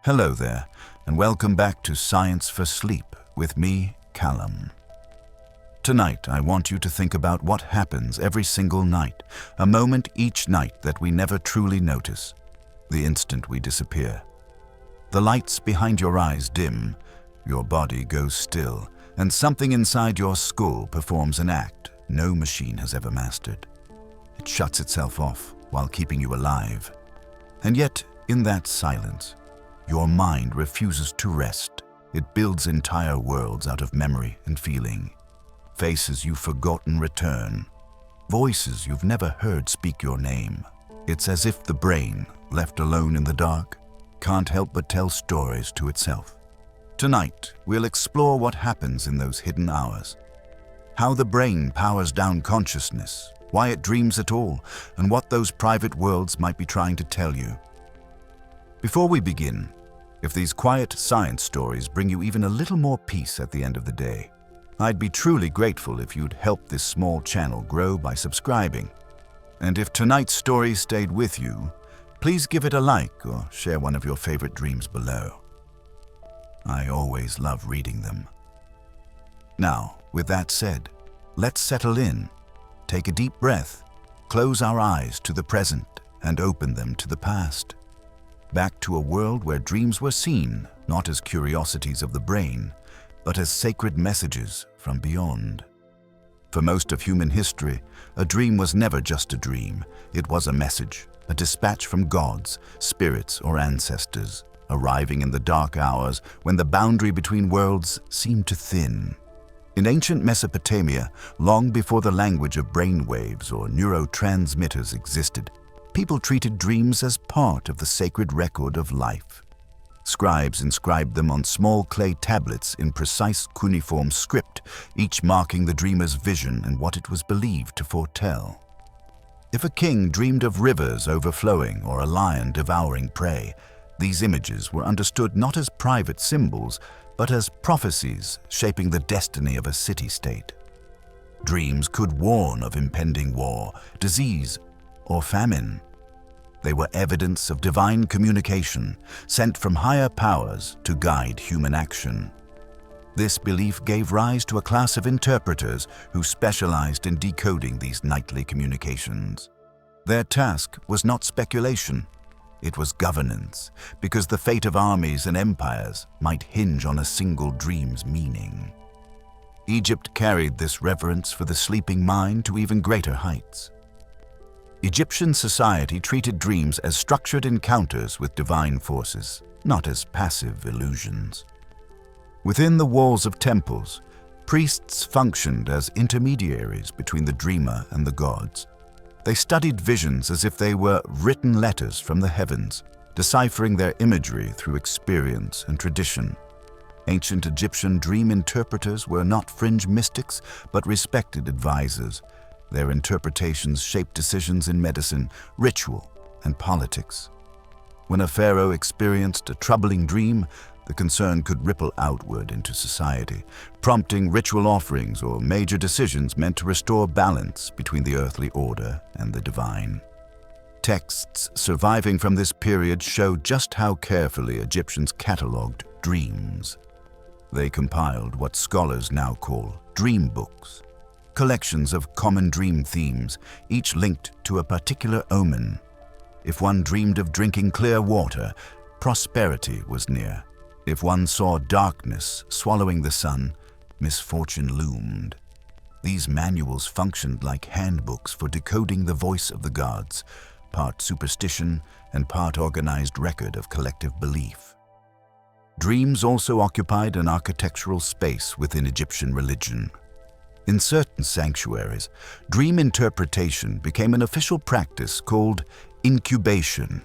Hello there, and welcome back to Science for Sleep with me, Callum. Tonight, I want you to think about what happens every single night, a moment each night that we never truly notice, the instant we disappear. The lights behind your eyes dim, your body goes still, and something inside your skull performs an act no machine has ever mastered. It shuts itself off while keeping you alive. And yet, in that silence, your mind refuses to rest. It builds entire worlds out of memory and feeling. Faces you've forgotten return. Voices you've never heard speak your name. It's as if the brain, left alone in the dark, can't help but tell stories to itself. Tonight, we'll explore what happens in those hidden hours. How the brain powers down consciousness, why it dreams at all, and what those private worlds might be trying to tell you. Before we begin, if these quiet science stories bring you even a little more peace at the end of the day, I'd be truly grateful if you'd help this small channel grow by subscribing. And if tonight's story stayed with you, please give it a like or share one of your favorite dreams below. I always love reading them. Now, with that said, let's settle in, take a deep breath, close our eyes to the present, and open them to the past. Back to a world where dreams were seen, not as curiosities of the brain, but as sacred messages from beyond. For most of human history, a dream was never just a dream. It was a message, a dispatch from gods, spirits, or ancestors, arriving in the dark hours when the boundary between worlds seemed to thin. In ancient Mesopotamia, long before the language of brainwaves or neurotransmitters existed, people treated dreams as part of the sacred record of life. Scribes inscribed them on small clay tablets in precise cuneiform script, each marking the dreamer's vision and what it was believed to foretell. If a king dreamed of rivers overflowing or a lion devouring prey, these images were understood not as private symbols, but as prophecies shaping the destiny of a city-state. Dreams could warn of impending war, disease, or famine. They were evidence of divine communication, sent from higher powers to guide human action. This belief gave rise to a class of interpreters who specialized in decoding these nightly communications. Their task was not speculation, it was governance, because the fate of armies and empires might hinge on a single dream's meaning. Egypt carried this reverence for the sleeping mind to even greater heights. Egyptian society treated dreams as structured encounters with divine forces, not as passive illusions. Within the walls of temples, priests functioned as intermediaries between the dreamer and the gods. They studied visions as if they were written letters from the heavens, deciphering their imagery through experience and tradition. Ancient Egyptian dream interpreters were not fringe mystics, but respected advisors. Their interpretations shaped decisions in medicine, ritual, and politics. When a pharaoh experienced a troubling dream, the concern could ripple outward into society, prompting ritual offerings or major decisions meant to restore balance between the earthly order and the divine. Texts surviving from this period show just how carefully Egyptians catalogued dreams. They compiled what scholars now call dream books, collections of common dream themes, each linked to a particular omen. If one dreamed of drinking clear water, prosperity was near. If one saw darkness swallowing the sun, misfortune loomed. These manuals functioned like handbooks for decoding the voice of the gods, part superstition and part organized record of collective belief. Dreams also occupied an architectural space within Egyptian religion. In certain sanctuaries, dream interpretation became an official practice called incubation.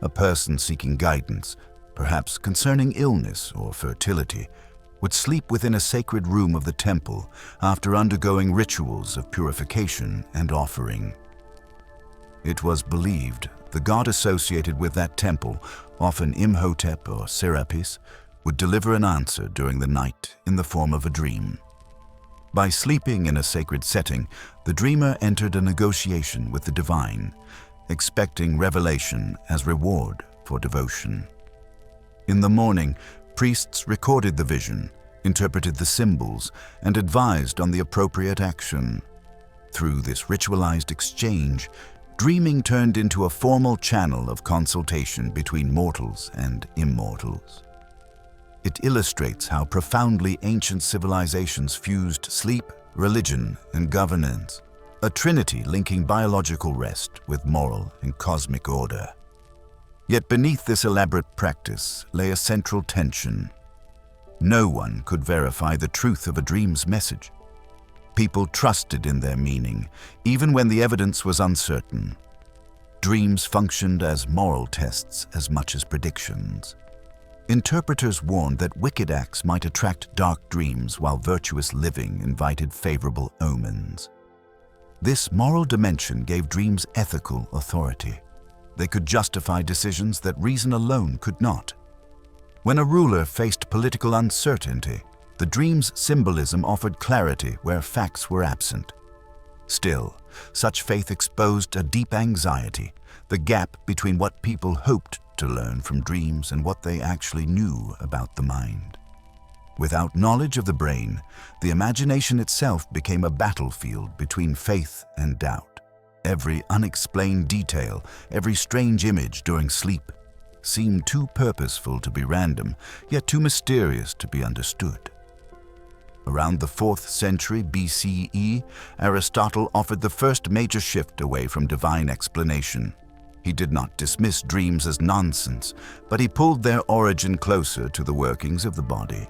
A person seeking guidance, perhaps concerning illness or fertility, would sleep within a sacred room of the temple after undergoing rituals of purification and offering. It was believed the god associated with that temple, often Imhotep or Serapis, would deliver an answer during the night in the form of a dream. By sleeping in a sacred setting, the dreamer entered a negotiation with the divine, expecting revelation as reward for devotion. In the morning, priests recorded the vision, interpreted the symbols, and advised on the appropriate action. Through this ritualized exchange, dreaming turned into a formal channel of consultation between mortals and immortals. It illustrates how profoundly ancient civilizations fused sleep, religion, and governance, a trinity linking biological rest with moral and cosmic order. Yet beneath this elaborate practice lay a central tension. No one could verify the truth of a dream's message. People trusted in their meaning, even when the evidence was uncertain. Dreams functioned as moral tests as much as predictions. Interpreters warned that wicked acts might attract dark dreams while virtuous living invited favorable omens. This moral dimension gave dreams ethical authority. They could justify decisions that reason alone could not. When a ruler faced political uncertainty, the dream's symbolism offered clarity where facts were absent. Still, such faith exposed a deep anxiety, the gap between what people hoped to learn from dreams and what they actually knew about the mind. Without knowledge of the brain, the imagination itself became a battlefield between faith and doubt. Every unexplained detail, every strange image during sleep, seemed too purposeful to be random, yet too mysterious to be understood. Around the 4th century BCE, Aristotle offered the first major shift away from divine explanation. He did not dismiss dreams as nonsense, but he pulled their origin closer to the workings of the body.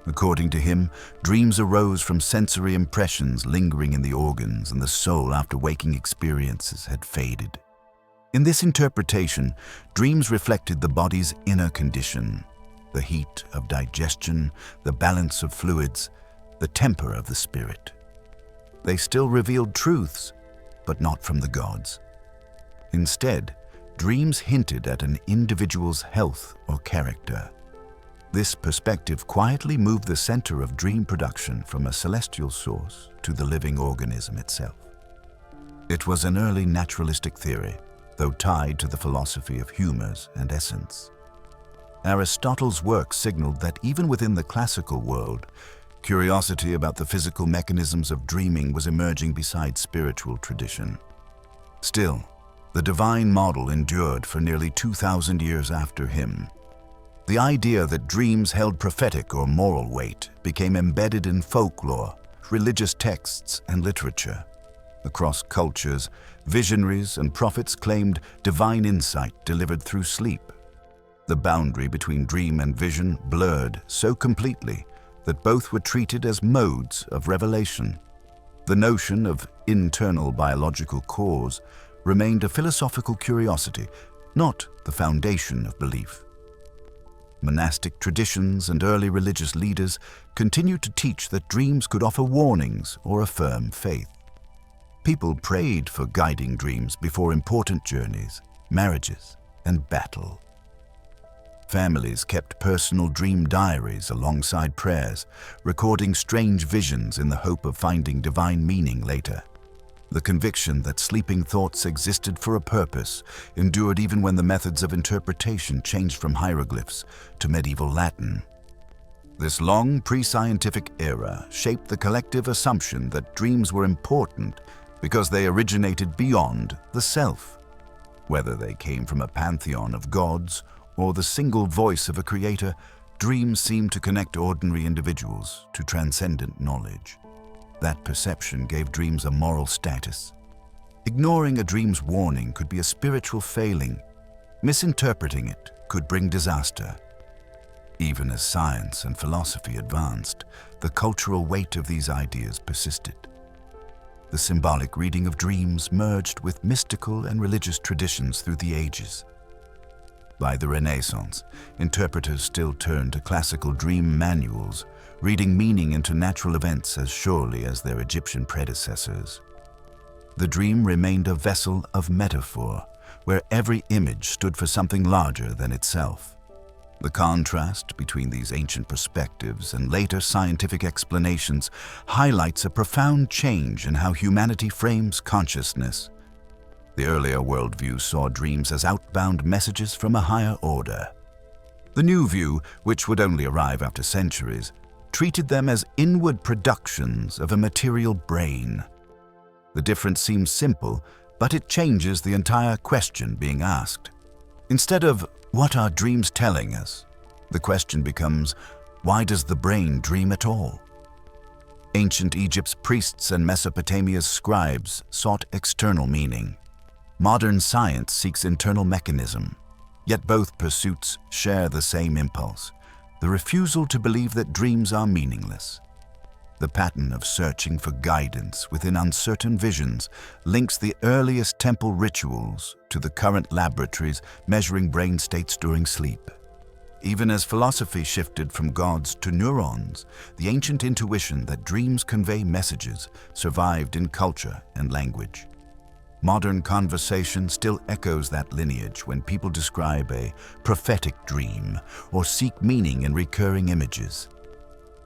According to him, dreams arose from sensory impressions lingering in the organs, and the soul after waking experiences had faded. In this interpretation, dreams reflected the body's inner condition, the heat of digestion, the balance of fluids, the temper of the spirit. They still revealed truths, but not from the gods. Instead, dreams hinted at an individual's health or character. This perspective quietly moved the center of dream production from a celestial source to the living organism itself. It was an early naturalistic theory, though tied to the philosophy of humors and essence. Aristotle's work signaled that even within the classical world, curiosity about the physical mechanisms of dreaming was emerging beside spiritual tradition. Still, the divine model endured for nearly 2,000 years after him. The idea that dreams held prophetic or moral weight became embedded in folklore, religious texts, and literature. Across cultures, visionaries and prophets claimed divine insight delivered through sleep. The boundary between dream and vision blurred so completely that both were treated as modes of revelation. The notion of internal biological cause remained a philosophical curiosity, not the foundation of belief. Monastic traditions and early religious leaders continued to teach that dreams could offer warnings or affirm faith. People prayed for guiding dreams before important journeys, marriages, and battle. Families kept personal dream diaries alongside prayers, recording strange visions in the hope of finding divine meaning later. The conviction that sleeping thoughts existed for a purpose endured even when the methods of interpretation changed from hieroglyphs to medieval Latin. This long pre-scientific era shaped the collective assumption that dreams were important because they originated beyond the self. Whether they came from a pantheon of gods or the single voice of a creator, dreams seemed to connect ordinary individuals to transcendent knowledge. That perception gave dreams a moral status. Ignoring a dream's warning could be a spiritual failing. Misinterpreting it could bring disaster. Even as science and philosophy advanced, the cultural weight of these ideas persisted. The symbolic reading of dreams merged with mystical and religious traditions through the ages. By the Renaissance, interpreters still turned to classical dream manuals, reading meaning into natural events as surely as their Egyptian predecessors. The dream remained a vessel of metaphor, where every image stood for something larger than itself. The contrast between these ancient perspectives and later scientific explanations highlights a profound change in how humanity frames consciousness. The earlier worldview saw dreams as outbound messages from a higher order. The new view, which would only arrive after centuries, treated them as inward productions of a material brain. The difference seems simple, but it changes the entire question being asked. Instead of, "What are dreams telling us?" the question becomes, "Why does the brain dream at all?" Ancient Egypt's priests and Mesopotamia's scribes sought external meaning. Modern science seeks internal mechanism, yet both pursuits share the same impulse: the refusal to believe that dreams are meaningless. The pattern of searching for guidance within uncertain visions links the earliest temple rituals to the current laboratories measuring brain states during sleep. Even as philosophy shifted from gods to neurons, the ancient intuition that dreams convey messages survived in culture and language. Modern conversation still echoes that lineage when people describe a prophetic dream or seek meaning in recurring images.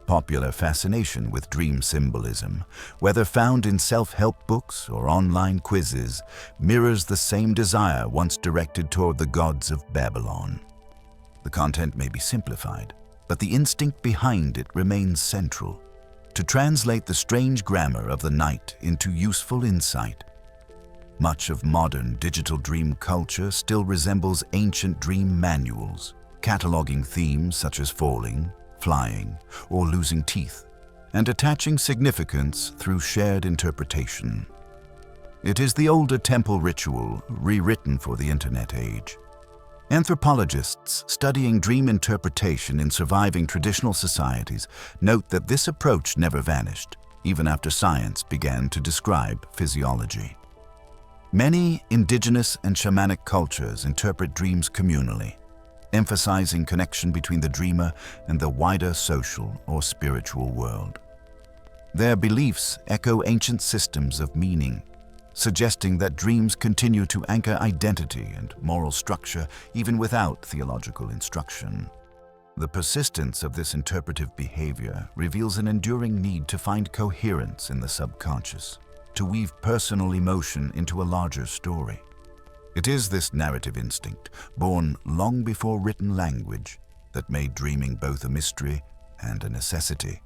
Popular fascination with dream symbolism, whether found in self-help books or online quizzes, mirrors the same desire once directed toward the gods of Babylon. The content may be simplified, but the instinct behind it remains central: to translate the strange grammar of the night into useful insight. Much of modern digital dream culture still resembles ancient dream manuals, cataloging themes such as falling, flying, or losing teeth, and attaching significance through shared interpretation. It is the older temple ritual rewritten for the internet age. Anthropologists studying dream interpretation in surviving traditional societies note that this approach never vanished, even after science began to describe physiology. Many indigenous and shamanic cultures interpret dreams communally, emphasizing connection between the dreamer and the wider social or spiritual world. Their beliefs echo ancient systems of meaning, suggesting that dreams continue to anchor identity and moral structure even without theological instruction. The persistence of this interpretive behavior reveals an enduring need to find coherence in the subconscious, to weave personal emotion into a larger story. It is this narrative instinct, born long before written language, that made dreaming both a mystery and a necessity.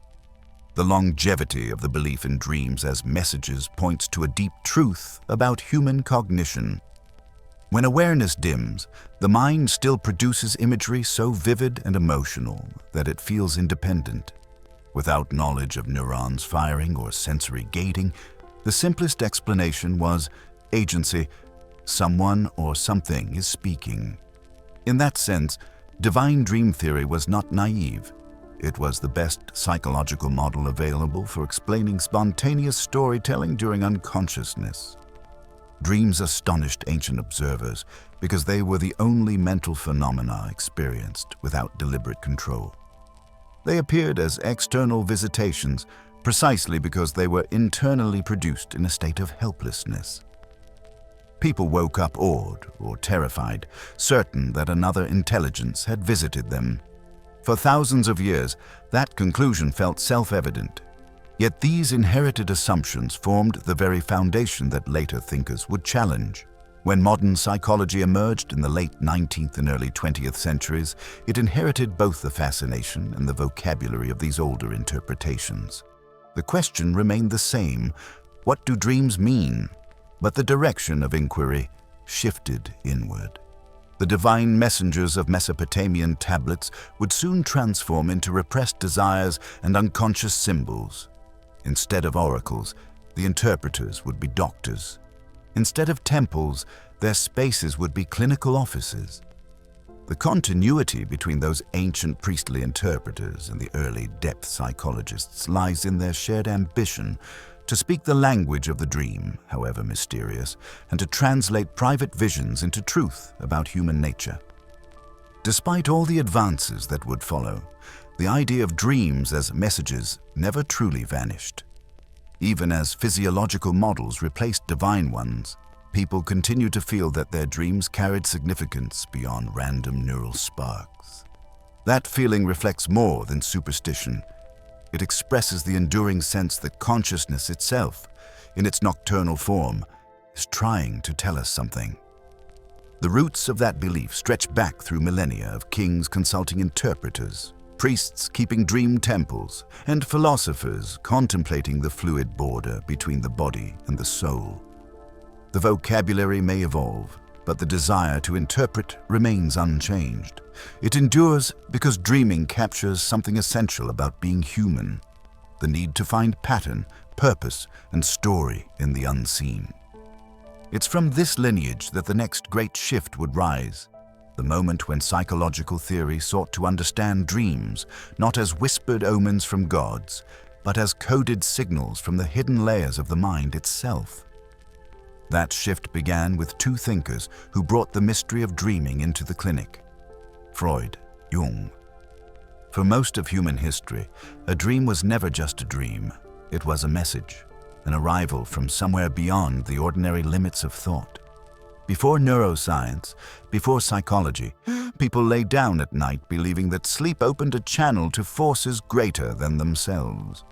The longevity of the belief in dreams as messages points to a deep truth about human cognition. When awareness dims, the mind still produces imagery so vivid and emotional that it feels independent. Without knowledge of neurons firing or sensory gating, the simplest explanation was agency. Someone or something is speaking. In that sense, divine dream theory was not naive. It was the best psychological model available for explaining spontaneous storytelling during unconsciousness. Dreams astonished ancient observers because they were the only mental phenomena experienced without deliberate control. They appeared as external visitations precisely because they were internally produced in a state of helplessness. People woke up awed or terrified, certain that another intelligence had visited them. For thousands of years, that conclusion felt self-evident. Yet these inherited assumptions formed the very foundation that later thinkers would challenge. When modern psychology emerged in the late 19th and early 20th centuries, it inherited both the fascination and the vocabulary of these older interpretations. The question remained the same: what do dreams mean? But the direction of inquiry shifted inward. The divine messengers of Mesopotamian tablets would soon transform into repressed desires and unconscious symbols. Instead of oracles, the interpreters would be doctors. Instead of temples, their spaces would be clinical offices. The continuity between those ancient priestly interpreters and the early depth psychologists lies in their shared ambition to speak the language of the dream, however mysterious, and to translate private visions into truth about human nature. Despite all the advances that would follow, the idea of dreams as messages never truly vanished. Even as physiological models replaced divine ones, people continue to feel that their dreams carried significance beyond random neural sparks. That feeling reflects more than superstition. It expresses the enduring sense that consciousness itself, in its nocturnal form, is trying to tell us something. The roots of that belief stretch back through millennia of kings consulting interpreters, priests keeping dream temples, and philosophers contemplating the fluid border between the body and the soul. The vocabulary may evolve, but the desire to interpret remains unchanged. It endures because dreaming captures something essential about being human: the need to find pattern, purpose, and story in the unseen. It's from this lineage that the next great shift would rise, the moment when psychological theory sought to understand dreams not as whispered omens from gods, but as coded signals from the hidden layers of the mind itself. That shift began with two thinkers who brought the mystery of dreaming into the clinic: Freud, Jung. For most of human history, a dream was never just a dream. It was a message, an arrival from somewhere beyond the ordinary limits of thought. Before neuroscience, before psychology, people lay down at night believing that sleep opened a channel to forces greater than themselves.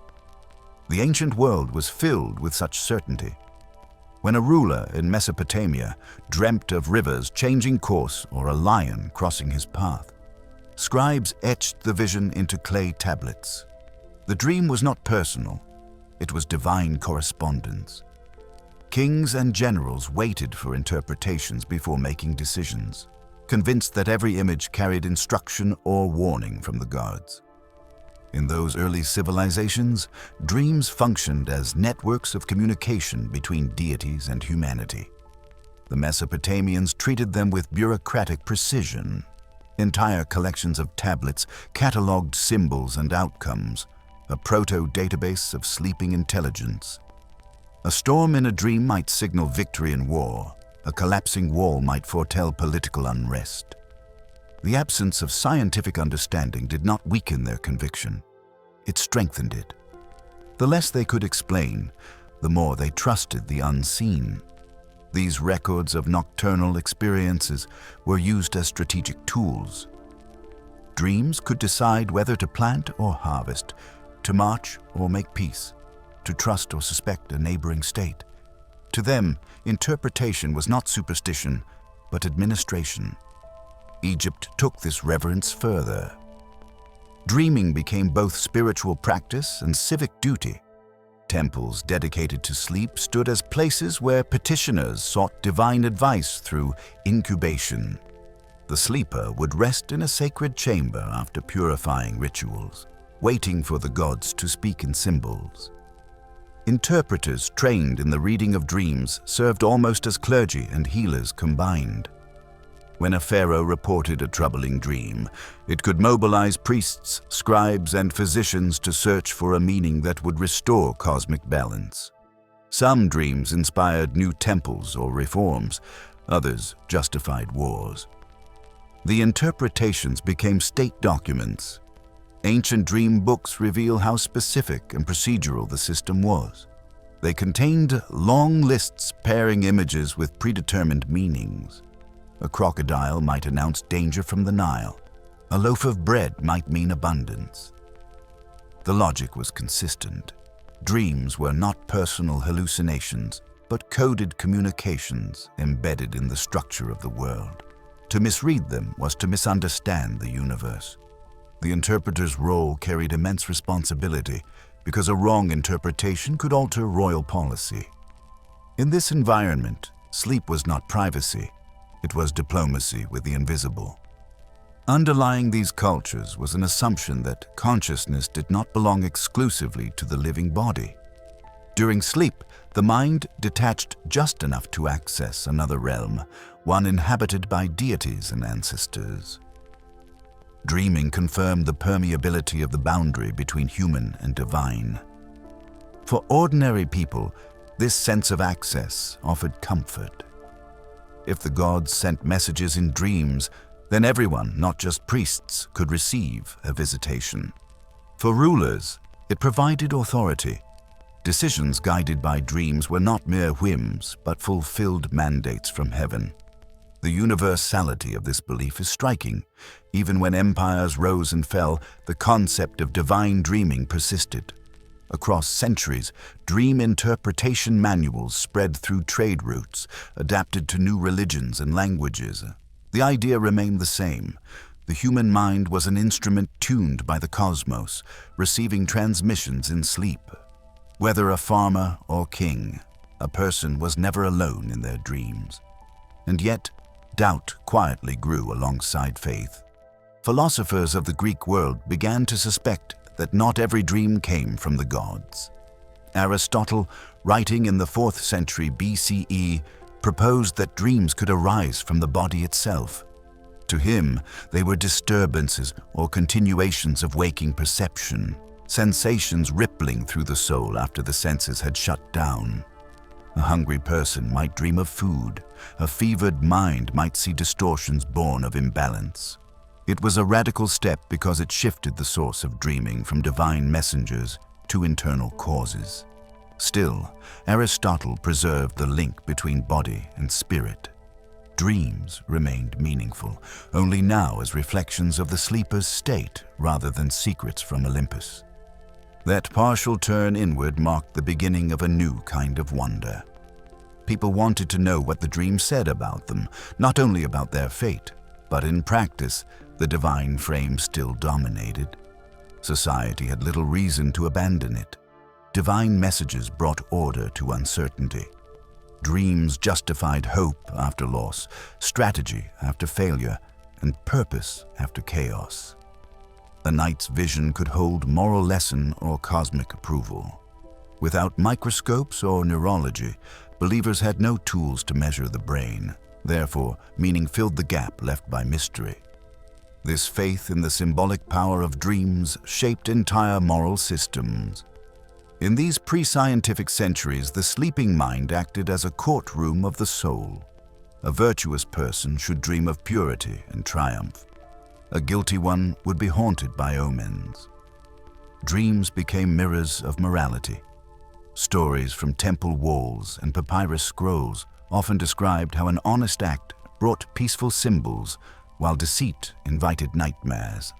The ancient world was filled with such certainty. When a ruler in Mesopotamia dreamt of rivers changing course or a lion crossing his path, scribes etched the vision into clay tablets. The dream was not personal, it was divine correspondence. Kings and generals waited for interpretations before making decisions, convinced that every image carried instruction or warning from the gods. In those early civilizations, dreams functioned as networks of communication between deities and humanity. The Mesopotamians treated them with bureaucratic precision. Entire collections of tablets cataloged symbols and outcomes, a proto-database of sleeping intelligence. A storm in a dream might signal victory in war. A collapsing wall might foretell political unrest. The absence of scientific understanding did not weaken their conviction. It strengthened it. The less they could explain, the more they trusted the unseen. These records of nocturnal experiences were used as strategic tools. Dreams could decide whether to plant or harvest, to march or make peace, to trust or suspect a neighboring state. To them, interpretation was not superstition, but administration. Egypt took this reverence further. Dreaming became both spiritual practice and civic duty. Temples dedicated to sleep stood as places where petitioners sought divine advice through incubation. The sleeper would rest in a sacred chamber after purifying rituals, waiting for the gods to speak in symbols. Interpreters trained in the reading of dreams served almost as clergy and healers combined. When a pharaoh reported a troubling dream, it could mobilize priests, scribes, and physicians to search for a meaning that would restore cosmic balance. Some dreams inspired new temples or reforms, others justified wars. The interpretations became state documents. Ancient dream books reveal how specific and procedural the system was. They contained long lists pairing images with predetermined meanings. A crocodile might announce danger from the Nile. A loaf of bread might mean abundance. The logic was consistent. Dreams were not personal hallucinations, but coded communications embedded in the structure of the world. To misread them was to misunderstand the universe. The interpreter's role carried immense responsibility because a wrong interpretation could alter royal policy. In this environment, sleep was not privacy. It was diplomacy with the invisible. Underlying these cultures was an assumption that consciousness did not belong exclusively to the living body. During sleep, the mind detached just enough to access another realm, one inhabited by deities and ancestors. Dreaming confirmed the permeability of the boundary between human and divine. For ordinary people, this sense of access offered comfort. If the gods sent messages in dreams, then everyone, not just priests, could receive a visitation. For rulers, it provided authority. Decisions guided by dreams were not mere whims, but fulfilled mandates from heaven. The universality of this belief is striking. Even when empires rose and fell, the concept of divine dreaming persisted. Across centuries, dream interpretation manuals spread through trade routes, adapted to new religions and languages. The idea remained the same. The human mind was an instrument tuned by the cosmos, receiving transmissions in sleep. Whether a farmer or king, a person was never alone in their dreams. And yet, doubt quietly grew alongside faith. Philosophers of the Greek world began to suspect that not every dream came from the gods. Aristotle, writing in the 4th century BCE, proposed that dreams could arise from the body itself. To him, they were disturbances or continuations of waking perception, sensations rippling through the soul after the senses had shut down. A hungry person might dream of food. A fevered mind might see distortions born of imbalance. It was a radical step because it shifted the source of dreaming from divine messengers to internal causes. Still, Aristotle preserved the link between body and spirit. Dreams remained meaningful, only now as reflections of the sleeper's state rather than secrets from Olympus. That partial turn inward marked the beginning of a new kind of wonder. People wanted to know what the dream said about them, not only about their fate, but in practice, the divine frame still dominated. Society had little reason to abandon it. Divine messages brought order to uncertainty. Dreams justified hope after loss, strategy after failure, and purpose after chaos. The night's vision could hold moral lesson or cosmic approval. Without microscopes or neurology, believers had no tools to measure the brain. Therefore, meaning filled the gap left by mystery. This faith in the symbolic power of dreams shaped entire moral systems. In these pre-scientific centuries, the sleeping mind acted as a courtroom of the soul. A virtuous person should dream of purity and triumph. A guilty one would be haunted by omens. Dreams became mirrors of morality. Stories from temple walls and papyrus scrolls often described how an honest act brought peaceful symbols, while deceit invited nightmares.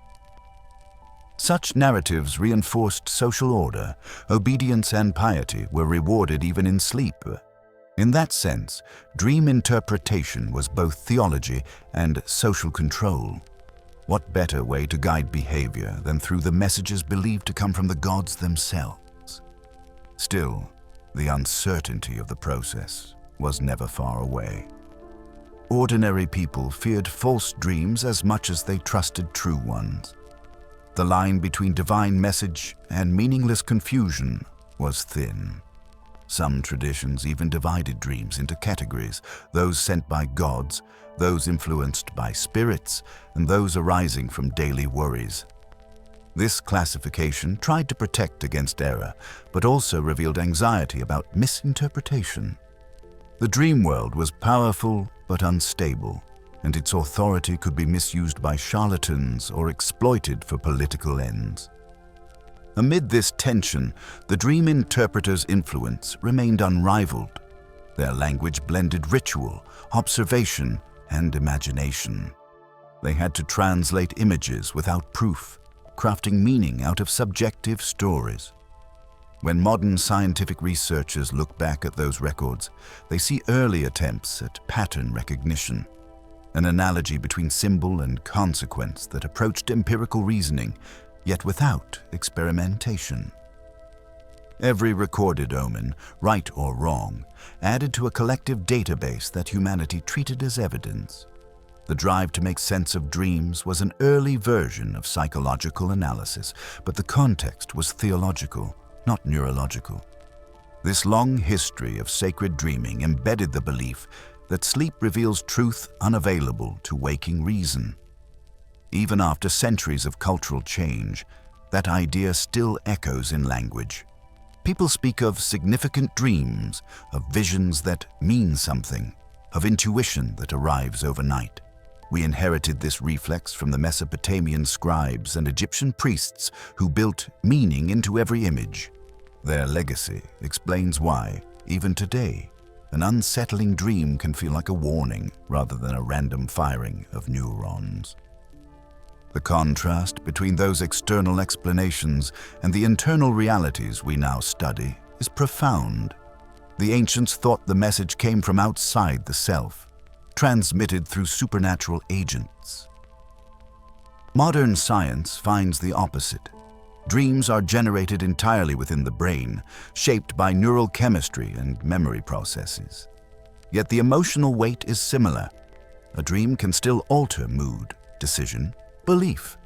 Such narratives reinforced social order. Obedience and piety were rewarded even in sleep. In that sense, dream interpretation was both theology and social control. What better way to guide behavior than through the messages believed to come from the gods themselves? Still, the uncertainty of the process was never far away. Ordinary people feared false dreams as much as they trusted true ones. The line between divine message and meaningless confusion was thin. Some traditions even divided dreams into categories, those sent by gods, those influenced by spirits, and those arising from daily worries. This classification tried to protect against error, but also revealed anxiety about misinterpretation. The dream world was powerful but unstable, and its authority could be misused by charlatans or exploited for political ends. Amid this tension, the dream interpreter's influence remained unrivaled. Their language blended ritual, observation, and imagination. They had to translate images without proof, crafting meaning out of subjective stories. When modern scientific researchers look back at those records, they see early attempts at pattern recognition, an analogy between symbol and consequence that approached empirical reasoning, yet without experimentation. Every recorded omen, right or wrong, added to a collective database that humanity treated as evidence. The drive to make sense of dreams was an early version of psychological analysis, but the context was theological, not neurological. This long history of sacred dreaming embedded the belief that sleep reveals truth unavailable to waking reason. Even after centuries of cultural change, that idea still echoes in language. People speak of significant dreams, of visions that mean something, of intuition that arrives overnight. We inherited this reflex from the Mesopotamian scribes and Egyptian priests who built meaning into every image. Their legacy explains why, even today, an unsettling dream can feel like a warning rather than a random firing of neurons. The contrast between those external explanations and the internal realities we now study is profound. The ancients thought the message came from outside the self, transmitted through supernatural agents. Modern science finds the opposite. Dreams are generated entirely within the brain, shaped by neural chemistry and memory processes. Yet the emotional weight is similar. A dream can still alter mood, decision, belief.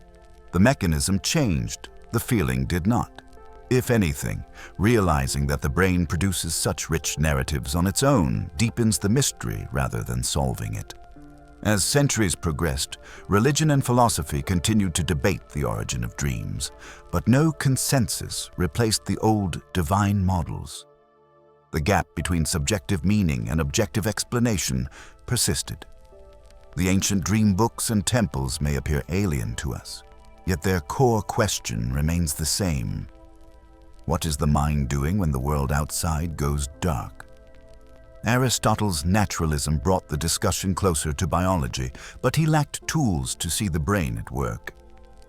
The mechanism changed, the feeling did not. If anything, realizing that the brain produces such rich narratives on its own deepens the mystery rather than solving it. As centuries progressed, religion and philosophy continued to debate the origin of dreams, but no consensus replaced the old divine models. The gap between subjective meaning and objective explanation persisted. The ancient dream books and temples may appear alien to us, yet their core question remains the same. What is the mind doing when the world outside goes dark? Aristotle's naturalism brought the discussion closer to biology, but he lacked tools to see the brain at work.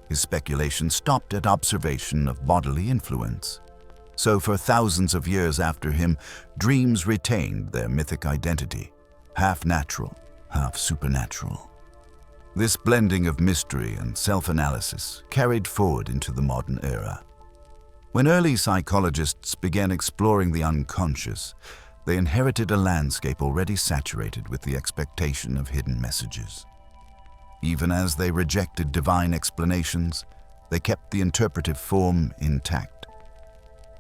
His speculation stopped at observation of bodily influence. So for thousands of years after him, dreams retained their mythic identity, half natural, half supernatural. This blending of mystery and self-analysis carried forward into the modern era. When early psychologists began exploring the unconscious, they inherited a landscape already saturated with the expectation of hidden messages. Even as they rejected divine explanations, they kept the interpretive form intact.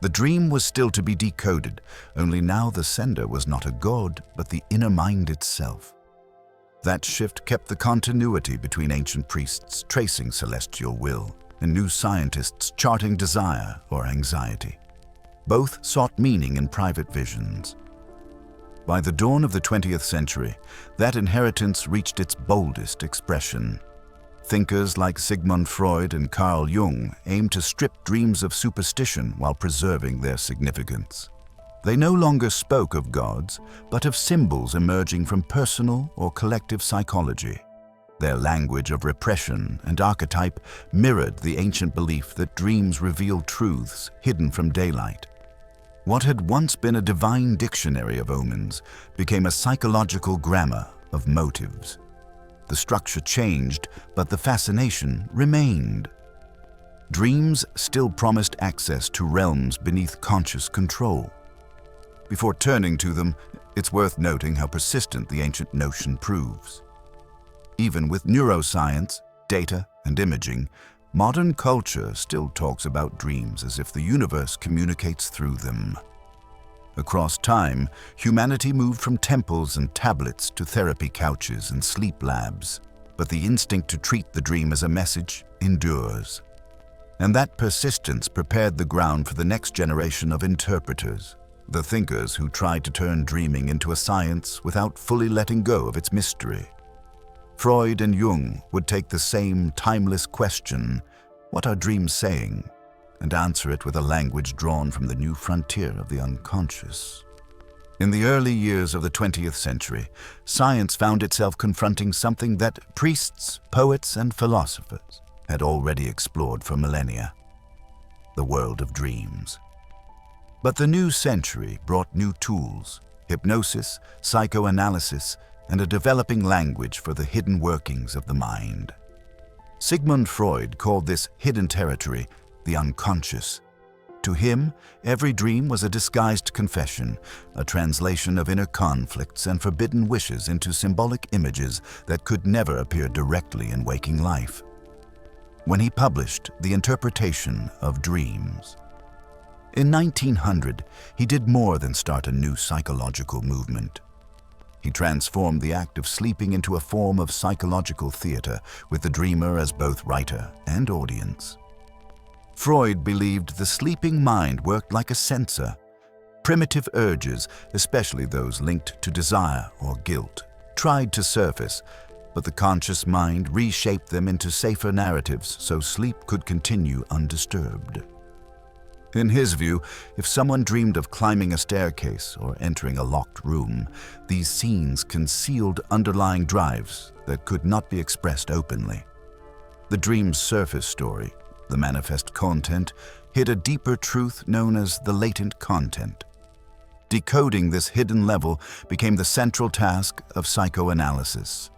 The dream was still to be decoded, only now the sender was not a god, but the inner mind itself. That shift kept the continuity between ancient priests tracing celestial will and new scientists charting desire or anxiety. Both sought meaning in private visions. By the dawn of the 20th century, that inheritance reached its boldest expression. Thinkers like Sigmund Freud and Carl Jung aimed to strip dreams of superstition while preserving their significance. They no longer spoke of gods, but of symbols emerging from personal or collective psychology. Their language of repression and archetype mirrored the ancient belief that dreams reveal truths hidden from daylight. What had once been a divine dictionary of omens became a psychological grammar of motives. The structure changed, but the fascination remained. Dreams still promised access to realms beneath conscious control. Before turning to them, it's worth noting how persistent the ancient notion proves. Even with neuroscience, data, and imaging, modern culture still talks about dreams as if the universe communicates through them. Across time, humanity moved from temples and tablets to therapy couches and sleep labs, but the instinct to treat the dream as a message endures. And that persistence prepared the ground for the next generation of interpreters, the thinkers who tried to turn dreaming into a science without fully letting go of its mystery. Freud and Jung would take the same timeless question, what are dreams saying, and answer it with a language drawn from the new frontier of the unconscious. In the early years of the 20th century, science found itself confronting something that priests, poets, and philosophers had already explored for millennia: the world of dreams. But the new century brought new tools, hypnosis, psychoanalysis, and a developing language for the hidden workings of the mind. Sigmund Freud called this hidden territory the unconscious. To him, every dream was a disguised confession, a translation of inner conflicts and forbidden wishes into symbolic images that could never appear directly in waking life. When he published The Interpretation of Dreams, in 1900, he did more than start a new psychological movement. He transformed the act of sleeping into a form of psychological theater, with the dreamer as both writer and audience. Freud believed the sleeping mind worked like a censor. Primitive urges, especially those linked to desire or guilt, tried to surface, but the conscious mind reshaped them into safer narratives so sleep could continue undisturbed. In his view, if someone dreamed of climbing a staircase or entering a locked room, these scenes concealed underlying drives that could not be expressed openly. The dream's surface story, the manifest content, hid a deeper truth known as the latent content. Decoding this hidden level became the central task of psychoanalysis.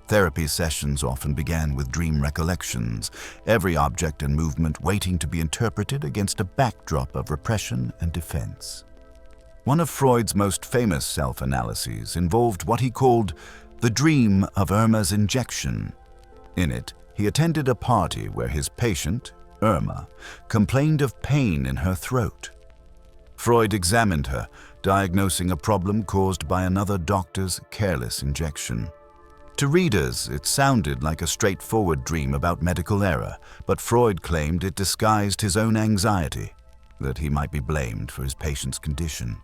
Therapy sessions often began with dream recollections, every object and movement waiting to be interpreted against a backdrop of repression and defense. One of Freud's most famous self-analyses involved what he called the dream of Irma's injection. In it, he attended a party where his patient, Irma, complained of pain in her throat. Freud examined her, diagnosing a problem caused by another doctor's careless injection. To readers, it sounded like a straightforward dream about medical error, but Freud claimed it disguised his own anxiety, that he might be blamed for his patient's condition.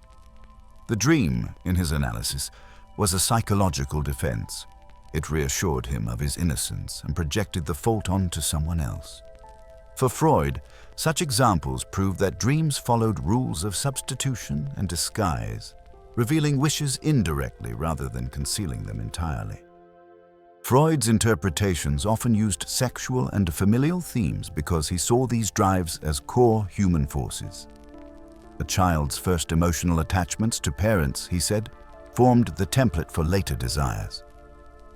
The dream, in his analysis, was a psychological defense. It reassured him of his innocence and projected the fault onto someone else. For Freud, such examples proved that dreams followed rules of substitution and disguise, revealing wishes indirectly rather than concealing them entirely. Freud's interpretations often used sexual and familial themes because he saw these drives as core human forces. A child's first emotional attachments to parents, he said, formed the template for later desires.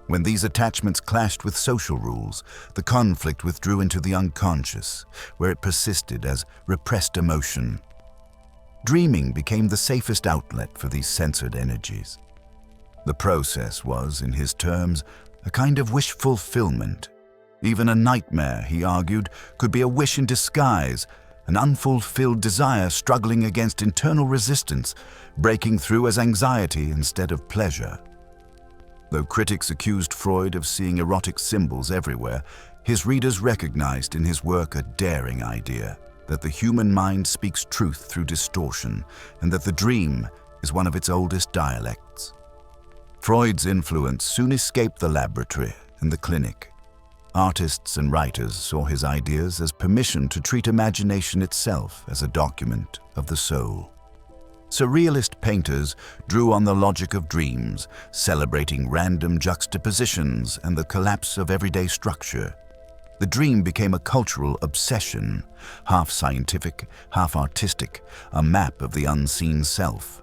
When these attachments clashed with social rules, the conflict withdrew into the unconscious, where it persisted as repressed emotion. Dreaming became the safest outlet for these censored energies. The process was, in his terms, a kind of wish fulfillment. Even a nightmare, he argued, could be a wish in disguise, an unfulfilled desire struggling against internal resistance, breaking through as anxiety instead of pleasure. Though critics accused Freud of seeing erotic symbols everywhere, his readers recognized in his work a daring idea, that the human mind speaks truth through distortion, and that the dream is one of its oldest dialects. Freud's influence soon escaped the laboratory and the clinic. Artists and writers saw his ideas as permission to treat imagination itself as a document of the soul. Surrealist painters drew on the logic of dreams, celebrating random juxtapositions and the collapse of everyday structure. The dream became a cultural obsession, half scientific, half artistic, a map of the unseen self.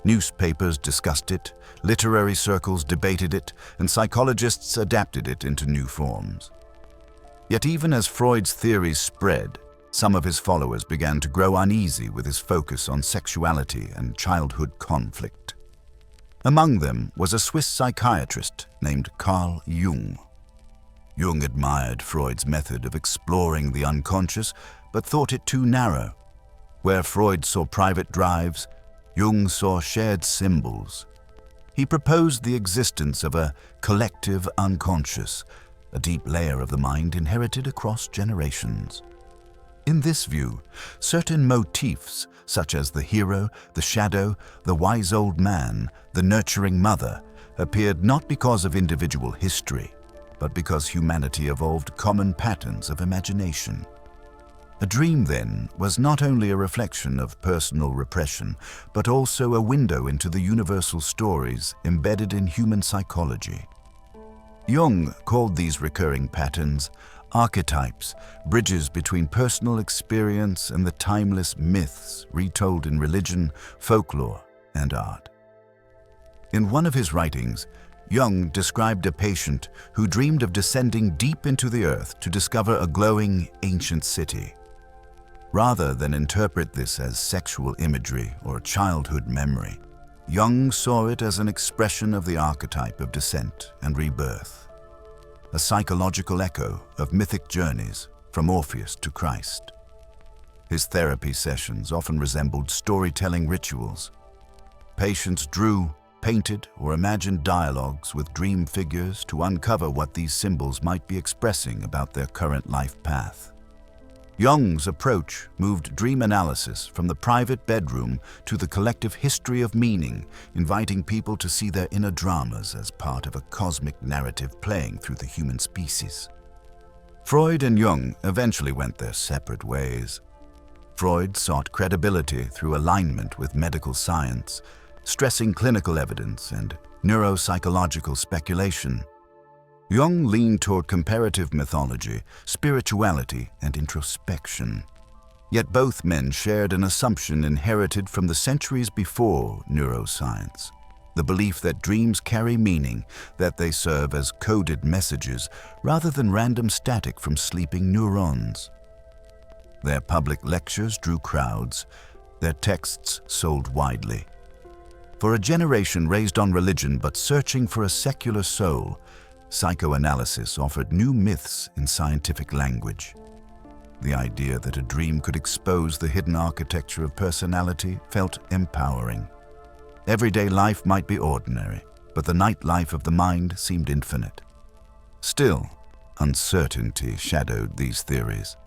Newspapers discussed it, literary circles debated it, and psychologists adapted it into new forms. Yet even as Freud's theories spread, some of his followers began to grow uneasy with his focus on sexuality and childhood conflict. Among them was a Swiss psychiatrist named Carl Jung. Jung admired Freud's method of exploring the unconscious, but thought it too narrow. Where Freud saw private drives, Jung saw shared symbols. He proposed the existence of a collective unconscious, a deep layer of the mind inherited across generations. In this view, certain motifs, such as the hero, the shadow, the wise old man, the nurturing mother, appeared not because of individual history, but because humanity evolved common patterns of imagination. A dream, then, was not only a reflection of personal repression, but also a window into the universal stories embedded in human psychology. Jung called these recurring patterns archetypes, bridges between personal experience and the timeless myths retold in religion, folklore, and art. In one of his writings, Jung described a patient who dreamed of descending deep into the earth to discover a glowing, ancient city. Rather than interpret this as sexual imagery or childhood memory, Jung saw it as an expression of the archetype of descent and rebirth, a psychological echo of mythic journeys from Orpheus to Christ. His therapy sessions often resembled storytelling rituals. Patients drew, painted, or imagined dialogues with dream figures to uncover what these symbols might be expressing about their current life path. Jung's approach moved dream analysis from the private bedroom to the collective history of meaning, inviting people to see their inner dramas as part of a cosmic narrative playing through the human species. Freud and Jung eventually went their separate ways. Freud sought credibility through alignment with medical science, stressing clinical evidence and neuropsychological speculation. Jung leaned toward comparative mythology, spirituality, and introspection. Yet both men shared an assumption inherited from the centuries before neuroscience: the belief that dreams carry meaning, that they serve as coded messages rather than random static from sleeping neurons. Their public lectures drew crowds, their texts sold widely. For a generation raised on religion but searching for a secular soul, psychoanalysis offered new myths in scientific language. The idea that a dream could expose the hidden architecture of personality felt empowering. Everyday life might be ordinary, but the nightlife of the mind seemed infinite. Still, uncertainty shadowed these theories.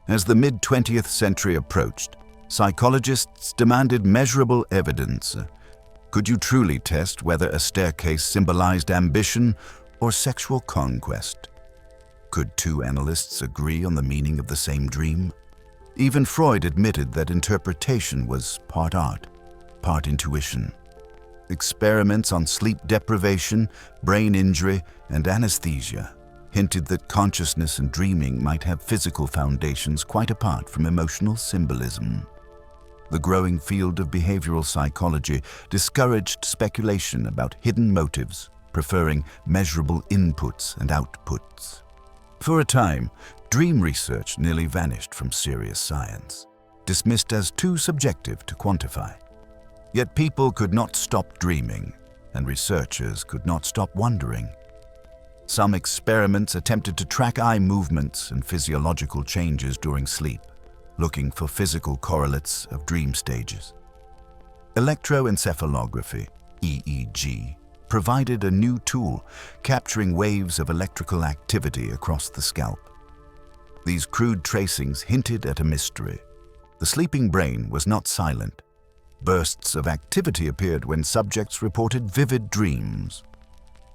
As the mid-20th century approached, psychologists demanded measurable evidence. Could you truly test whether a staircase symbolized ambition or sexual conquest? Could two analysts agree on the meaning of the same dream? Even Freud admitted that interpretation was part art, part intuition. Experiments on sleep deprivation, brain injury, and anesthesia hinted that consciousness and dreaming might have physical foundations quite apart from emotional symbolism. The growing field of behavioral psychology discouraged speculation about hidden motives, preferring measurable inputs and outputs. For a time, dream research nearly vanished from serious science, dismissed as too subjective to quantify. Yet people could not stop dreaming, and researchers could not stop wondering. Some experiments attempted to track eye movements and physiological changes during sleep, looking for physical correlates of dream stages. Electroencephalography, EEG, provided a new tool, capturing waves of electrical activity across the scalp. These crude tracings hinted at a mystery. The sleeping brain was not silent. Bursts of activity appeared when subjects reported vivid dreams.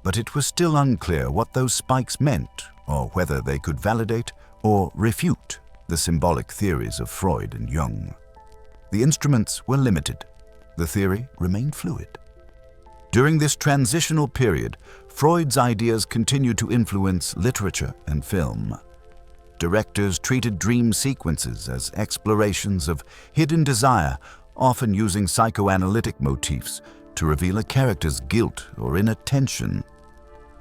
But it was still unclear what those spikes meant, or whether they could validate or refute the symbolic theories of Freud and Jung. The instruments were limited. The theory remained fluid. During this transitional period, Freud's ideas continued to influence literature and film. Directors treated dream sequences as explorations of hidden desire, often using psychoanalytic motifs to reveal a character's guilt or inattention.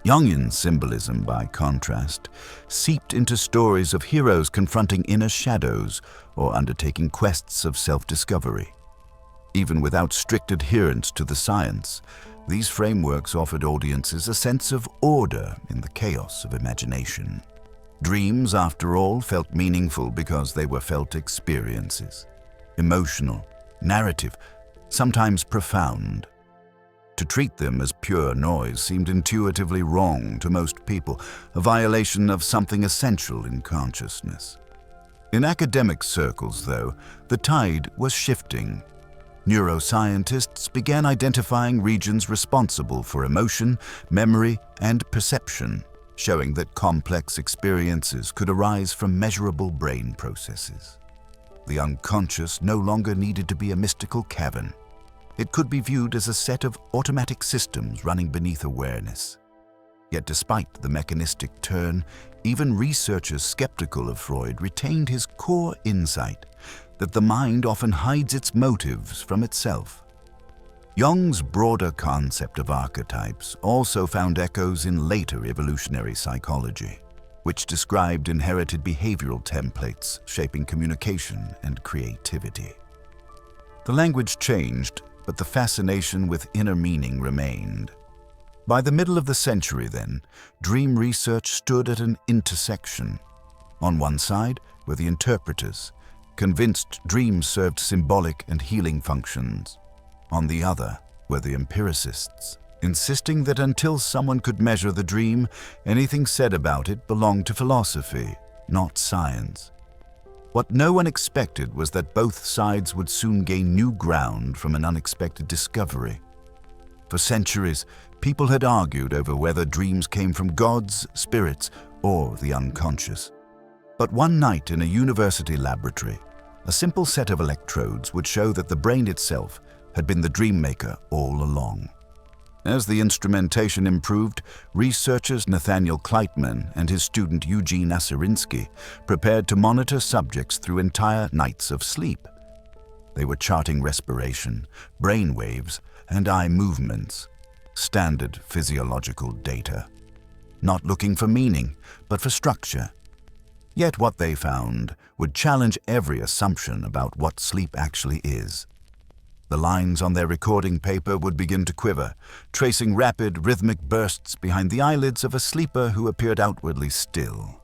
Jungian symbolism, by contrast, seeped into stories of heroes confronting inner shadows or undertaking quests of self-discovery. Even without strict adherence to the science, these frameworks offered audiences a sense of order in the chaos of imagination. Dreams, after all, felt meaningful because they were felt experiences. Emotional, narrative, sometimes profound. To treat them as pure noise seemed intuitively wrong to most people, a violation of something essential in consciousness. In academic circles, though, the tide was shifting. Neuroscientists began identifying regions responsible for emotion, memory, and perception, showing that complex experiences could arise from measurable brain processes. The unconscious no longer needed to be a mystical cavern. It could be viewed as a set of automatic systems running beneath awareness. Yet despite the mechanistic turn, even researchers skeptical of Freud retained his core insight that the mind often hides its motives from itself. Jung's broader concept of archetypes also found echoes in later evolutionary psychology, which described inherited behavioral templates shaping communication and creativity. The language changed, but the fascination with inner meaning remained. By the middle of the century, then, dream research stood at an intersection. On one side were the interpreters, convinced dreams served symbolic and healing functions. On the other were the empiricists, insisting that until someone could measure the dream, anything said about it belonged to philosophy, not science. What no one expected was that both sides would soon gain new ground from an unexpected discovery. For centuries, people had argued over whether dreams came from gods, spirits, or the unconscious. But one night in a university laboratory, a simple set of electrodes would show that the brain itself had been the dream maker all along. As the instrumentation improved, researchers Nathaniel Kleitman and his student Eugene Aserinsky prepared to monitor subjects through entire nights of sleep. They were charting respiration, brain waves, and eye movements, standard physiological data. Not looking for meaning, but for structure. Yet what they found would challenge every assumption about what sleep actually is. The lines on their recording paper would begin to quiver, tracing rapid, rhythmic bursts behind the eyelids of a sleeper who appeared outwardly still.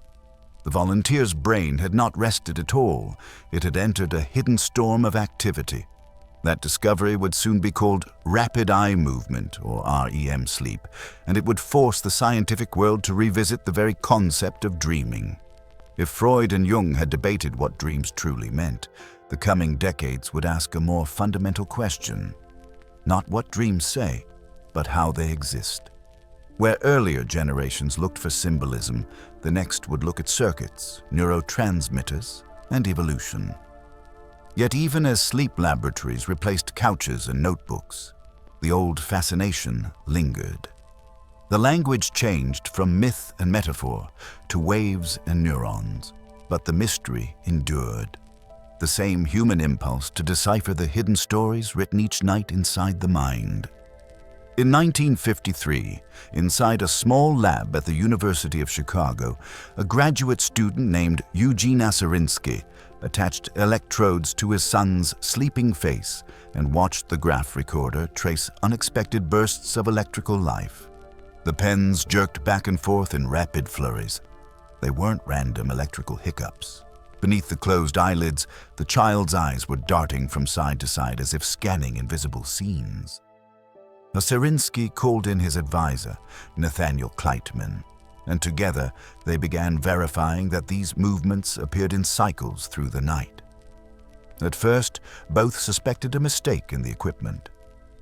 The volunteer's brain had not rested at all. It had entered a hidden storm of activity. That discovery would soon be called rapid eye movement, or REM sleep, and it would force the scientific world to revisit the very concept of dreaming. If Freud and Jung had debated what dreams truly meant, the coming decades would ask a more fundamental question. Not what dreams say, but how they exist. Where earlier generations looked for symbolism, the next would look at circuits, neurotransmitters, and evolution. Yet even as sleep laboratories replaced couches and notebooks, the old fascination lingered. The language changed from myth and metaphor to waves and neurons, but the mystery endured. The same human impulse to decipher the hidden stories written each night inside the mind. In 1953, inside a small lab at the University of Chicago, a graduate student named Eugene Aserinsky attached electrodes to his son's sleeping face and watched the graph recorder trace unexpected bursts of electrical life. The pens jerked back and forth in rapid flurries. They weren't random electrical hiccups. Beneath the closed eyelids, the child's eyes were darting from side to side as if scanning invisible scenes. Aserinsky called in his advisor, Nathaniel Kleitman, and together they began verifying that these movements appeared in cycles through the night. At first, both suspected a mistake in the equipment.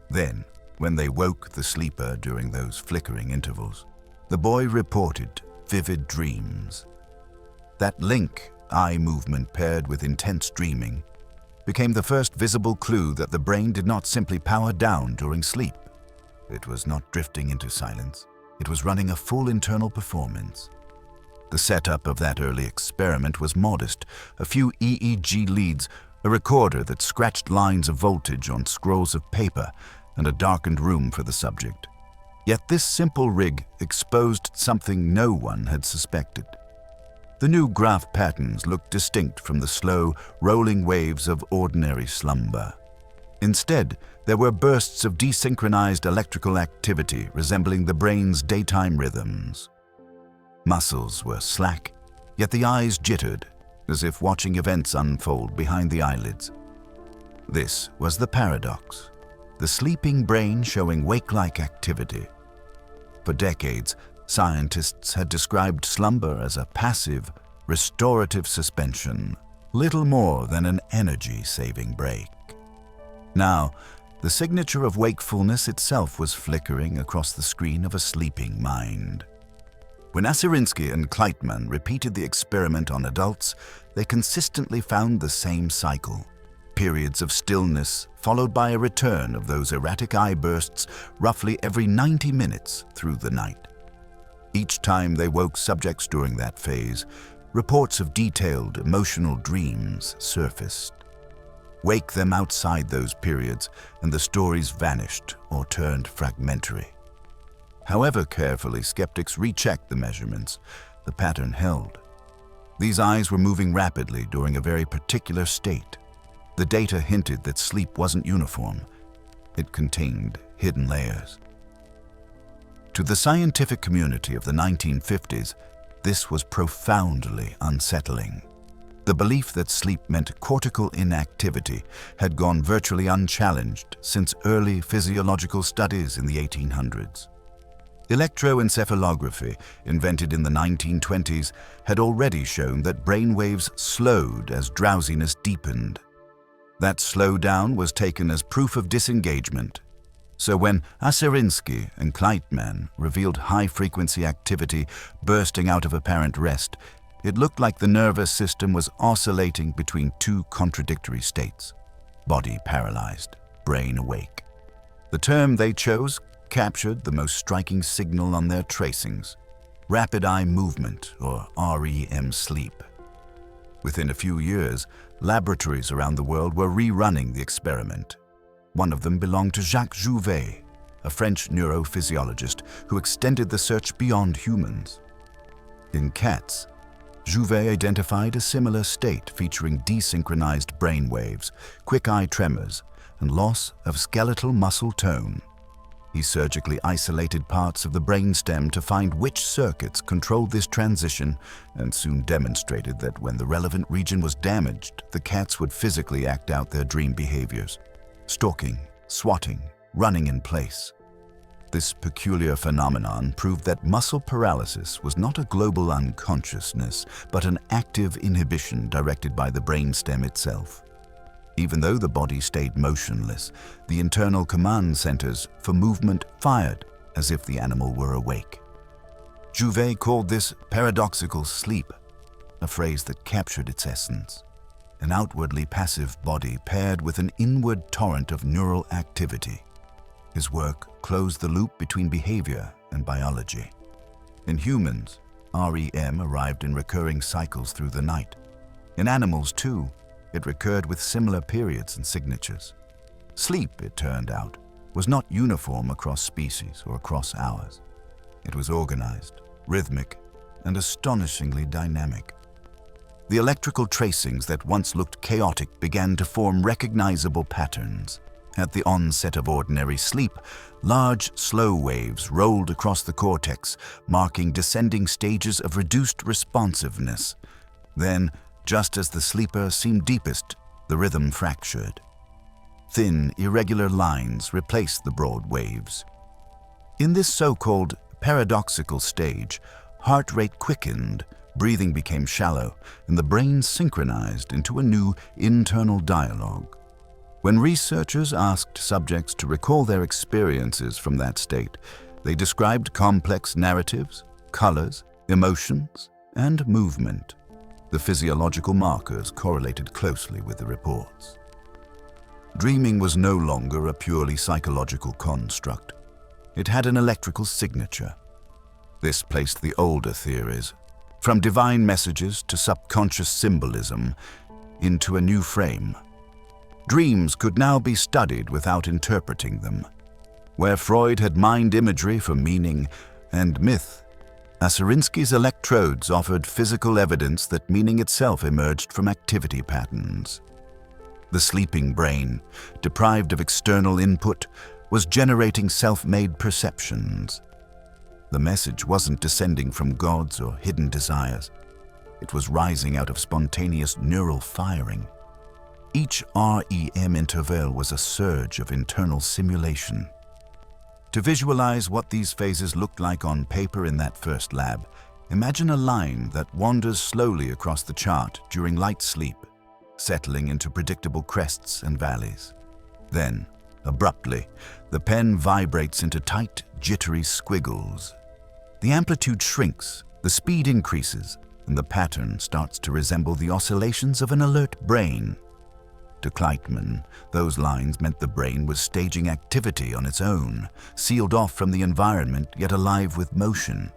Then, when they woke the sleeper during those flickering intervals, the boy reported vivid dreams. That link, eye movement paired with intense dreaming, became the first visible clue that the brain did not simply power down during sleep. It was not drifting into silence. It was running a full internal performance. The setup of that early experiment was modest: a few EEG leads, a recorder that scratched lines of voltage on scrolls of paper, and a darkened room for the subject. Yet this simple rig exposed something no one had suspected. The new graph patterns looked distinct from the slow, rolling waves of ordinary slumber. Instead, there were bursts of desynchronized electrical activity resembling the brain's daytime rhythms. Muscles were slack, yet the eyes jittered, as if watching events unfold behind the eyelids. This was the paradox: the sleeping brain showing wake-like activity. For decades, scientists had described slumber as a passive, restorative suspension, little more than an energy-saving break. Now, the signature of wakefulness itself was flickering across the screen of a sleeping mind. When Aserinsky and Kleitman repeated the experiment on adults, they consistently found the same cycle: periods of stillness followed by a return of those erratic eye bursts roughly every 90 minutes through the night. Each time they woke subjects during that phase, reports of detailed emotional dreams surfaced. Wake them outside those periods, and the stories vanished or turned fragmentary. However carefully skeptics rechecked the measurements, the pattern held. These eyes were moving rapidly during a very particular state. The data hinted that sleep wasn't uniform. It contained hidden layers. To the scientific community of the 1950s, this was profoundly unsettling. The belief that sleep meant cortical inactivity had gone virtually unchallenged since early physiological studies in the 1800s. Electroencephalography, invented in the 1920s, had already shown that brain waves slowed as drowsiness deepened. That slowdown was taken as proof of disengagement. So when Aserinsky and Kleitman revealed high-frequency activity bursting out of apparent rest, it looked like the nervous system was oscillating between two contradictory states: body paralyzed, brain awake. The term they chose, captured the most striking signal on their tracings: rapid eye movement, or REM sleep. Within a few years, laboratories around the world were rerunning the experiment. One of them belonged to Jacques Jouvet, a French neurophysiologist who extended the search beyond humans. In cats, Jouvet identified a similar state featuring desynchronized brain waves, quick eye tremors, and loss of skeletal muscle tone. He surgically isolated parts of the brainstem to find which circuits controlled this transition, and soon demonstrated that when the relevant region was damaged, the cats would physically act out their dream behaviors: stalking, swatting, running in place. This peculiar phenomenon proved that muscle paralysis was not a global unconsciousness, but an active inhibition directed by the brainstem itself. Even though the body stayed motionless, the internal command centers for movement fired as if the animal were awake. Jouvet called this paradoxical sleep, a phrase that captured its essence: an outwardly passive body paired with an inward torrent of neural activity. His work closed the loop between behavior and biology. In humans, REM arrived in recurring cycles through the night. In animals, too, it recurred with similar periods and signatures. Sleep, it turned out, was not uniform across species or across hours. It was organized, rhythmic, and astonishingly dynamic. The electrical tracings that once looked chaotic began to form recognizable patterns. At the onset of ordinary sleep, large, slow waves rolled across the cortex, marking descending stages of reduced responsiveness. Then, just as the sleeper seemed deepest, the rhythm fractured. Thin, irregular lines replaced the broad waves. In this so-called paradoxical stage, heart rate quickened, breathing became shallow, and the brain synchronized into a new internal dialogue. When researchers asked subjects to recall their experiences from that state, they described complex narratives, colors, emotions, and movement. The physiological markers correlated closely with the reports. Dreaming was no longer a purely psychological construct. It had an electrical signature. This placed the older theories, from divine messages to subconscious symbolism, into a new frame. Dreams could now be studied without interpreting them. Where Freud had mined imagery for meaning and myth, Aserinsky's electrodes offered physical evidence that meaning itself emerged from activity patterns. The sleeping brain, deprived of external input, was generating self-made perceptions. The message wasn't descending from gods or hidden desires. It was rising out of spontaneous neural firing. Each REM interval was a surge of internal simulation. To visualize what these phases looked like on paper in that first lab, imagine a line that wanders slowly across the chart during light sleep, settling into predictable crests and valleys. Then, abruptly, the pen vibrates into tight, jittery squiggles. The amplitude shrinks, the speed increases, and the pattern starts to resemble the oscillations of an alert brain. To Kleitman, those lines meant the brain was staging activity on its own, sealed off from the environment yet alive with motion.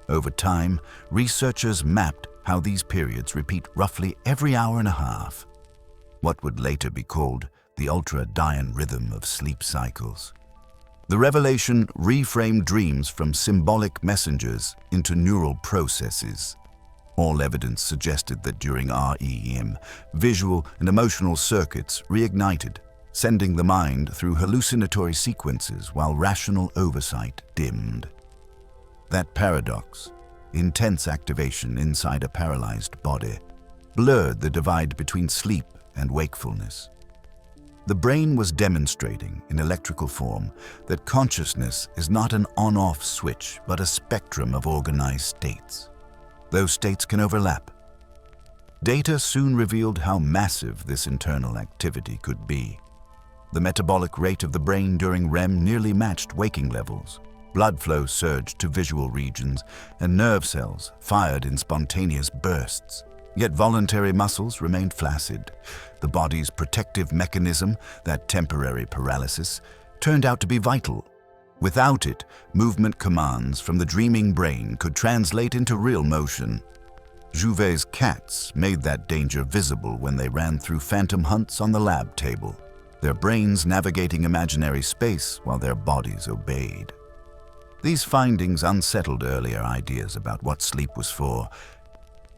Over time, researchers mapped how these periods repeat roughly every hour and a half, what would later be called the ultradian rhythm of sleep cycles. The revelation reframed dreams from symbolic messengers into neural processes. All evidence suggested that during REM, visual and emotional circuits reignited, sending the mind through hallucinatory sequences while rational oversight dimmed. That paradox, intense activation inside a paralyzed body, blurred the divide between sleep and wakefulness. The brain was demonstrating, in electrical form, that consciousness is not an on-off switch, but a spectrum of organized states. Those states can overlap. Data soon revealed how massive this internal activity could be. The metabolic rate of the brain during REM nearly matched waking levels. Blood flow surged to visual regions, and nerve cells fired in spontaneous bursts. Yet voluntary muscles remained flaccid. The body's protective mechanism, that temporary paralysis, turned out to be vital. Without it, movement commands from the dreaming brain could translate into real motion. Jouvet's cats made that danger visible when they ran through phantom hunts on the lab table, their brains navigating imaginary space while their bodies obeyed. These findings unsettled earlier ideas about what sleep was for.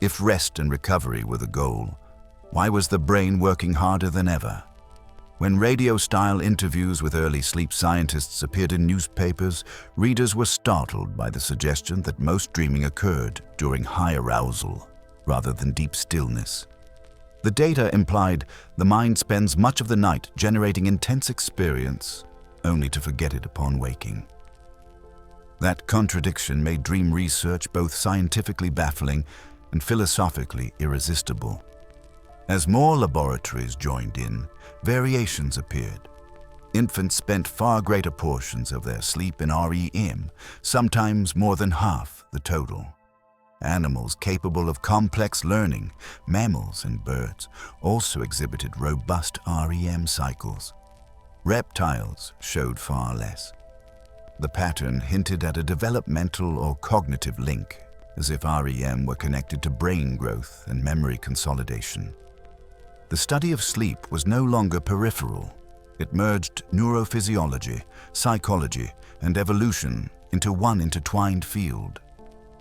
If rest and recovery were the goal, why was the brain working harder than ever? When radio-style interviews with early sleep scientists appeared in newspapers, readers were startled by the suggestion that most dreaming occurred during high arousal rather than deep stillness. The data implied the mind spends much of the night generating intense experience, only to forget it upon waking. That contradiction made dream research both scientifically baffling and philosophically irresistible. As more laboratories joined in, variations appeared. Infants spent far greater portions of their sleep in REM, sometimes more than half the total. Animals capable of complex learning, mammals and birds, also exhibited robust REM cycles. Reptiles showed far less. The pattern hinted at a developmental or cognitive link, as if REM were connected to brain growth and memory consolidation. The study of sleep was no longer peripheral. It merged neurophysiology, psychology, and evolution into one intertwined field.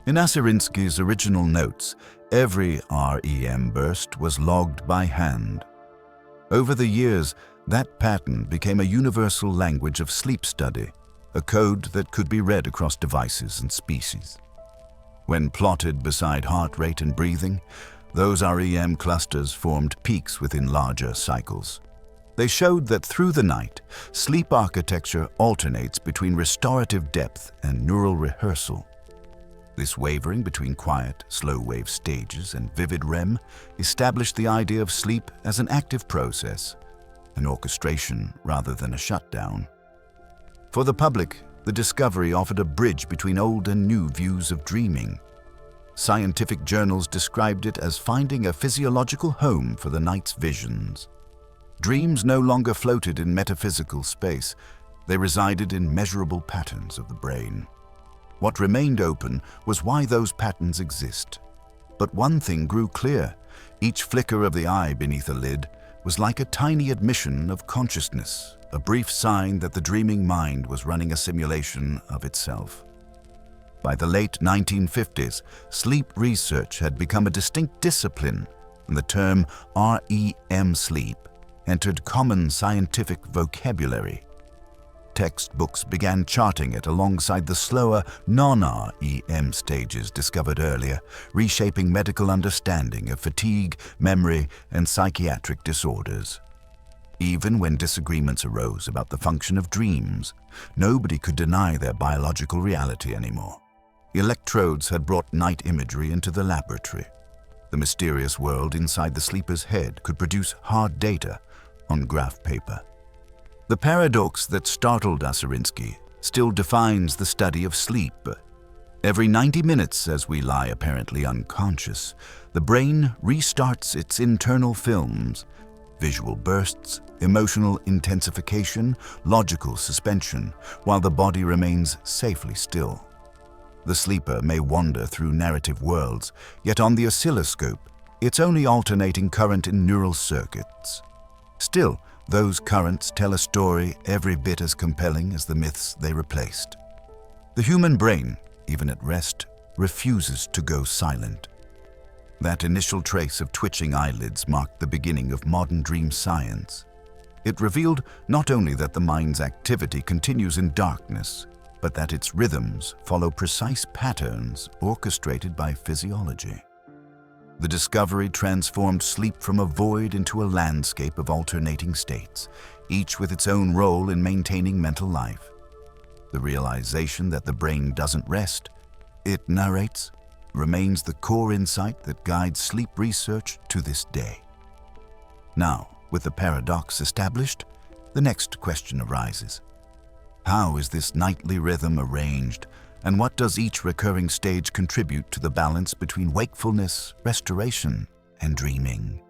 In Aserinsky's original notes, every REM burst was logged by hand. Over the years, that pattern became a universal language of sleep study, a code that could be read across devices and species. When plotted beside heart rate and breathing, those REM clusters formed peaks within larger cycles. They showed that through the night, sleep architecture alternates between restorative depth and neural rehearsal. This wavering between quiet, slow-wave stages and vivid REM established the idea of sleep as an active process, an orchestration rather than a shutdown. For the public, the discovery offered a bridge between old and new views of dreaming. Scientific journals described it as finding a physiological home for the night's visions. Dreams no longer floated in metaphysical space. They resided in measurable patterns of the brain. What remained open was why those patterns exist. But one thing grew clear. Each flicker of the eye beneath a lid was like a tiny admission of consciousness, a brief sign that the dreaming mind was running a simulation of itself. By the late 1950s, sleep research had become a distinct discipline, and the term REM sleep entered common scientific vocabulary. Textbooks began charting it alongside the slower non-REM stages discovered earlier, reshaping medical understanding of fatigue, memory, and psychiatric disorders. Even when disagreements arose about the function of dreams, nobody could deny their biological reality anymore. Electrodes had brought night imagery into the laboratory. The mysterious world inside the sleeper's head could produce hard data on graph paper. The paradox that startled Aserinsky still defines the study of sleep. Every 90 minutes, as we lie apparently unconscious, the brain restarts its internal films: visual bursts, emotional intensification, logical suspension, while the body remains safely still. The sleeper may wander through narrative worlds, yet on the oscilloscope, it's only alternating current in neural circuits. Still, those currents tell a story every bit as compelling as the myths they replaced. The human brain, even at rest, refuses to go silent. That initial trace of twitching eyelids marked the beginning of modern dream science. It revealed not only that the mind's activity continues in darkness, but that its rhythms follow precise patterns orchestrated by physiology. The discovery transformed sleep from a void into a landscape of alternating states, each with its own role in maintaining mental life. The realization that the brain doesn't rest, it narrates, remains the core insight that guides sleep research to this day. Now, with the paradox established, the next question arises. How is this nightly rhythm arranged, and what does each recurring stage contribute to the balance between wakefulness, restoration, and dreaming?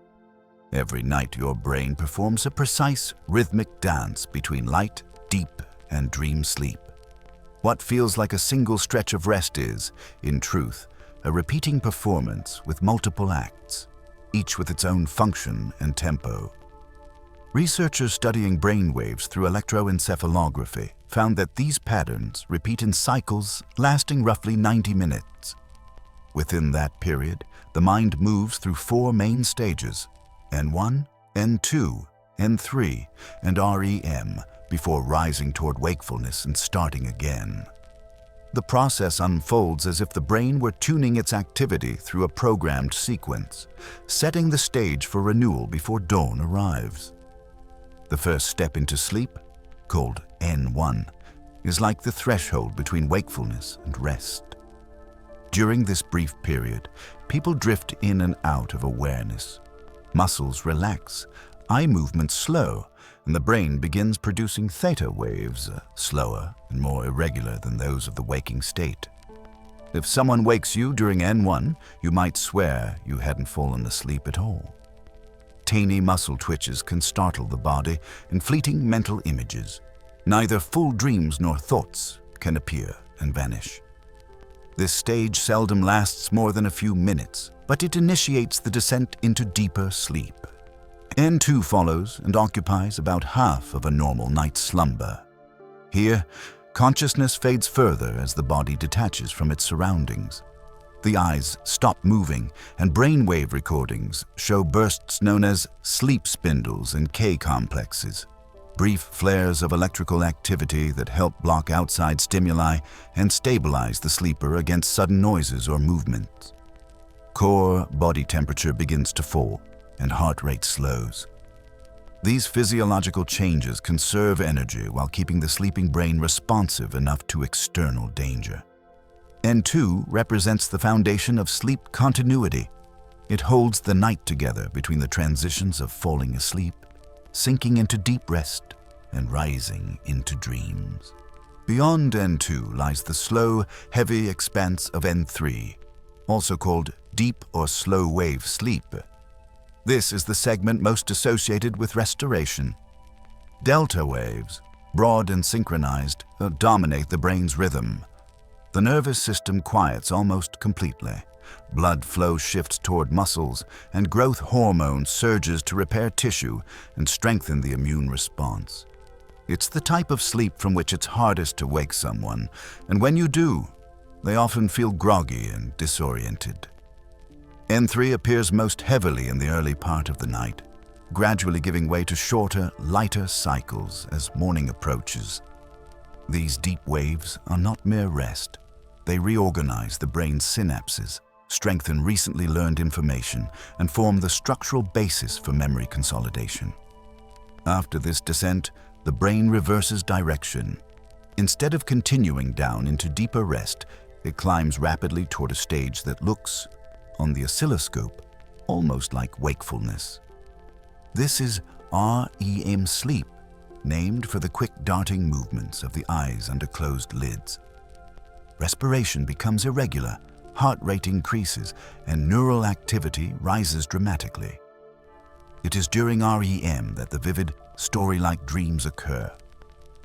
Every night your brain performs a precise rhythmic dance between light, deep, and dream sleep. What feels like a single stretch of rest is, in truth, a repeating performance with multiple acts, each with its own function and tempo. Researchers studying brain waves through electroencephalography found that these patterns repeat in cycles lasting roughly 90 minutes. Within that period, the mind moves through 4 main stages: N1, N2, N3, and REM, before rising toward wakefulness and starting again. The process unfolds as if the brain were tuning its activity through a programmed sequence, setting the stage for renewal before dawn arrives. The first step into sleep, called N1, is like the threshold between wakefulness and rest. During this brief period, people drift in and out of awareness. Muscles relax, eye movements slow, and the brain begins producing theta waves, slower and more irregular than those of the waking state. If someone wakes you during N1, you might swear you hadn't fallen asleep at all. Tiny muscle twitches can startle the body in fleeting mental images. Neither full dreams nor thoughts can appear and vanish. This stage seldom lasts more than a few minutes, but it initiates the descent into deeper sleep. N2 follows and occupies about half of a normal night's slumber. Here, consciousness fades further as the body detaches from its surroundings. The eyes stop moving, and brainwave recordings show bursts known as sleep spindles and K-complexes, brief flares of electrical activity that help block outside stimuli and stabilize the sleeper against sudden noises or movements. Core body temperature begins to fall, and heart rate slows. These physiological changes conserve energy while keeping the sleeping brain responsive enough to external danger. N2 represents the foundation of sleep continuity. It holds the night together between the transitions of falling asleep, sinking into deep rest, and rising into dreams. Beyond N2 lies the slow, heavy expanse of N3, also called deep or slow wave sleep. This is the segment most associated with restoration. Delta waves, broad and synchronized, dominate the brain's rhythm. The nervous system quiets almost completely. Blood flow shifts toward muscles, and growth hormone surges to repair tissue and strengthen the immune response. It's the type of sleep from which it's hardest to wake someone, and when you do, they often feel groggy and disoriented. N3 appears most heavily in the early part of the night, gradually giving way to shorter, lighter cycles as morning approaches. These deep waves are not mere rest. They reorganize the brain's synapses, strengthen recently learned information, and form the structural basis for memory consolidation. After this descent, the brain reverses direction. Instead of continuing down into deeper rest, it climbs rapidly toward a stage that looks, on the oscilloscope, almost like wakefulness. This is REM sleep, named for the quick darting movements of the eyes under closed lids. Respiration becomes irregular, heart rate increases, and neural activity rises dramatically. It is during REM that the vivid, story-like dreams occur.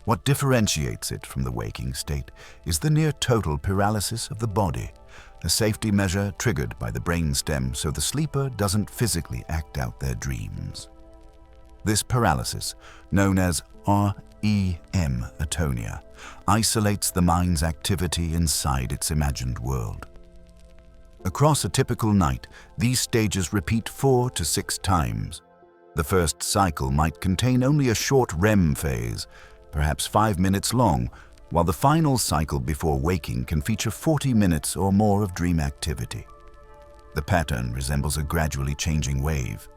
What differentiates it from the waking state is the near-total paralysis of the body, a safety measure triggered by the brainstem so the sleeper doesn't physically act out their dreams. This paralysis, known as REM atonia, isolates the mind's activity inside its imagined world. Across a typical night, these stages repeat 4 to 6 times. The first cycle might contain only a short REM phase, perhaps 5 minutes long, while the final cycle before waking can feature 40 minutes or more of dream activity. The pattern resembles a gradually changing wave.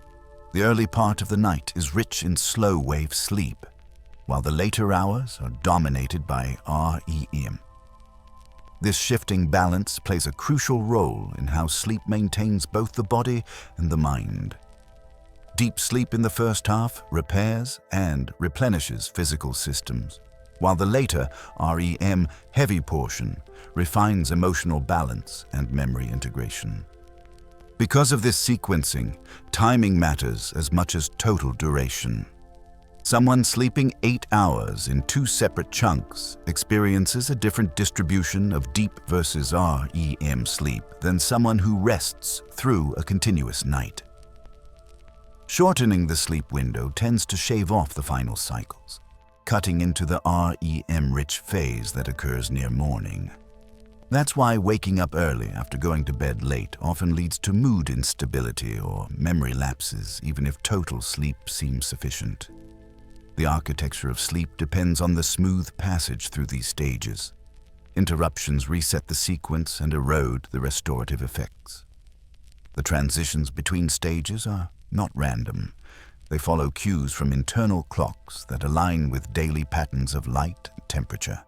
The early part of the night is rich in slow wave sleep, while the later hours are dominated by REM. This shifting balance plays a crucial role in how sleep maintains both the body and the mind. Deep sleep in the first half repairs and replenishes physical systems, while the later REM heavy portion refines emotional balance and memory integration. Because of this sequencing, timing matters as much as total duration. Someone sleeping 8 hours in 2 separate chunks experiences a different distribution of deep versus REM sleep than someone who rests through a continuous night. Shortening the sleep window tends to shave off the final cycles, cutting into the REM-rich phase that occurs near morning. That's why waking up early after going to bed late often leads to mood instability or memory lapses, even if total sleep seems sufficient. The architecture of sleep depends on the smooth passage through these stages. Interruptions reset the sequence and erode the restorative effects. The transitions between stages are not random. They follow cues from internal clocks that align with daily patterns of light and temperature.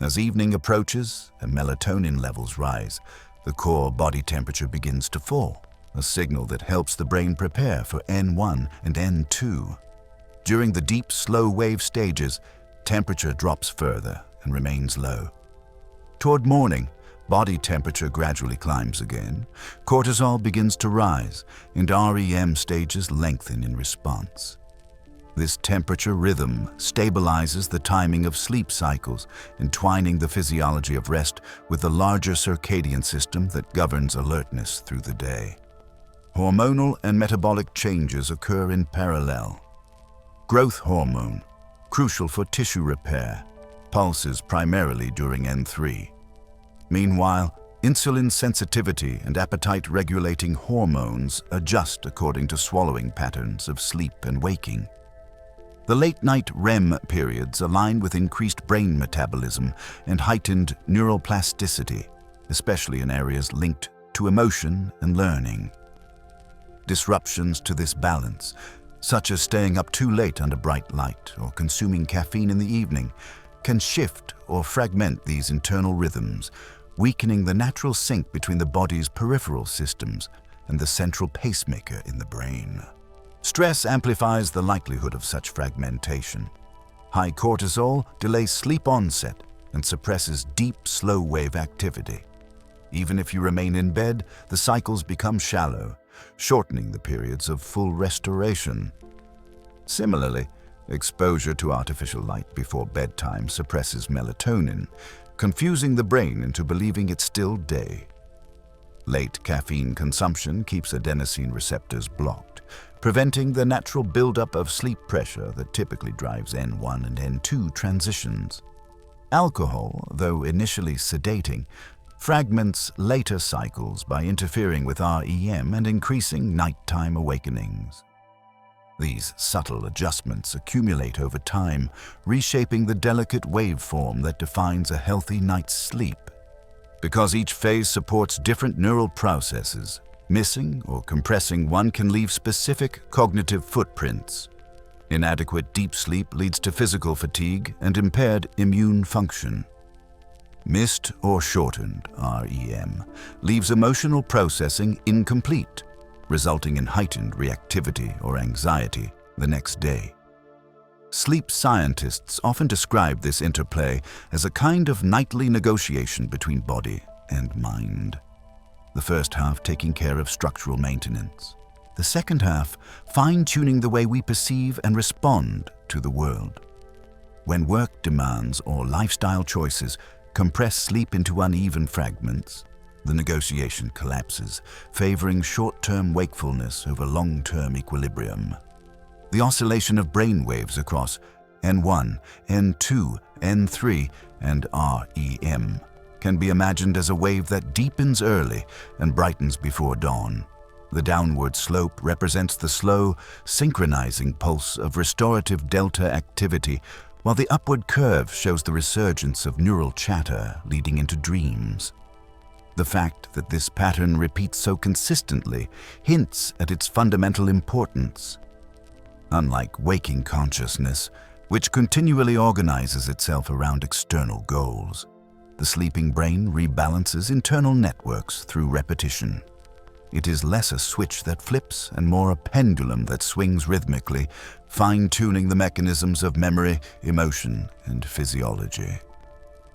As evening approaches and melatonin levels rise, the core body temperature begins to fall, a signal that helps the brain prepare for N1 and N2. During the deep, slow-wave stages, temperature drops further and remains low. Toward morning, body temperature gradually climbs again, cortisol begins to rise, and REM stages lengthen in response. This temperature rhythm stabilizes the timing of sleep cycles, entwining the physiology of rest with the larger circadian system that governs alertness through the day. Hormonal and metabolic changes occur in parallel. Growth hormone, crucial for tissue repair, pulses primarily during N3. Meanwhile, insulin sensitivity and appetite-regulating hormones adjust according to swallowing patterns of sleep and waking. The late-night REM periods align with increased brain metabolism and heightened neuroplasticity, especially in areas linked to emotion and learning. Disruptions to this balance, such as staying up too late under bright light or consuming caffeine in the evening, can shift or fragment these internal rhythms, weakening the natural sync between the body's peripheral systems and the central pacemaker in the brain. Stress amplifies the likelihood of such fragmentation. High cortisol delays sleep onset and suppresses deep, slow-wave activity. Even if you remain in bed, the cycles become shallow, shortening the periods of full restoration. Similarly, exposure to artificial light before bedtime suppresses melatonin, confusing the brain into believing it's still day. Late caffeine consumption keeps adenosine receptors blocked, preventing the natural buildup of sleep pressure that typically drives N1 and N2 transitions. Alcohol, though initially sedating, fragments later cycles by interfering with REM and increasing nighttime awakenings. These subtle adjustments accumulate over time, reshaping the delicate waveform that defines a healthy night's sleep. Because each phase supports different neural processes, missing or compressing one can leave specific cognitive footprints. Inadequate deep sleep leads to physical fatigue and impaired immune function. Missed or shortened REM leaves emotional processing incomplete, resulting in heightened reactivity or anxiety the next day. Sleep scientists often describe this interplay as a kind of nightly negotiation between body and mind. The first half taking care of structural maintenance. The second half fine-tuning the way we perceive and respond to the world. When work demands or lifestyle choices compress sleep into uneven fragments, the negotiation collapses, favoring short-term wakefulness over long-term equilibrium. The oscillation of brain waves across N1, N2, N3, and REM can be imagined as a wave that deepens early and brightens before dawn. The downward slope represents the slow, synchronizing pulse of restorative delta activity, while the upward curve shows the resurgence of neural chatter leading into dreams. The fact that this pattern repeats so consistently hints at its fundamental importance. Unlike waking consciousness, which continually organizes itself around external goals, the sleeping brain rebalances internal networks through repetition. It is less a switch that flips and more a pendulum that swings rhythmically, fine-tuning the mechanisms of memory, emotion, and physiology.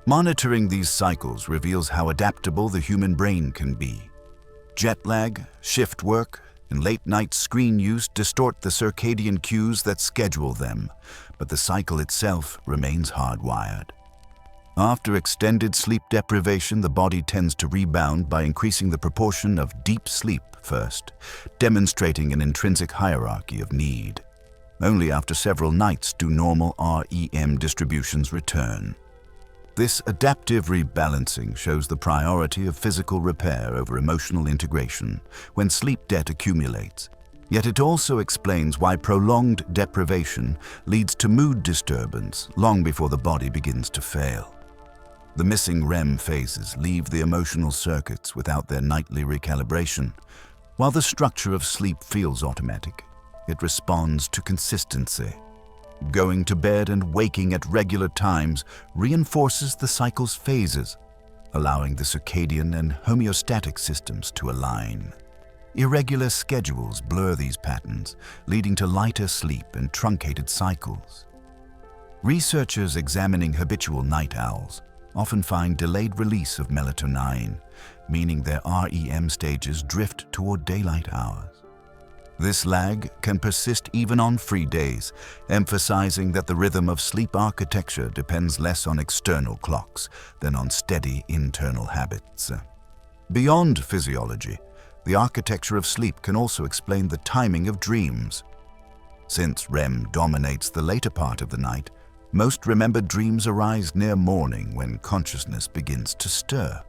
Monitoring these cycles reveals how adaptable the human brain can be. Jet lag, shift work, and late-night screen use distort the circadian cues that schedule them, but the cycle itself remains hardwired. After extended sleep deprivation, the body tends to rebound by increasing the proportion of deep sleep first, demonstrating an intrinsic hierarchy of need. Only after several nights do normal REM distributions return. This adaptive rebalancing shows the priority of physical repair over emotional integration when sleep debt accumulates. Yet it also explains why prolonged deprivation leads to mood disturbance long before the body begins to fail. The missing REM phases leave the emotional circuits without their nightly recalibration. While the structure of sleep feels automatic, it responds to consistency. Going to bed and waking at regular times reinforces the cycle's phases, allowing the circadian and homeostatic systems to align. Irregular schedules blur these patterns, leading to lighter sleep and truncated cycles. Researchers examining habitual night owls often find delayed release of melatonin, meaning their REM stages drift toward daylight hours. This lag can persist even on free days, emphasizing that the rhythm of sleep architecture depends less on external clocks than on steady internal habits. Beyond physiology, the architecture of sleep can also explain the timing of dreams. Since REM dominates the later part of the night, most remembered dreams arise near morning when consciousness begins to stir.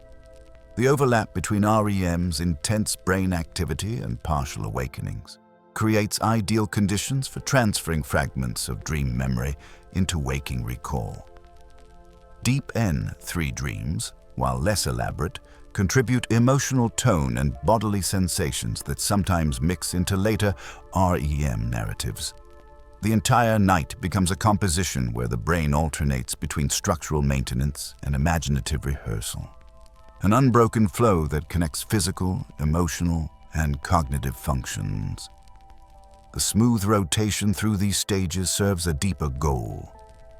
The overlap between REM's intense brain activity and partial awakenings creates ideal conditions for transferring fragments of dream memory into waking recall. Deep N3 dreams, while less elaborate, contribute emotional tone and bodily sensations that sometimes mix into later REM narratives. The entire night becomes a composition where the brain alternates between structural maintenance and imaginative rehearsal. An unbroken flow that connects physical, emotional, and cognitive functions. The smooth rotation through these stages serves a deeper goal,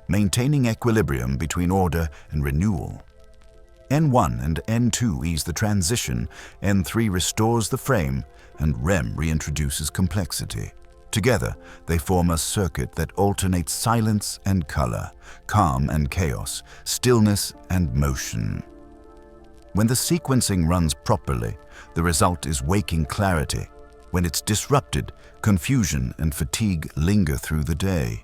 maintaining equilibrium between order and renewal. N1 and N2 ease the transition, N3 restores the frame, and REM reintroduces complexity. Together, they form a circuit that alternates silence and color, calm and chaos, stillness and motion. When the sequencing runs properly, the result is waking clarity. When it's disrupted, confusion and fatigue linger through the day.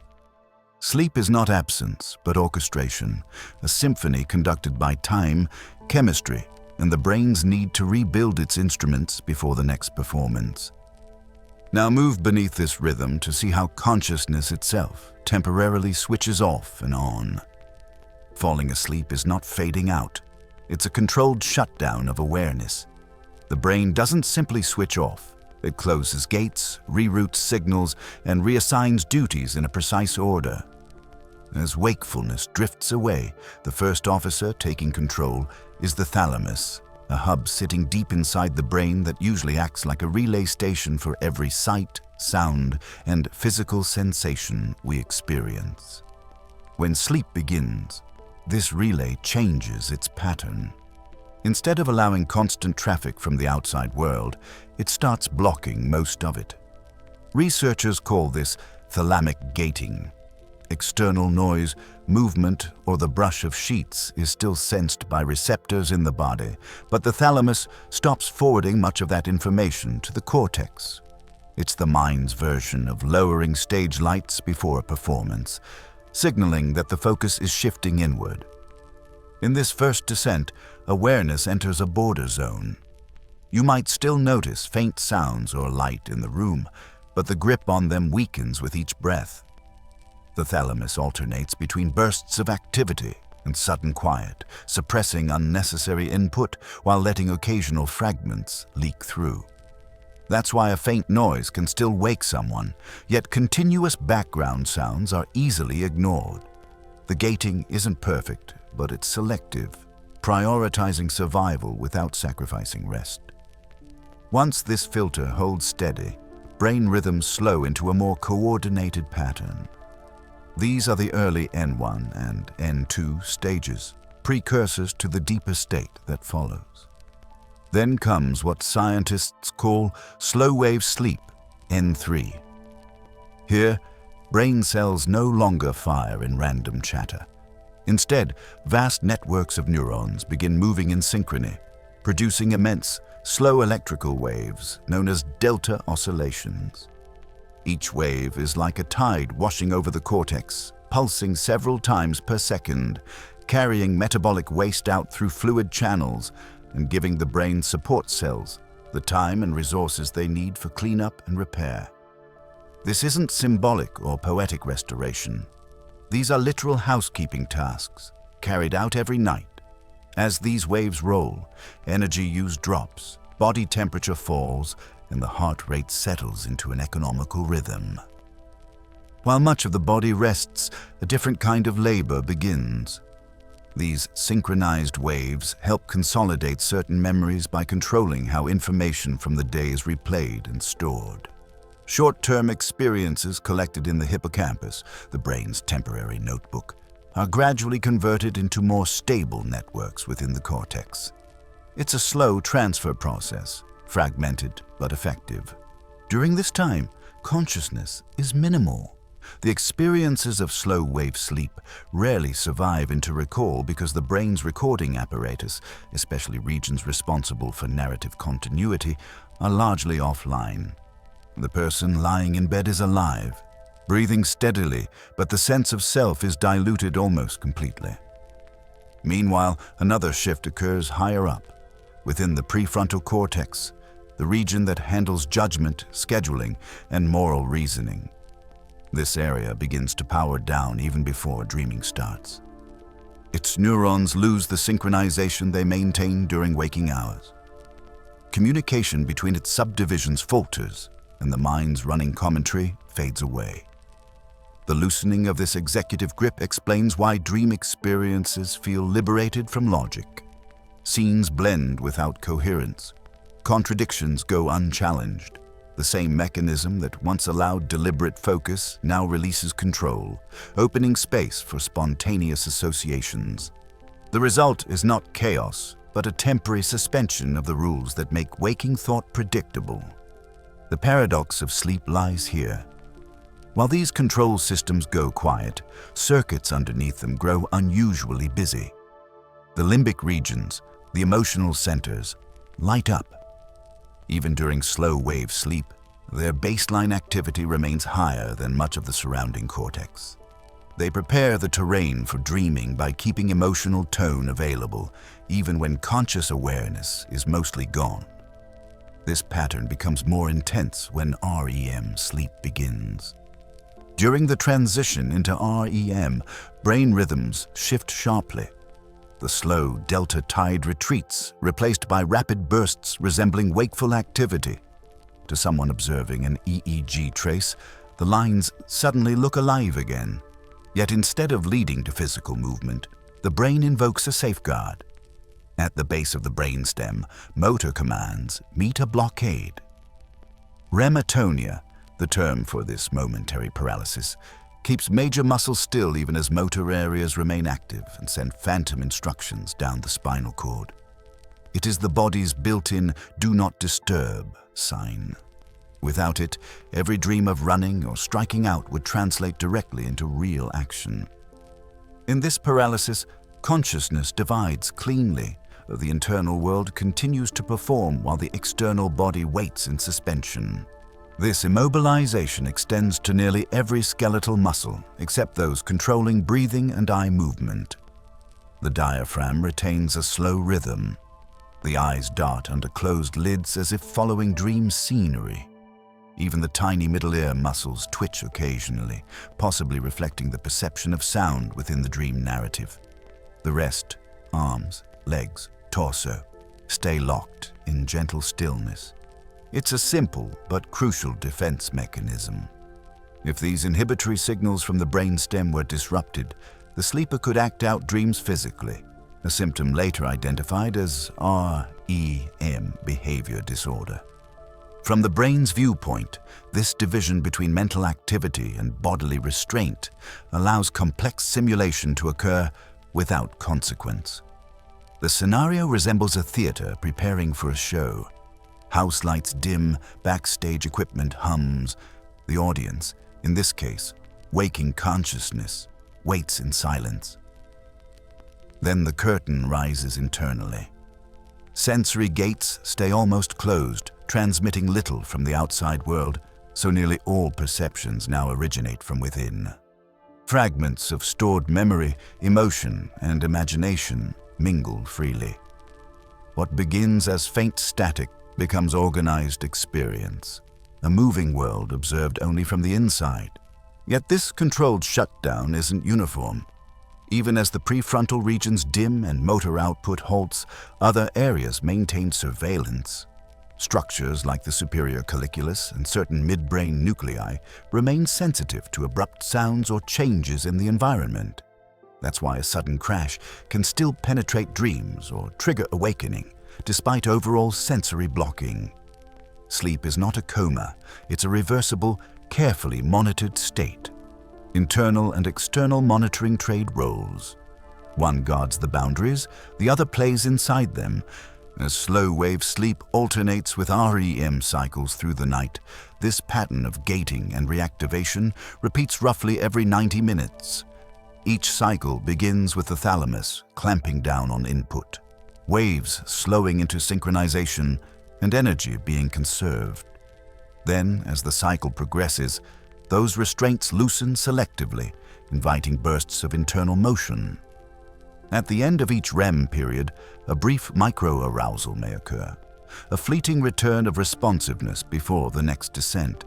Sleep is not absence, but orchestration, a symphony conducted by time, chemistry, and the brain's need to rebuild its instruments before the next performance. Now move beneath this rhythm to see how consciousness itself temporarily switches off and on. Falling asleep is not fading out. It's a controlled shutdown of awareness. The brain doesn't simply switch off. It closes gates, reroutes signals, and reassigns duties in a precise order. As wakefulness drifts away, the first officer taking control is the thalamus, a hub sitting deep inside the brain that usually acts like a relay station for every sight, sound, and physical sensation we experience. When sleep begins, this relay changes its pattern. Instead of allowing constant traffic from the outside world, it starts blocking most of it. Researchers call this thalamic gating. External noise, movement, or the brush of sheets is still sensed by receptors in the body, but the thalamus stops forwarding much of that information to the cortex. It's the mind's version of lowering stage lights before a performance, signaling that the focus is shifting inward. In this first descent, awareness enters a border zone. You might still notice faint sounds or light in the room, but the grip on them weakens with each breath. The thalamus alternates between bursts of activity and sudden quiet, suppressing unnecessary input while letting occasional fragments leak through. That's why a faint noise can still wake someone, yet continuous background sounds are easily ignored. The gating isn't perfect, but it's selective, prioritizing survival without sacrificing rest. Once this filter holds steady, brain rhythms slow into a more coordinated pattern. These are the early N1 and N2 stages, precursors to the deeper state that follows. Then comes what scientists call slow-wave sleep, N3. Here, brain cells no longer fire in random chatter. Instead, vast networks of neurons begin moving in synchrony, producing immense, slow electrical waves known as delta oscillations. Each wave is like a tide washing over the cortex, pulsing several times per second, carrying metabolic waste out through fluid channels and giving the brain's support cells the time and resources they need for cleanup and repair. This isn't symbolic or poetic restoration. These are literal housekeeping tasks, carried out every night. As these waves roll, energy use drops, body temperature falls, and the heart rate settles into an economical rhythm. While much of the body rests, a different kind of labor begins. These synchronized waves help consolidate certain memories by controlling how information from the day is replayed and stored. Short-term experiences collected in the hippocampus, the brain's temporary notebook, are gradually converted into more stable networks within the cortex. It's a slow transfer process, fragmented but effective. During this time, consciousness is minimal. The experiences of slow-wave sleep rarely survive into recall because the brain's recording apparatus, especially regions responsible for narrative continuity, are largely offline. The person lying in bed is alive, breathing steadily, but the sense of self is diluted almost completely. Meanwhile, another shift occurs higher up, within the prefrontal cortex, the region that handles judgment, scheduling, and moral reasoning. This area begins to power down even before dreaming starts. Its neurons lose the synchronization they maintain during waking hours. Communication between its subdivisions falters, and the mind's running commentary fades away. The loosening of this executive grip explains why dream experiences feel liberated from logic. Scenes blend without coherence. Contradictions go unchallenged. The same mechanism that once allowed deliberate focus now releases control, opening space for spontaneous associations. The result is not chaos, but a temporary suspension of the rules that make waking thought predictable. The paradox of sleep lies here. While these control systems go quiet, circuits underneath them grow unusually busy. The limbic regions, the emotional centers, light up. Even during slow-wave sleep, their baseline activity remains higher than much of the surrounding cortex. They prepare the terrain for dreaming by keeping emotional tone available, even when conscious awareness is mostly gone. This pattern becomes more intense when REM sleep begins. During the transition into REM, brain rhythms shift sharply. The slow delta tide retreats, replaced by rapid bursts resembling wakeful activity. To someone observing an EEG trace, the lines suddenly look alive again. Yet instead of leading to physical movement, the brain invokes a safeguard. At the base of the brainstem, motor commands meet a blockade. REM atonia, the term for this momentary paralysis, keeps major muscles still even as motor areas remain active and send phantom instructions down the spinal cord. It is the body's built-in "do not disturb" sign. Without it, every dream of running or striking out would translate directly into real action. In this paralysis, consciousness divides cleanly. The internal world continues to perform while the external body waits in suspension. This immobilization extends to nearly every skeletal muscle, except those controlling breathing and eye movement. The diaphragm retains a slow rhythm. The eyes dart under closed lids as if following dream scenery. Even the tiny middle ear muscles twitch occasionally, possibly reflecting the perception of sound within the dream narrative. The rest, arms, legs, torso, stay locked in gentle stillness. It's a simple but crucial defense mechanism. If these inhibitory signals from the brainstem were disrupted, the sleeper could act out dreams physically, a symptom later identified as REM behavior disorder. From the brain's viewpoint, this division between mental activity and bodily restraint allows complex simulation to occur without consequence. The scenario resembles a theater preparing for a show. House lights dim, backstage equipment hums. The audience, in this case, waking consciousness, waits in silence. Then the curtain rises internally. Sensory gates stay almost closed, transmitting little from the outside world, so nearly all perceptions now originate from within. Fragments of stored memory, emotion, and imagination mingle freely. What begins as faint static becomes organized experience, a moving world observed only from the inside. Yet this controlled shutdown isn't uniform. Even as the prefrontal regions dim and motor output halts, other areas maintain surveillance. Structures like the superior colliculus and certain midbrain nuclei remain sensitive to abrupt sounds or changes in the environment. That's why a sudden crash can still penetrate dreams or trigger awakening, despite overall sensory blocking. Sleep is not a coma, it's a reversible, carefully monitored state. Internal and external monitoring trade roles. One guards the boundaries, the other plays inside them. As slow-wave sleep alternates with REM cycles through the night, this pattern of gating and reactivation repeats roughly every 90 minutes. Each cycle begins with the thalamus clamping down on input, waves slowing into synchronization, and energy being conserved. Then, as the cycle progresses, those restraints loosen selectively, inviting bursts of internal motion. At the end of each REM period, a brief micro-arousal may occur, a fleeting return of responsiveness before the next descent.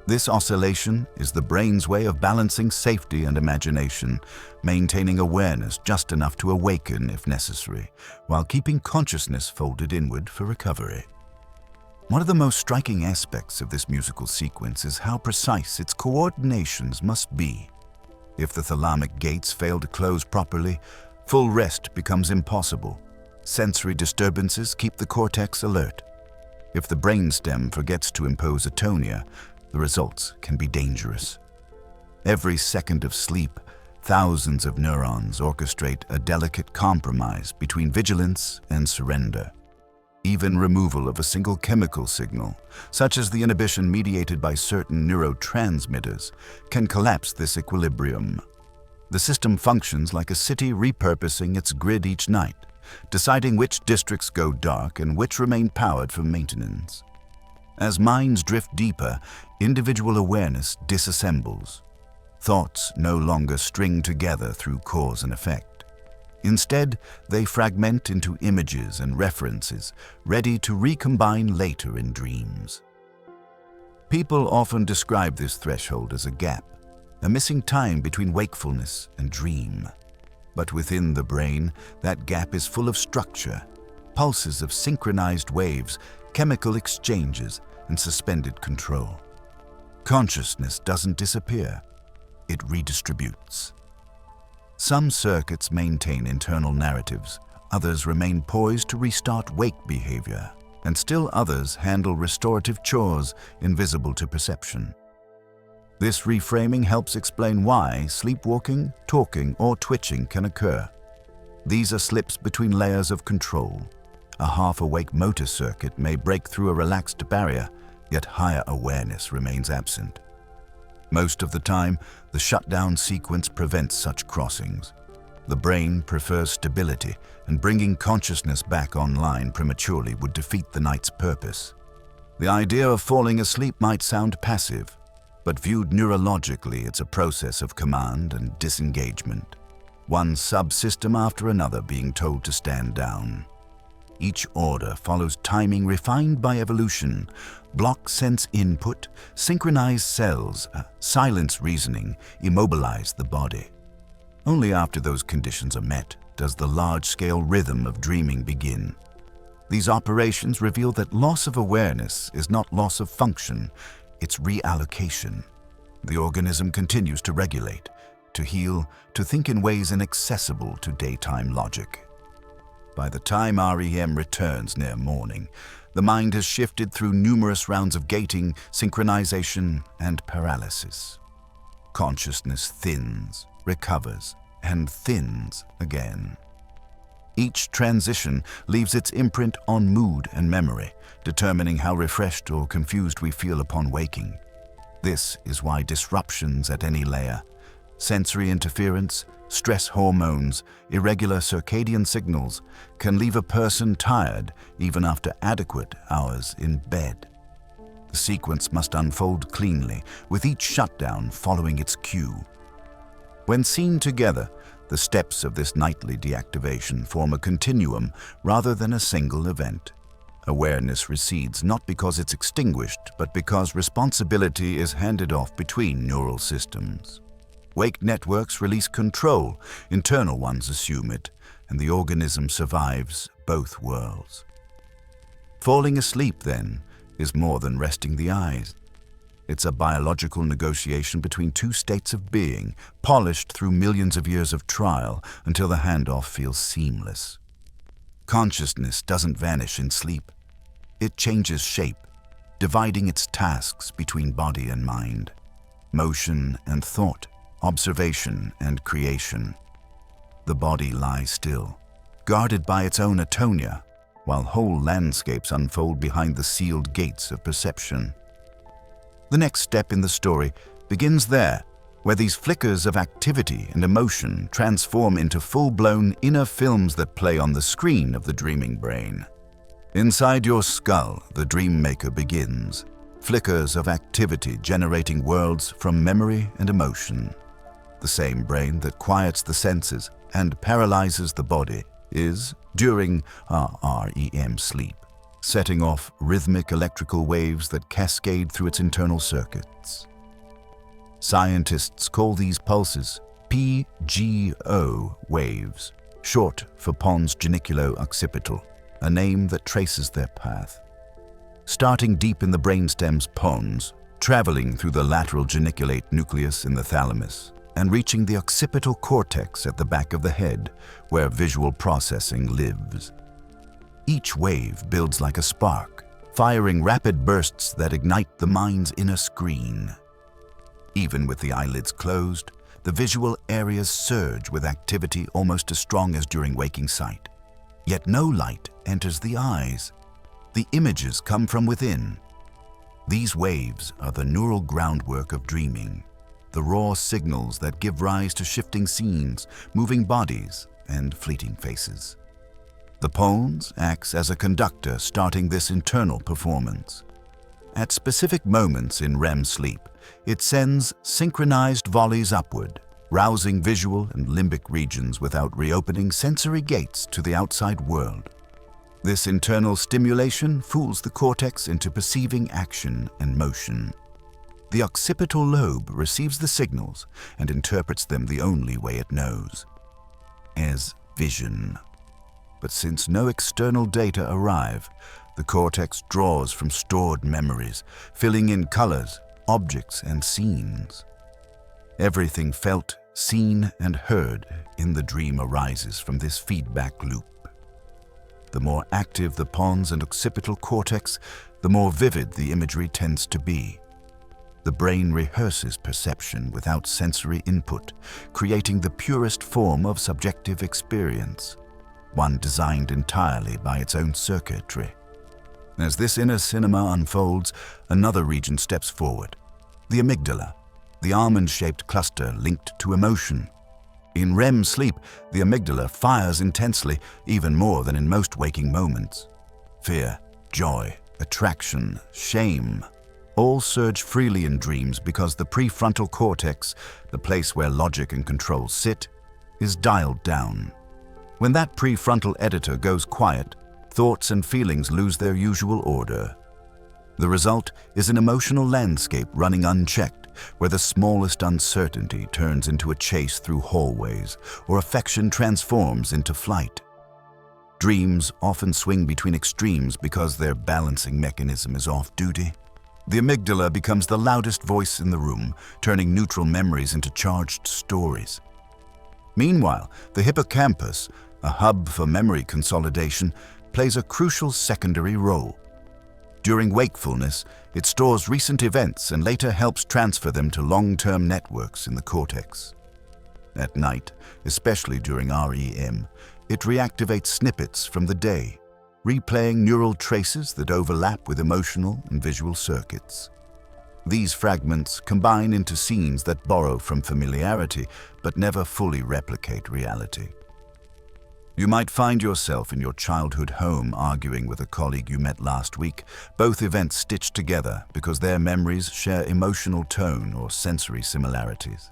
This oscillation is the brain's way of balancing safety and imagination, maintaining awareness just enough to awaken if necessary, while keeping consciousness folded inward for recovery. One of the most striking aspects of this musical sequence is how precise its coordinations must be. If the thalamic gates fail to close properly, full rest becomes impossible. Sensory disturbances keep the cortex alert. If the brainstem forgets to impose atonia, the results can be dangerous. Every second of sleep, thousands of neurons orchestrate a delicate compromise between vigilance and surrender. Even removal of a single chemical signal, such as the inhibition mediated by certain neurotransmitters, can collapse this equilibrium. The system functions like a city repurposing its grid each night, deciding which districts go dark and which remain powered for maintenance. As minds drift deeper, individual awareness disassembles. Thoughts no longer string together through cause and effect. Instead, they fragment into images and references, ready to recombine later in dreams. People often describe this threshold as a gap, a missing time between wakefulness and dream. But within the brain, that gap is full of structure, pulses of synchronized waves, chemical exchanges, and suspended control. Consciousness doesn't disappear, it redistributes. Some circuits maintain internal narratives, others remain poised to restart wake behavior, and still others handle restorative chores invisible to perception. This reframing helps explain why sleepwalking, talking, or twitching can occur. These are slips between layers of control. A half-awake motor circuit may break through a relaxed barrier, yet higher awareness remains absent. Most of the time, the shutdown sequence prevents such crossings. The brain prefers stability, and bringing consciousness back online prematurely would defeat the night's purpose. The idea of falling asleep might sound passive, but viewed neurologically, it's a process of command and disengagement. One subsystem after another being told to stand down. Each order follows timing refined by evolution. Block sense input, synchronize cells, silence reasoning, immobilize the body. Only after those conditions are met does the large-scale rhythm of dreaming begin. These operations reveal that loss of awareness is not loss of function, it's reallocation. The organism continues to regulate, to heal, to think in ways inaccessible to daytime logic. By the time REM returns near morning, the mind has shifted through numerous rounds of gating, synchronization, and paralysis. Consciousness thins, recovers, and thins again. Each transition leaves its imprint on mood and memory, determining how refreshed or confused we feel upon waking. This is why disruptions at any layer, sensory interference, stress hormones, irregular circadian signals, can leave a person tired even after adequate hours in bed. The sequence must unfold cleanly, with each shutdown following its cue. When seen together, the steps of this nightly deactivation form a continuum rather than a single event. Awareness recedes not because it's extinguished, but because responsibility is handed off between neural systems. Wake networks release control, internal ones assume it, and the organism survives both worlds. Falling asleep, then, is more than resting the eyes. It's a biological negotiation between two states of being, polished through millions of years of trial until the handoff feels seamless. Consciousness doesn't vanish in sleep. It changes shape, dividing its tasks between body and mind, motion and thought, observation and creation. The body lies still, guarded by its own atonia, while whole landscapes unfold behind the sealed gates of perception. The next step in the story begins there, where these flickers of activity and emotion transform into full-blown inner films that play on the screen of the dreaming brain. Inside your skull, the dream maker begins, flickers of activity generating worlds from memory and emotion. The same brain that quiets the senses and paralyzes the body is, during our REM sleep, setting off rhythmic electrical waves that cascade through its internal circuits. Scientists call these pulses PGO waves, short for pons geniculo-occipital, a name that traces their path. Starting deep in the brainstem's pons, traveling through the lateral geniculate nucleus in the thalamus, and reaching the occipital cortex at the back of the head, where visual processing lives. Each wave builds like a spark, firing rapid bursts that ignite the mind's inner screen. Even with the eyelids closed, the visual areas surge with activity almost as strong as during waking sight. Yet no light enters the eyes. The images come from within. These waves are the neural groundwork of dreaming, the raw signals that give rise to shifting scenes, moving bodies, and fleeting faces. The pons acts as a conductor starting this internal performance. At specific moments in REM sleep, it sends synchronized volleys upward, rousing visual and limbic regions without reopening sensory gates to the outside world. This internal stimulation fools the cortex into perceiving action and motion. The occipital lobe receives the signals and interprets them the only way it knows, as vision. But since no external data arrive, the cortex draws from stored memories, filling in colors, objects, and scenes. Everything felt, seen, and heard in the dream arises from this feedback loop. The more active the pons and occipital cortex, the more vivid the imagery tends to be. The brain rehearses perception without sensory input, creating the purest form of subjective experience, one designed entirely by its own circuitry. As this inner cinema unfolds, another region steps forward, the amygdala, the almond-shaped cluster linked to emotion. In REM sleep, the amygdala fires intensely, even more than in most waking moments. Fear, joy, attraction, shame, all surge freely in dreams because the prefrontal cortex, the place where logic and control sit, is dialed down. When that prefrontal editor goes quiet, thoughts and feelings lose their usual order. The result is an emotional landscape running unchecked, where the smallest uncertainty turns into a chase through hallways, or affection transforms into flight. Dreams often swing between extremes because their balancing mechanism is off-duty. The amygdala becomes the loudest voice in the room, turning neutral memories into charged stories. Meanwhile, the hippocampus, a hub for memory consolidation, plays a crucial secondary role. During wakefulness, it stores recent events and later helps transfer them to long-term networks in the cortex. At night, especially during REM, It reactivates snippets from the day, replaying neural traces that overlap with emotional and visual circuits. These fragments combine into scenes that borrow from familiarity but never fully replicate reality. You might find yourself in your childhood home arguing with a colleague you met last week, both events stitched together because their memories share emotional tone or sensory similarities.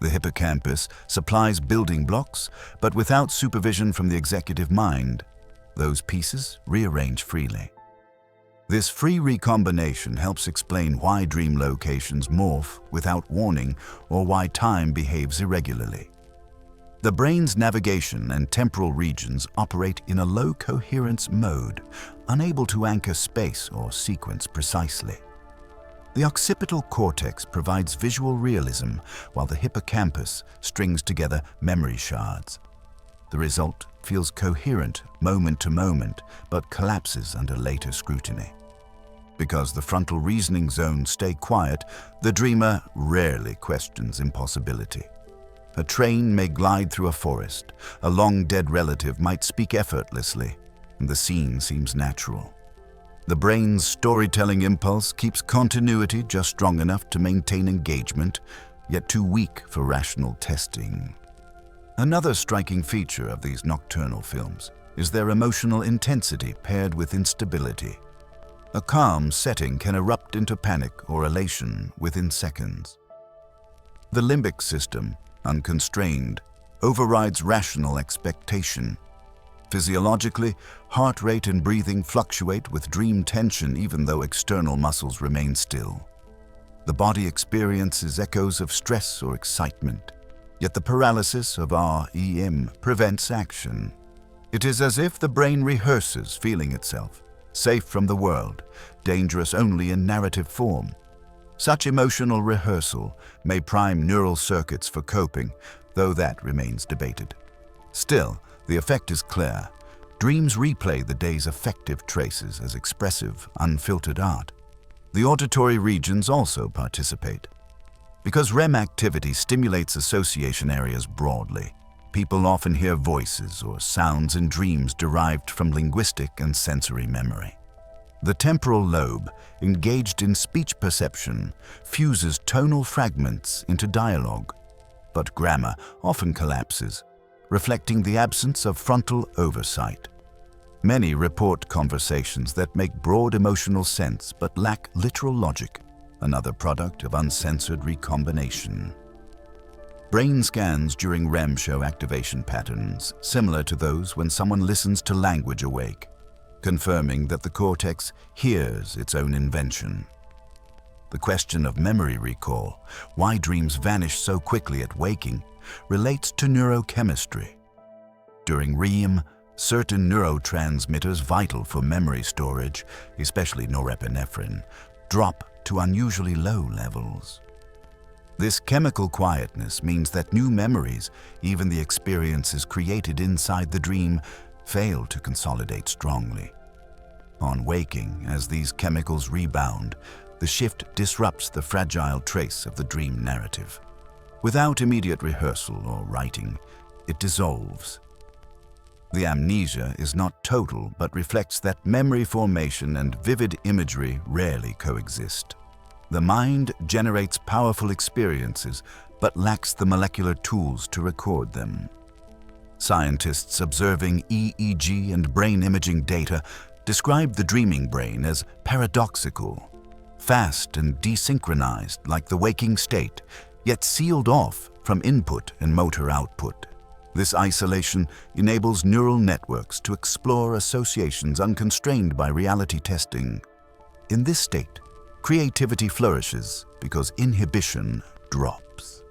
The hippocampus supplies building blocks, but without supervision from the executive mind, those pieces rearrange freely. This free recombination helps explain why dream locations morph without warning or why time behaves irregularly. The brain's navigation and temporal regions operate in a low coherence mode, unable to anchor space or sequence precisely. The occipital cortex provides visual realism, while the hippocampus strings together memory shards. The result feels coherent moment to moment, but collapses under later scrutiny. Because the frontal reasoning zones stay quiet, the dreamer rarely questions impossibility. A train may glide through a forest, a long-dead relative might speak effortlessly, and the scene seems natural. The brain's storytelling impulse keeps continuity just strong enough to maintain engagement, yet too weak for rational testing. Another striking feature of these nocturnal films is their emotional intensity paired with instability. A calm setting can erupt into panic or elation within seconds. The limbic system, unconstrained, overrides rational expectation. Physiologically, heart rate and breathing fluctuate with dream tension even though external muscles remain still. The body experiences echoes of stress or excitement, yet the paralysis of REM prevents action. It is as if the brain rehearses feeling itself, safe from the world, dangerous only in narrative form. Such emotional rehearsal may prime neural circuits for coping, though that remains debated. Still, the effect is clear. Dreams replay the day's affective traces as expressive, unfiltered art. The auditory regions also participate. Because REM activity stimulates association areas broadly, people often hear voices or sounds in dreams derived from linguistic and sensory memory. The temporal lobe, engaged in speech perception, fuses tonal fragments into dialogue, but grammar often collapses, reflecting the absence of frontal oversight. Many report conversations that make broad emotional sense but lack literal logic, another product of uncensored recombination. Brain scans during REM show activation patterns similar to those when someone listens to language awake, confirming that the cortex hears its own invention. The question of memory recall, why dreams vanish so quickly at waking, relates to neurochemistry. During REM, certain neurotransmitters vital for memory storage, especially norepinephrine, drop to unusually low levels. This chemical quietness means that new memories, even the experiences created inside the dream, fail to consolidate strongly. On waking, as these chemicals rebound, the shift disrupts the fragile trace of the dream narrative. Without immediate rehearsal or writing, it dissolves. The amnesia is not total, but reflects that memory formation and vivid imagery rarely coexist. The mind generates powerful experiences, but lacks the molecular tools to record them. Scientists observing EEG and brain imaging data describe the dreaming brain as paradoxical, fast and desynchronized like the waking state, yet sealed off from input and motor output. This isolation enables neural networks to explore associations unconstrained by reality testing. In this state, creativity flourishes because inhibition drops.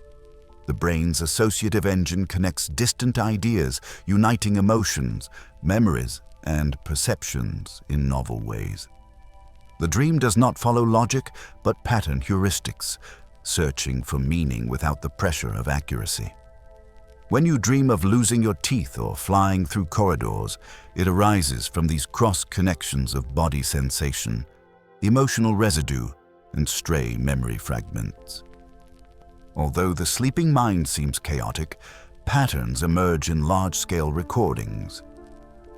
The brain's associative engine connects distant ideas, uniting emotions, memories, and perceptions in novel ways. The dream does not follow logic, but pattern heuristics, searching for meaning without the pressure of accuracy. When you dream of losing your teeth or flying through corridors, it arises from these cross-connections of body sensation, emotional residue, and stray memory fragments. Although the sleeping mind seems chaotic, patterns emerge in large-scale recordings.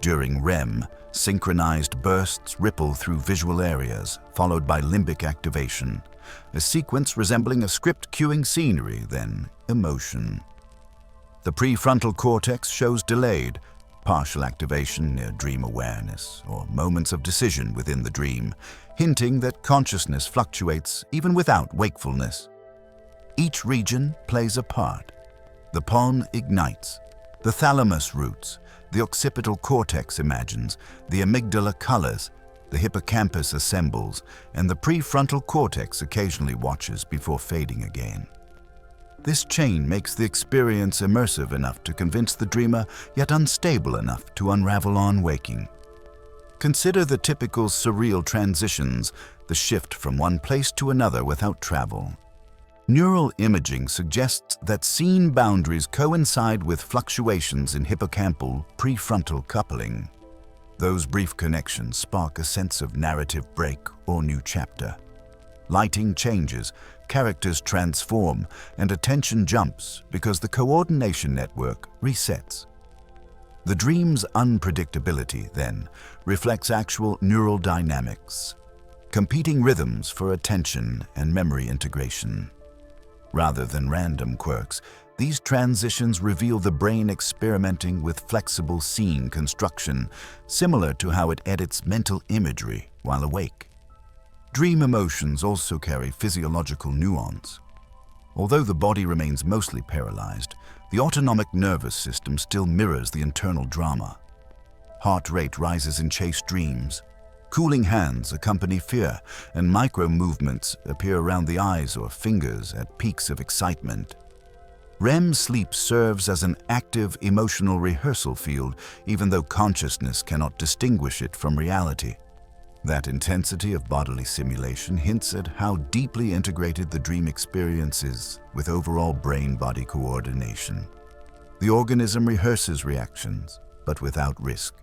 During REM, synchronized bursts ripple through visual areas, followed by limbic activation, a sequence resembling a script cueing scenery, then emotion. The prefrontal cortex shows delayed, partial activation near dream awareness, or moments of decision within the dream, hinting that consciousness fluctuates even without wakefulness. Each region plays a part. The pon ignites, the thalamus roots, the occipital cortex imagines, the amygdala colors, the hippocampus assembles, and the prefrontal cortex occasionally watches before fading again. This chain makes the experience immersive enough to convince the dreamer, yet unstable enough to unravel on waking. Consider the typical surreal transitions, the shift from one place to another without travel. Neural imaging suggests that scene boundaries coincide with fluctuations in hippocampal prefrontal coupling. Those brief connections spark a sense of narrative break or new chapter. Lighting changes, characters transform, and attention jumps because the coordination network resets. The dream's unpredictability, then, reflects actual neural dynamics, competing rhythms for attention and memory integration. Rather than random quirks, these transitions reveal the brain experimenting with flexible scene construction, similar to how it edits mental imagery while awake. Dream emotions also carry physiological nuance. Although the body remains mostly paralyzed, the autonomic nervous system still mirrors the internal drama. Heart rate rises in chase dreams. Cooling hands accompany fear, and micro-movements appear around the eyes or fingers at peaks of excitement. REM sleep serves as an active emotional rehearsal field, even though consciousness cannot distinguish it from reality. That intensity of bodily simulation hints at how deeply integrated the dream experience is with overall brain-body coordination. The organism rehearses reactions, but without risk.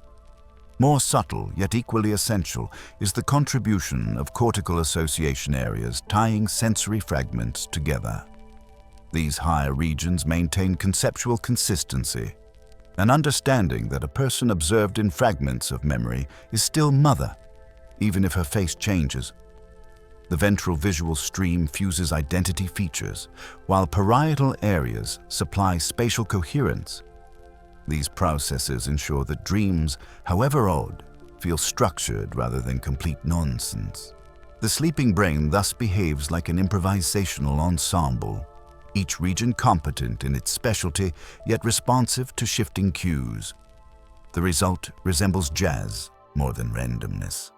More subtle, yet equally essential, is the contribution of cortical association areas tying sensory fragments together. These higher regions maintain conceptual consistency, an understanding that a person observed in fragments of memory is still mother, even if her face changes. The ventral visual stream fuses identity features, while parietal areas supply spatial coherence. These processes ensure that dreams, however odd, feel structured rather than complete nonsense. The sleeping brain thus behaves like an improvisational ensemble, each region competent in its specialty, yet responsive to shifting cues. The result resembles jazz more than randomness.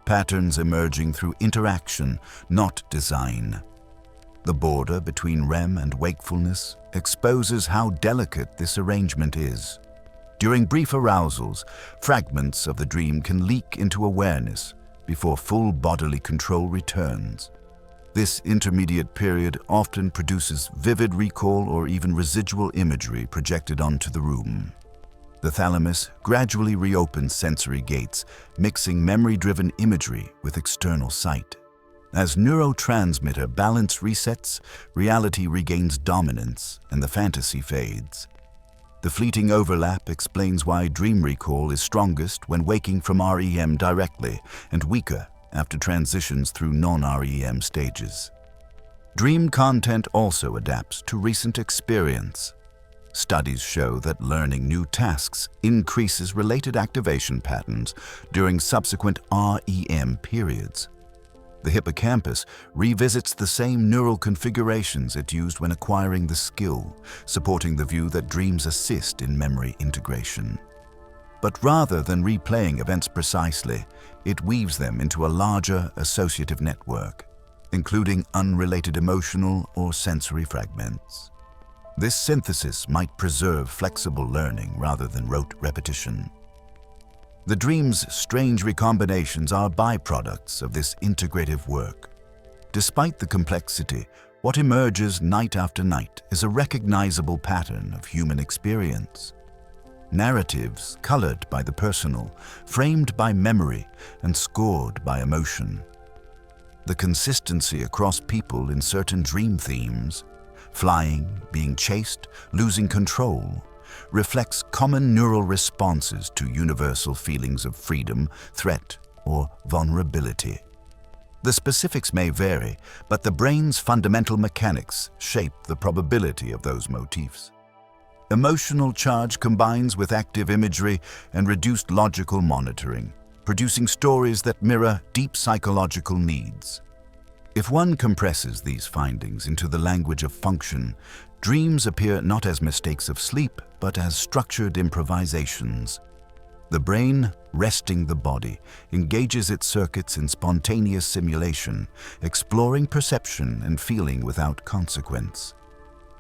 Patterns emerging through interaction, not design. The border between REM and wakefulness exposes how delicate this arrangement is. During brief arousals, fragments of the dream can leak into awareness before full bodily control returns. This intermediate period often produces vivid recall or even residual imagery projected onto the room. The thalamus gradually reopens sensory gates, mixing memory-driven imagery with external sight. As neurotransmitter balance resets, reality regains dominance and the fantasy fades. The fleeting overlap explains why dream recall is strongest when waking from REM directly and weaker after transitions through non-REM stages. Dream content also adapts to recent experience. Studies show that learning new tasks increases related activation patterns during subsequent REM periods. The hippocampus revisits the same neural configurations it used when acquiring the skill, supporting the view that dreams assist in memory integration. But rather than replaying events precisely, it weaves them into a larger associative network, including unrelated emotional or sensory fragments. This synthesis might preserve flexible learning rather than rote repetition. The dream's strange recombinations are byproducts of this integrative work. Despite the complexity, what emerges night after night is a recognizable pattern of human experience. Narratives colored by the personal, framed by memory, and scored by emotion. The consistency across people in certain dream themes, flying, being chased, losing control, reflects common neural responses to universal feelings of freedom, threat, or vulnerability. The specifics may vary, but the brain's fundamental mechanics shape the probability of those motifs. Emotional charge combines with active imagery and reduced logical monitoring, producing stories that mirror deep psychological needs. If one compresses these findings into the language of function, dreams appear not as mistakes of sleep, but as structured improvisations. The brain, resting the body, engages its circuits in spontaneous simulation, exploring perception and feeling without consequence.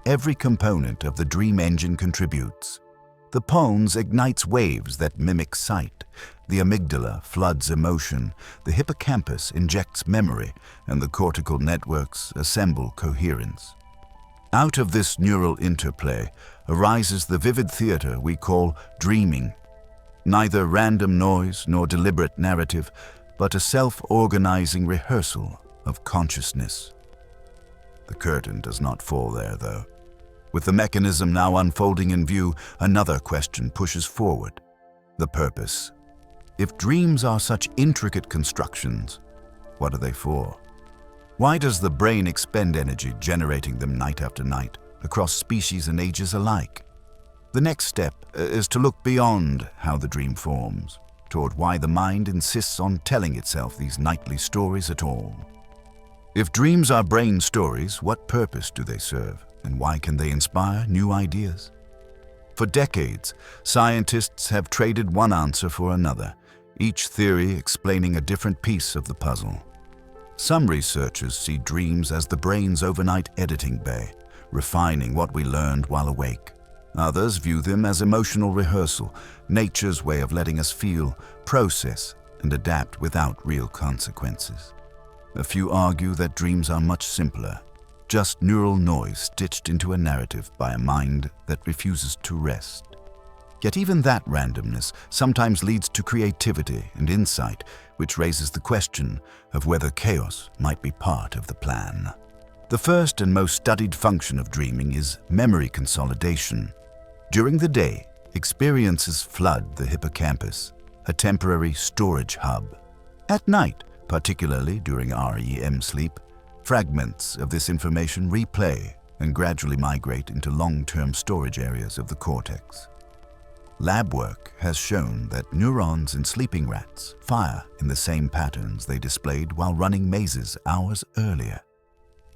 Every component of the dream engine contributes. The pons ignites waves that mimic sight, the amygdala floods emotion, the hippocampus injects memory, and the cortical networks assemble coherence. Out of this neural interplay arises the vivid theater we call dreaming. Neither random noise nor deliberate narrative, but a self-organizing rehearsal of consciousness. The curtain does not fall there, though. With the mechanism now unfolding in view, another question pushes forward: the purpose. If dreams are such intricate constructions, what are they for? Why does the brain expend energy generating them night after night, across species and ages alike? The next step is to look beyond how the dream forms, toward why the mind insists on telling itself these nightly stories at all. If dreams are brain stories, what purpose do they serve, and why can they inspire new ideas? For decades, scientists have traded one answer for another, each theory explaining a different piece of the puzzle. Some researchers see dreams as the brain's overnight editing bay, refining what we learned while awake. Others view them as emotional rehearsal, nature's way of letting us feel, process, and adapt without real consequences. A few argue that dreams are much simpler, just neural noise stitched into a narrative by a mind that refuses to rest. Yet even that randomness sometimes leads to creativity and insight, which raises the question of whether chaos might be part of the plan. The first and most studied function of dreaming is memory consolidation. During the day, experiences flood the hippocampus, a temporary storage hub. At night, particularly during REM sleep, fragments of this information replay and gradually migrate into long-term storage areas of the cortex. Lab work has shown that neurons in sleeping rats fire in the same patterns they displayed while running mazes hours earlier.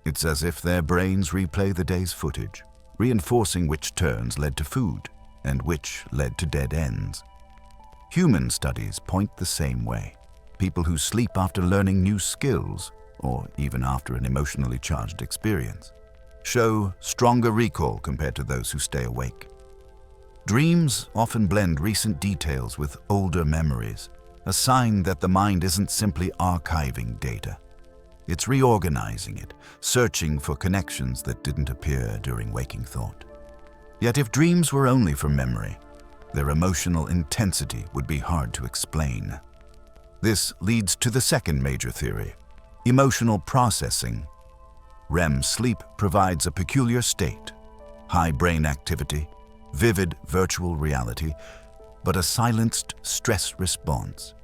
It's as if their brains replay the day's footage, reinforcing which turns led to food and which led to dead ends. Human studies point the same way. People who sleep after learning new skills, or even after an emotionally charged experience, show stronger recall compared to those who stay awake. Dreams often blend recent details with older memories, a sign that the mind isn't simply archiving data. It's reorganizing it, searching for connections that didn't appear during waking thought. Yet if dreams were only for memory, their emotional intensity would be hard to explain. This leads to the second major theory, emotional processing. REM sleep provides a peculiar state, high brain activity, vivid virtual reality, but a silenced stress response.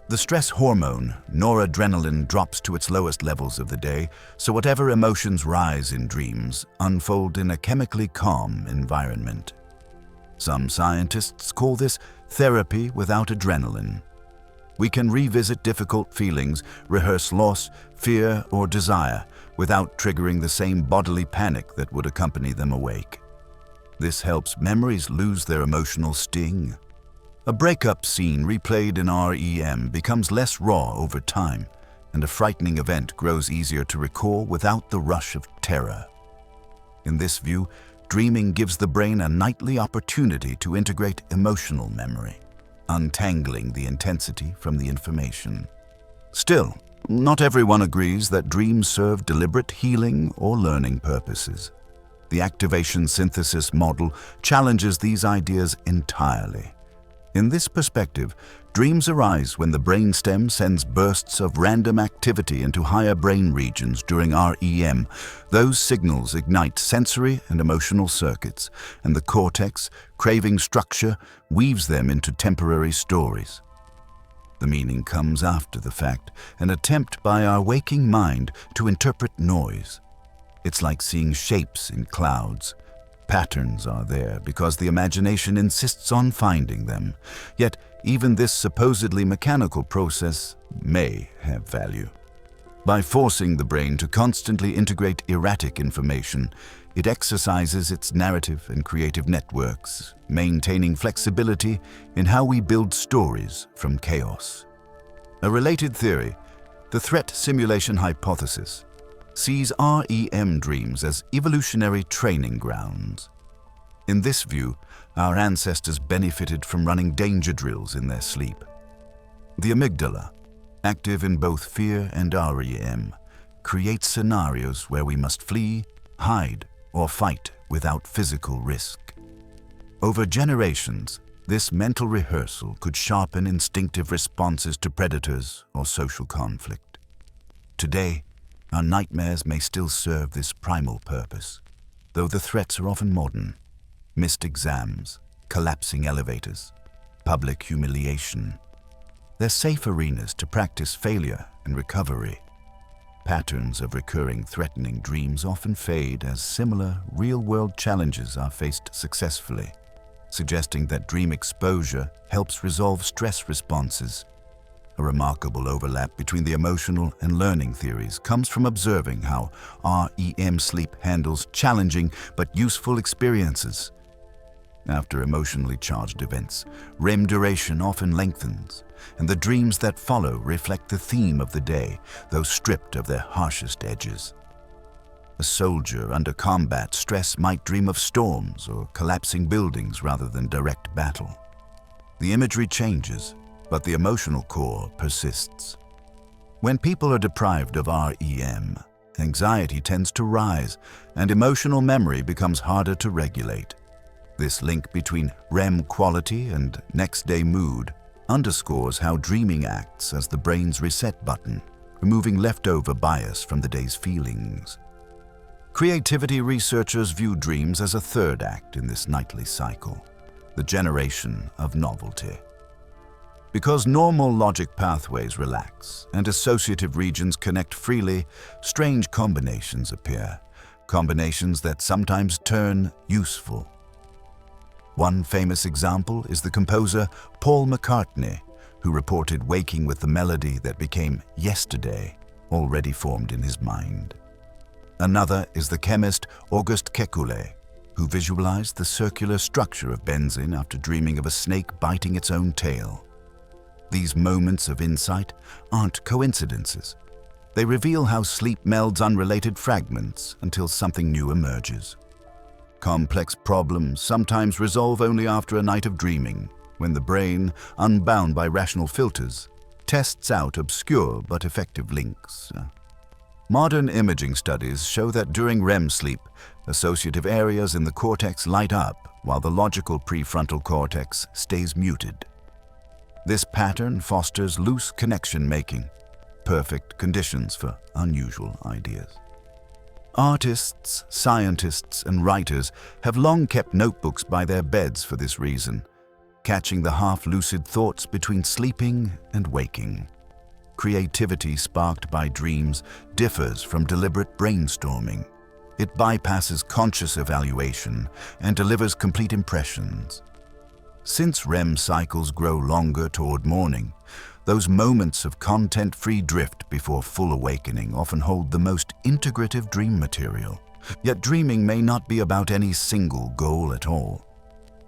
The stress hormone, noradrenaline, drops to its lowest levels of the day, so whatever emotions rise in dreams unfold in a chemically calm environment. Some scientists call this therapy without adrenaline. We can revisit difficult feelings, rehearse loss, fear, or desire without triggering the same bodily panic that would accompany them awake. This helps memories lose their emotional sting. A breakup scene replayed in REM becomes less raw over time, and a frightening event grows easier to recall without the rush of terror. In this view, dreaming gives the brain a nightly opportunity to integrate emotional memory, untangling the intensity from the information. Still, not everyone agrees that dreams serve deliberate healing or learning purposes. The activation synthesis model challenges these ideas entirely. In this perspective, dreams arise when the brainstem sends bursts of random activity activity into higher brain regions during REM. Those signals ignite sensory and emotional circuits, and the cortex, craving structure, weaves them into temporary stories. The meaning comes after the fact, an attempt by our waking mind to interpret noise. It's like seeing shapes in clouds. Patterns are there because the imagination insists on finding them. Yet, even this supposedly mechanical process may have value. By forcing the brain to constantly integrate erratic information, it exercises its narrative and creative networks, maintaining flexibility in how we build stories from chaos. A related theory, the threat simulation hypothesis, sees REM dreams as evolutionary training grounds. In this view, our ancestors benefited from running danger drills in their sleep. The amygdala, active in both fear and REM, creates scenarios where we must flee, hide, or fight without physical risk. Over generations, this mental rehearsal could sharpen instinctive responses to predators or social conflict. Today, our nightmares may still serve this primal purpose, though the threats are often modern. Missed exams, collapsing elevators, public humiliation. They're safe arenas to practice failure and recovery. Patterns of recurring threatening dreams often fade as similar real-world challenges are faced successfully, suggesting that dream exposure helps resolve stress responses. A remarkable overlap between the emotional and learning theories comes from observing how REM sleep handles challenging but useful experiences. After emotionally charged events, REM duration often lengthens, and the dreams that follow reflect the theme of the day, though stripped of their harshest edges. A soldier under combat stress might dream of storms or collapsing buildings rather than direct battle. The imagery changes, but the emotional core persists. When people are deprived of REM, anxiety tends to rise, and emotional memory becomes harder to regulate. This link between REM quality and next-day mood underscores how dreaming acts as the brain's reset button, removing leftover bias from the day's feelings. Creativity researchers view dreams as a third act in this nightly cycle, the generation of novelty. Because normal logic pathways relax and associative regions connect freely, strange combinations appear, combinations that sometimes turn useful. One famous example is the composer Paul McCartney, who reported waking with the melody that became Yesterday, already formed in his mind. Another is the chemist Auguste Kekulé, who visualized the circular structure of benzene after dreaming of a snake biting its own tail. These moments of insight aren't coincidences. They reveal how sleep melds unrelated fragments until something new emerges. Complex problems sometimes resolve only after a night of dreaming, when the brain, unbound by rational filters, tests out obscure but effective links. Modern imaging studies show that during REM sleep, associative areas in the cortex light up while the logical prefrontal cortex stays muted. This pattern fosters loose connection-making, perfect conditions for unusual ideas. Artists, scientists, and writers have long kept notebooks by their beds for this reason, catching the half-lucid thoughts between sleeping and waking. Creativity sparked by dreams differs from deliberate brainstorming. It bypasses conscious evaluation and delivers complete impressions. Since REM cycles grow longer toward morning, those moments of content-free drift before full awakening often hold the most integrative dream material. Yet dreaming may not be about any single goal at all.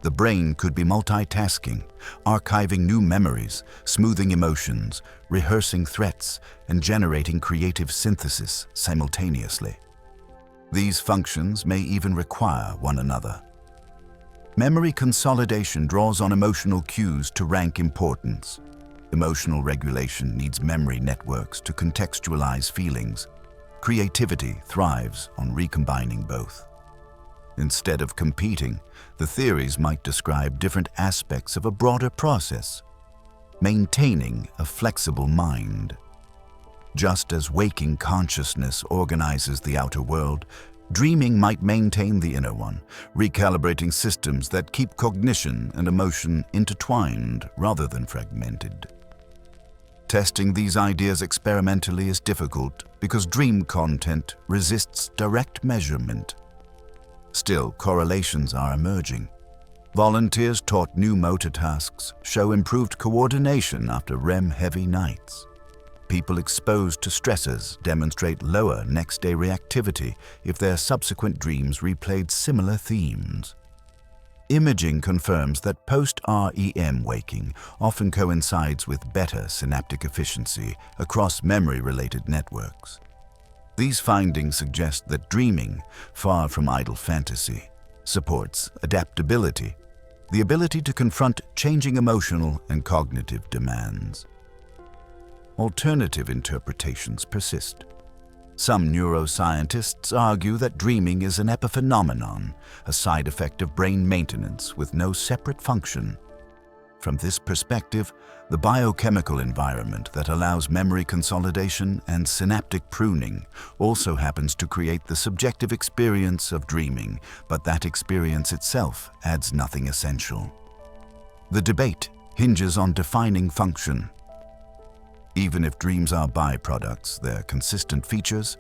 The brain could be multitasking, archiving new memories, smoothing emotions, rehearsing threats, and generating creative synthesis simultaneously. These functions may even require one another. Memory consolidation draws on emotional cues to rank importance. Emotional regulation needs memory networks to contextualize feelings. Creativity thrives on recombining both. Instead of competing, the theories might describe different aspects of a broader process, maintaining a flexible mind. Just as waking consciousness organizes the outer world, dreaming might maintain the inner one, recalibrating systems that keep cognition and emotion intertwined rather than fragmented. Testing these ideas experimentally is difficult because dream content resists direct measurement. Still, correlations are emerging. Volunteers taught new motor tasks show improved coordination after REM-heavy nights. People exposed to stressors demonstrate lower next-day reactivity if their subsequent dreams replayed similar themes. Imaging confirms that post-REM waking often coincides with better synaptic efficiency across memory-related networks. These findings suggest that dreaming, far from idle fantasy, supports adaptability, the ability to confront changing emotional and cognitive demands. Alternative interpretations persist. Some neuroscientists argue that dreaming is an epiphenomenon, a side effect of brain maintenance with no separate function. From this perspective, the biochemical environment that allows memory consolidation and synaptic pruning also happens to create the subjective experience of dreaming, but that experience itself adds nothing essential. The debate hinges on defining function. Even if dreams are byproducts, their consistent features,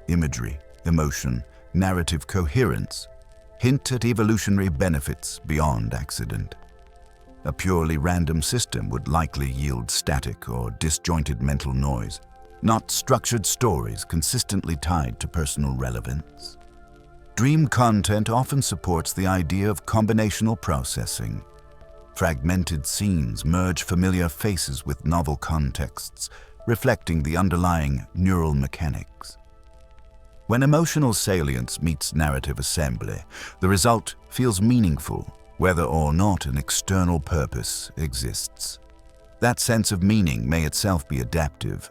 imagery, emotion, narrative coherence, hint at evolutionary benefits beyond accident. A purely random system would likely yield static or disjointed mental noise, not structured stories consistently tied to personal relevance. Dream content often supports the idea of combinational processing. Fragmented scenes merge familiar faces with novel contexts, reflecting the underlying neural mechanics. When emotional salience meets narrative assembly, the result feels meaningful, whether or not an external purpose exists. That sense of meaning may itself be adaptive.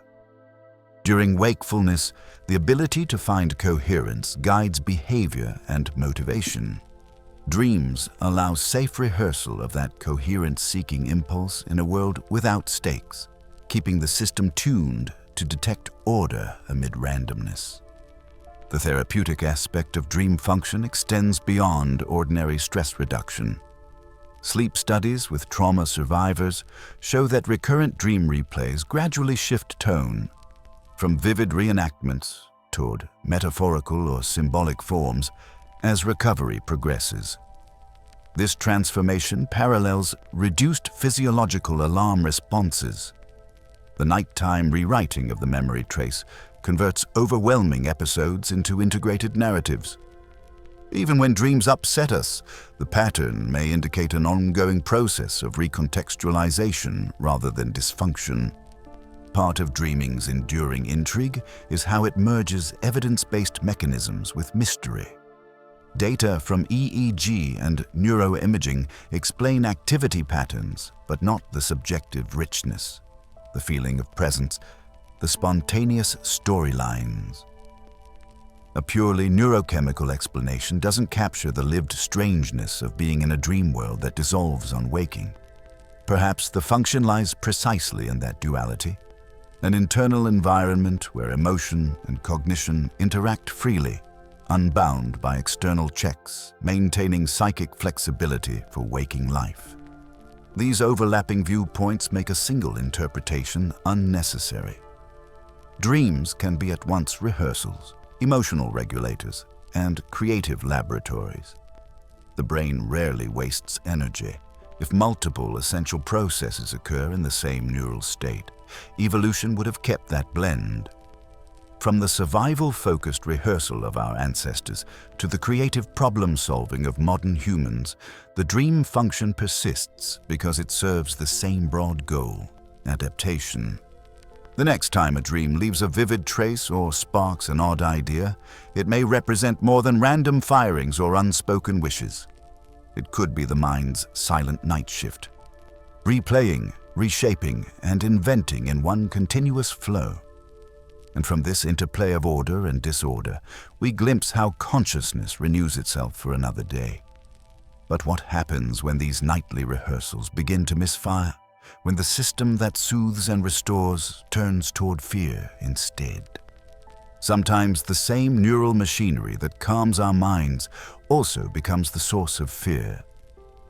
During wakefulness, the ability to find coherence guides behavior and motivation. Dreams allow safe rehearsal of that coherence-seeking impulse in a world without stakes, keeping the system tuned to detect order amid randomness. The therapeutic aspect of dream function extends beyond ordinary stress reduction. Sleep studies with trauma survivors show that recurrent dream replays gradually shift tone from vivid reenactments toward metaphorical or symbolic forms as recovery progresses. This transformation parallels reduced physiological alarm responses. The nighttime rewriting of the memory trace converts overwhelming episodes into integrated narratives. Even when dreams upset us, the pattern may indicate an ongoing process of recontextualization rather than dysfunction. Part of dreaming's enduring intrigue is how it merges evidence-based mechanisms with mystery. Data from EEG and neuroimaging explain activity patterns, but not the subjective richness, the feeling of presence, the spontaneous storylines. A purely neurochemical explanation doesn't capture the lived strangeness of being in a dream world that dissolves on waking. Perhaps the function lies precisely in that duality, an internal environment where emotion and cognition interact freely, unbound by external checks, maintaining psychic flexibility for waking life. These overlapping viewpoints make a single interpretation unnecessary. Dreams can be at once rehearsals, emotional regulators, and creative laboratories. The brain rarely wastes energy. If multiple essential processes occur in the same neural state, evolution would have kept that blend. From the survival-focused rehearsal of our ancestors to the creative problem-solving of modern humans, the dream function persists because it serves the same broad goal: adaptation. The next time a dream leaves a vivid trace or sparks an odd idea, it may represent more than random firings or unspoken wishes. It could be the mind's silent night shift, replaying, reshaping, and inventing in one continuous flow. And from this interplay of order and disorder, we glimpse how consciousness renews itself for another day. But what happens when these nightly rehearsals begin to misfire? when the system that soothes and restores turns toward fear instead. Sometimes the same neural machinery that calms our minds also becomes the source of fear.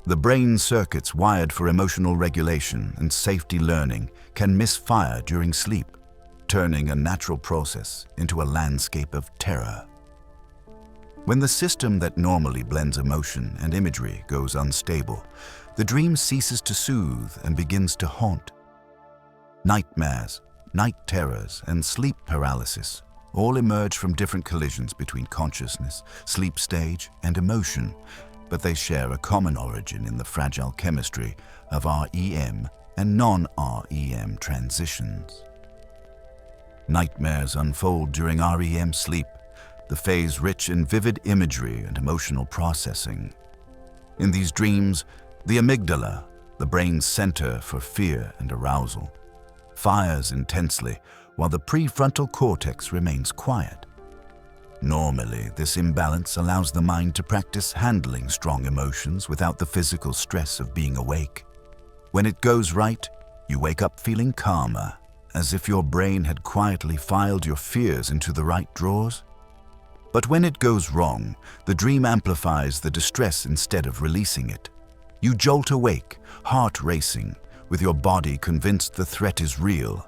The brain circuits wired for emotional regulation and safety learning can misfire during sleep, turning a natural process into a landscape of terror. When the system that normally blends emotion and imagery goes unstable, the dream ceases to soothe and begins to haunt. Nightmares, night terrors, and sleep paralysis all emerge from different collisions between consciousness, sleep stage, and emotion, but they share a common origin in the fragile chemistry of REM and non-REM transitions. Nightmares unfold during REM sleep, the phase rich in vivid imagery and emotional processing. In these dreams, the amygdala, the brain's center for fear and arousal, fires intensely while the prefrontal cortex remains quiet. Normally, this imbalance allows the mind to practice handling strong emotions without the physical stress of being awake. When it goes right, you wake up feeling calmer, as if your brain had quietly filed your fears into the right drawers. But when it goes wrong, the dream amplifies the distress instead of releasing it. You jolt awake, heart racing, with your body convinced the threat is real.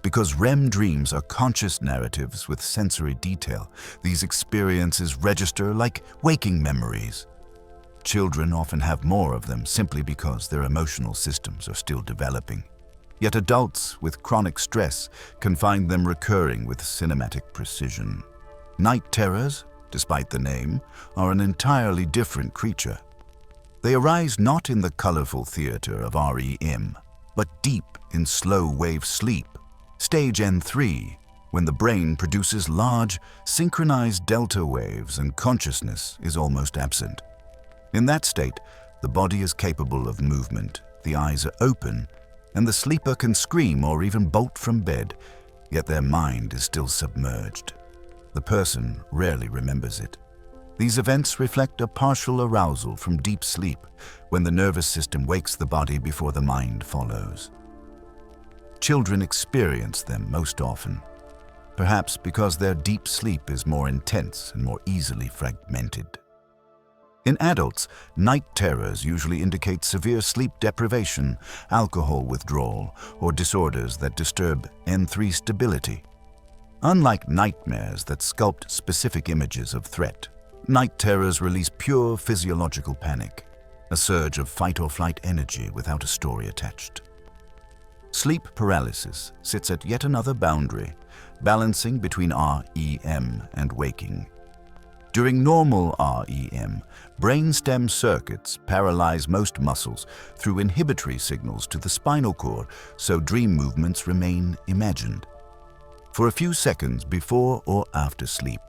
Because REM dreams are conscious narratives with sensory detail, these experiences register like waking memories. Children often have more of them simply because their emotional systems are still developing. Yet adults with chronic stress can find them recurring with cinematic precision. Night terrors, despite the name, are an entirely different creature. They arise not in the colorful theater of REM, but deep in slow-wave sleep, stage N3, when the brain produces large, synchronized delta waves and consciousness is almost absent. In that state, the body is capable of movement, the eyes are open, and the sleeper can scream or even bolt from bed, yet their mind is still submerged. The person rarely remembers it. These events reflect a partial arousal from deep sleep, when the nervous system wakes the body before the mind follows. Children experience them most often, perhaps because their deep sleep is more intense and more easily fragmented. In adults, night terrors usually indicate severe sleep deprivation, alcohol withdrawal, or disorders that disturb N3 stability. Unlike nightmares that sculpt specific images of threat, night terrors release pure physiological panic, a surge of fight-or-flight energy without a story attached. Sleep paralysis sits at yet another boundary, balancing between REM and waking. During normal REM, brainstem circuits paralyze most muscles through inhibitory signals to the spinal cord, so dream movements remain imagined. For a few seconds before or after sleep,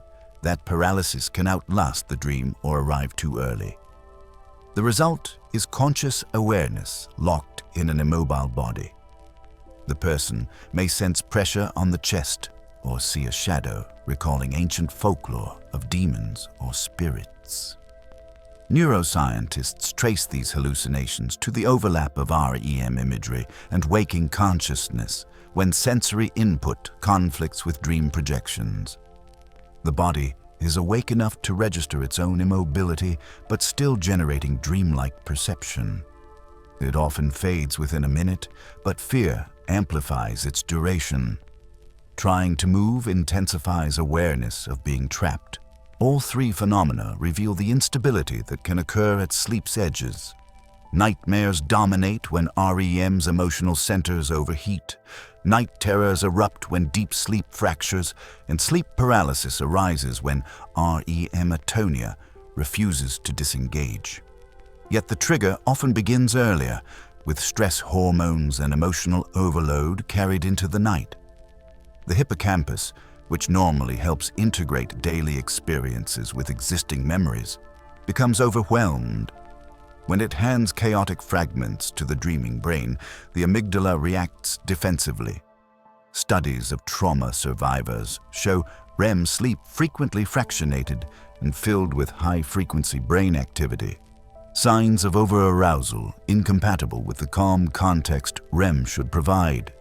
that paralysis can outlast the dream or arrive too early. The result is conscious awareness locked in an immobile body. The person may sense pressure on the chest or see a shadow, recalling ancient folklore of demons or spirits. Neuroscientists trace these hallucinations to the overlap of REM imagery and waking consciousness when sensory input conflicts with dream projections. The body is awake enough to register its own immobility, but still generating dreamlike perception. It often fades within a minute, but fear amplifies its duration. Trying to move intensifies awareness of being trapped. All three phenomena reveal the instability that can occur at sleep's edges. Nightmares dominate when REM's emotional centers overheat. Night terrors erupt when deep sleep fractures, and sleep paralysis arises when REM atonia refuses to disengage. Yet the trigger often begins earlier, with stress hormones and emotional overload carried into the night. The hippocampus, which normally helps integrate daily experiences with existing memories, becomes overwhelmed. When it hands chaotic fragments to the dreaming brain, the amygdala reacts defensively. Studies of trauma survivors show REM sleep frequently fractionated and filled with high-frequency brain activity. Signs of over-arousal incompatible with the calm context REM should provide.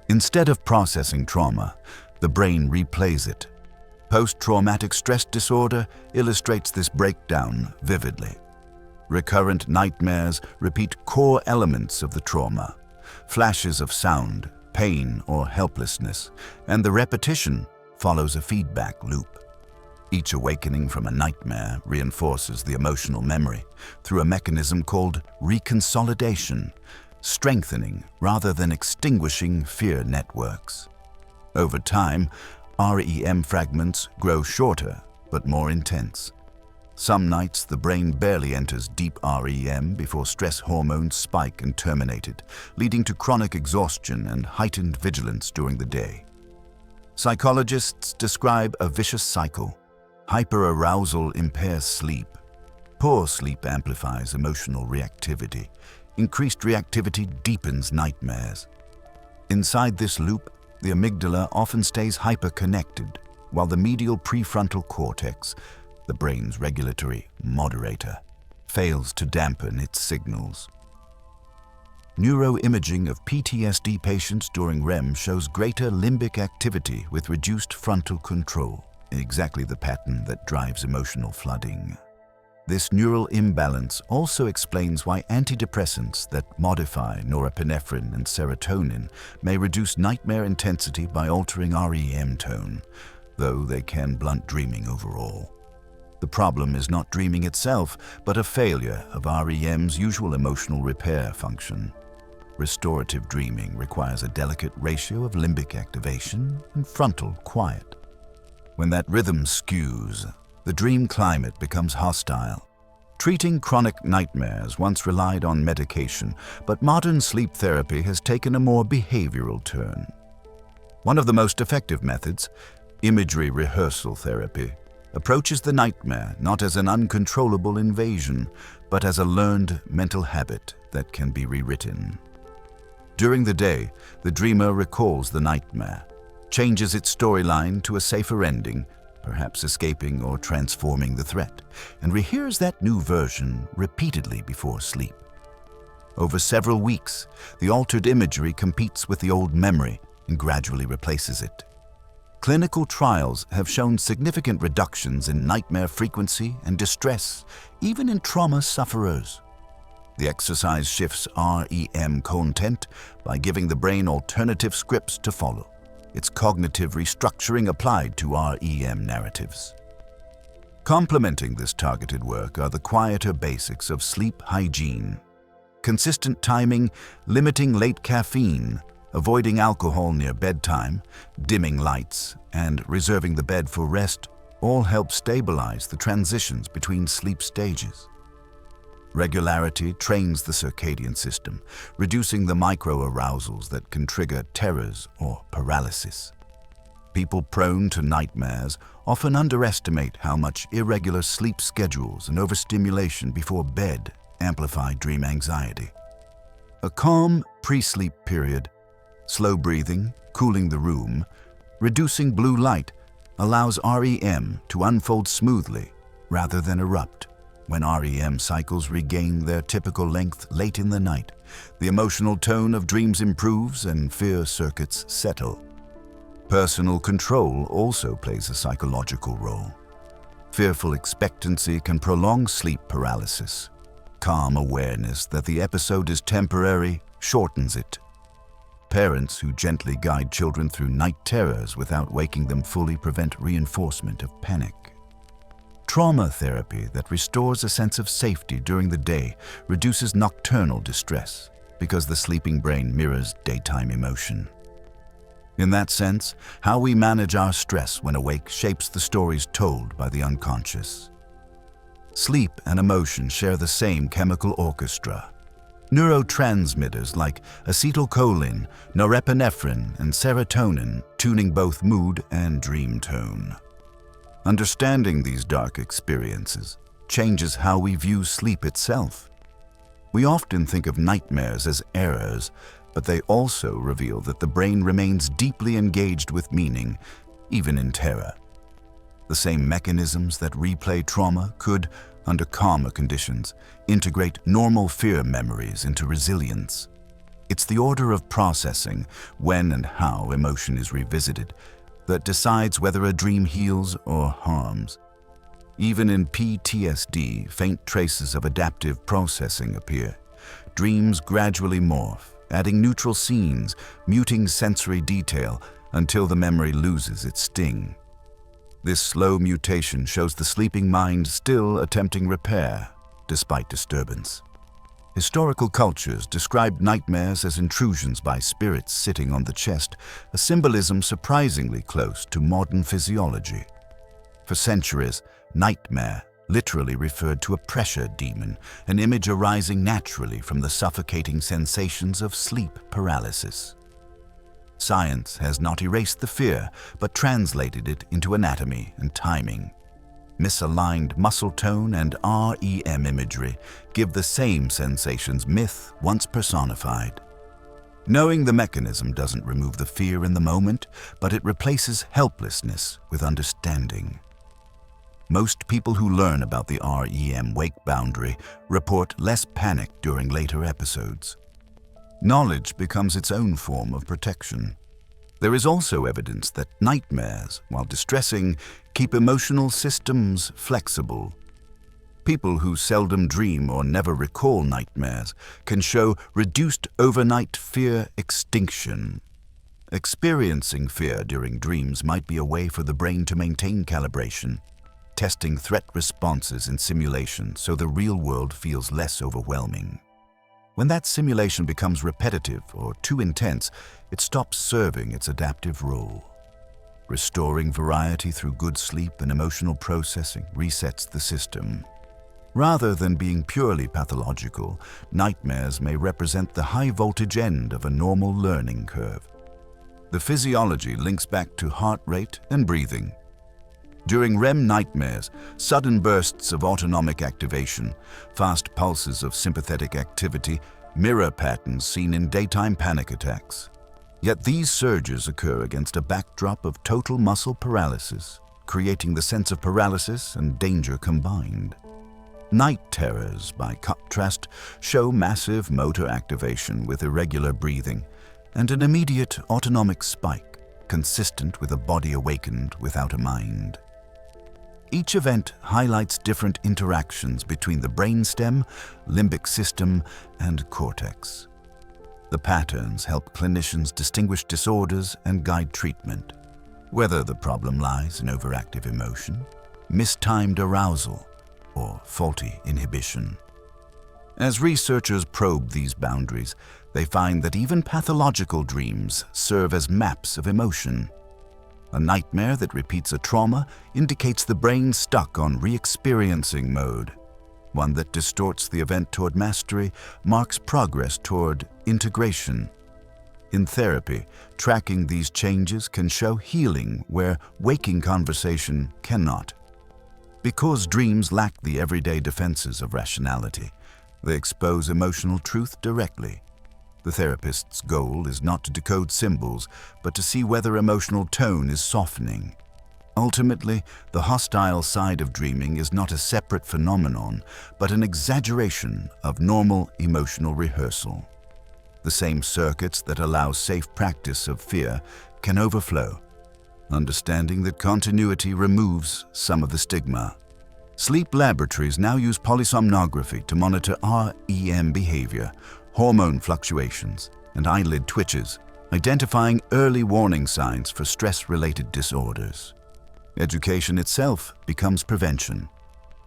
Instead of processing trauma, the brain replays it. Post-traumatic stress disorder illustrates this breakdown vividly. Recurrent nightmares repeat core elements of the trauma, flashes of sound, pain, or helplessness, and the repetition follows a feedback loop. Each awakening from a nightmare reinforces the emotional memory through a mechanism called reconsolidation, strengthening rather than extinguishing fear networks. Over time, REM fragments grow shorter but more intense. Some nights, the brain barely enters deep REM before stress hormones spike and terminate it, leading to chronic exhaustion and heightened vigilance during the day. Psychologists describe a vicious cycle. Hyperarousal impairs sleep. Poor sleep amplifies emotional reactivity. Increased reactivity deepens nightmares. Inside this loop, the amygdala often stays hyperconnected, while the medial prefrontal cortex, the brain's regulatory moderator, fails to dampen its signals. Neuroimaging of PTSD patients during REM shows greater limbic activity with reduced frontal control, exactly the pattern that drives emotional flooding. This neural imbalance also explains why antidepressants that modify norepinephrine and serotonin may reduce nightmare intensity by altering REM tone, though they can blunt dreaming overall. The problem is not dreaming itself, but a failure of REM's usual emotional repair function. Restorative dreaming requires a delicate ratio of limbic activation and frontal quiet. When that rhythm skews, the dream climate becomes hostile. Treating chronic nightmares once relied on medication, but modern sleep therapy has taken a more behavioral turn. One of the most effective methods, imagery rehearsal therapy, approaches the nightmare not as an uncontrollable invasion, but as a learned mental habit that can be rewritten. During the day, the dreamer recalls the nightmare, changes its storyline to a safer ending, perhaps escaping or transforming the threat, and rehears that new version repeatedly before sleep. Over several weeks, the altered imagery competes with the old memory and gradually replaces it. Clinical trials have shown significant reductions in nightmare frequency and distress, even in trauma sufferers. The exercise shifts REM content by giving the brain alternative scripts to follow. It's cognitive restructuring applied to REM narratives. Complementing this targeted work are the quieter basics of sleep hygiene. Consistent timing, limiting late caffeine, avoiding alcohol near bedtime, dimming lights, and reserving the bed for rest all help stabilize the transitions between sleep stages. Regularity trains the circadian system, reducing the micro-arousals that can trigger terrors or paralysis. People prone to nightmares often underestimate how much irregular sleep schedules and overstimulation before bed amplify dream anxiety. A calm pre-sleep period, slow breathing, cooling the room, reducing blue light allows REM to unfold smoothly rather than erupt. When REM cycles regain their typical length late in the night, the emotional tone of dreams improves and fear circuits settle. Personal control also plays a psychological role. Fearful expectancy can prolong sleep paralysis. Calm awareness that the episode is temporary shortens it. Parents who gently guide children through night terrors without waking them fully prevent reinforcement of panic. Trauma therapy that restores a sense of safety during the day reduces nocturnal distress because the sleeping brain mirrors daytime emotion. In that sense, how we manage our stress when awake shapes the stories told by the unconscious. Sleep and emotion share the same chemical orchestra. Neurotransmitters like acetylcholine, norepinephrine, and serotonin tuning both mood and dream tone. Understanding these dark experiences changes how we view sleep itself. We often think of nightmares as errors, but they also reveal that the brain remains deeply engaged with meaning, even in terror. The same mechanisms that replay trauma could, under calmer conditions, integrate normal fear memories into resilience. It's the order of processing, when and how emotion is revisited, that decides whether a dream heals or harms. Even in PTSD, faint traces of adaptive processing appear. Dreams gradually morph, adding neutral scenes, muting sensory detail until the memory loses its sting. This slow mutation shows the sleeping mind still attempting repair, despite disturbance. Historical cultures described nightmares as intrusions by spirits sitting on the chest, a symbolism surprisingly close to modern physiology. For centuries, nightmare literally referred to a pressure demon, an image arising naturally from the suffocating sensations of sleep paralysis. Science has not erased the fear, but translated it into anatomy and timing. Misaligned muscle tone and REM imagery give the same sensations myth once personified. Knowing the mechanism doesn't remove the fear in the moment, but it replaces helplessness with understanding. Most people who learn about the REM wake boundary report less panic during later episodes. Knowledge becomes its own form of protection. There is also evidence that nightmares, while distressing, keep emotional systems flexible. People who seldom dream or never recall nightmares can show reduced overnight fear extinction. Experiencing fear during dreams might be a way for the brain to maintain calibration, testing threat responses in simulation so the real world feels less overwhelming. When that simulation becomes repetitive or too intense, it stops serving its adaptive role. Restoring variety through good sleep and emotional processing resets the system. Rather than being purely pathological, nightmares may represent the high-voltage end of a normal learning curve. The physiology links back to heart rate and breathing. During REM nightmares, sudden bursts of autonomic activation, fast pulses of sympathetic activity, mirror patterns seen in daytime panic attacks. Yet these surges occur against a backdrop of total muscle paralysis, creating the sense of paralysis and danger combined. Night terrors, by contrast, show massive motor activation with irregular breathing and an immediate autonomic spike, consistent with a body awakened without a mind. Each event highlights different interactions between the brainstem, limbic system, and cortex. The patterns help clinicians distinguish disorders and guide treatment, whether the problem lies in overactive emotion, mistimed arousal, or faulty inhibition. As researchers probe these boundaries, they find that even pathological dreams serve as maps of emotion. A nightmare that repeats a trauma indicates the brain stuck on re-experiencing mode. One that distorts the event toward mastery marks progress toward integration. In therapy, tracking these changes can show healing where waking conversation cannot. Because dreams lack the everyday defenses of rationality, they expose emotional truth directly. The therapist's goal is not to decode symbols, but to see whether emotional tone is softening. Ultimately, the hostile side of dreaming is not a separate phenomenon, but an exaggeration of normal emotional rehearsal. The same circuits that allow safe practice of fear can overflow, understanding that continuity removes some of the stigma. Sleep laboratories now use polysomnography to monitor REM behavior, hormone fluctuations, and eyelid twitches, identifying early warning signs for stress-related disorders. Education itself becomes prevention.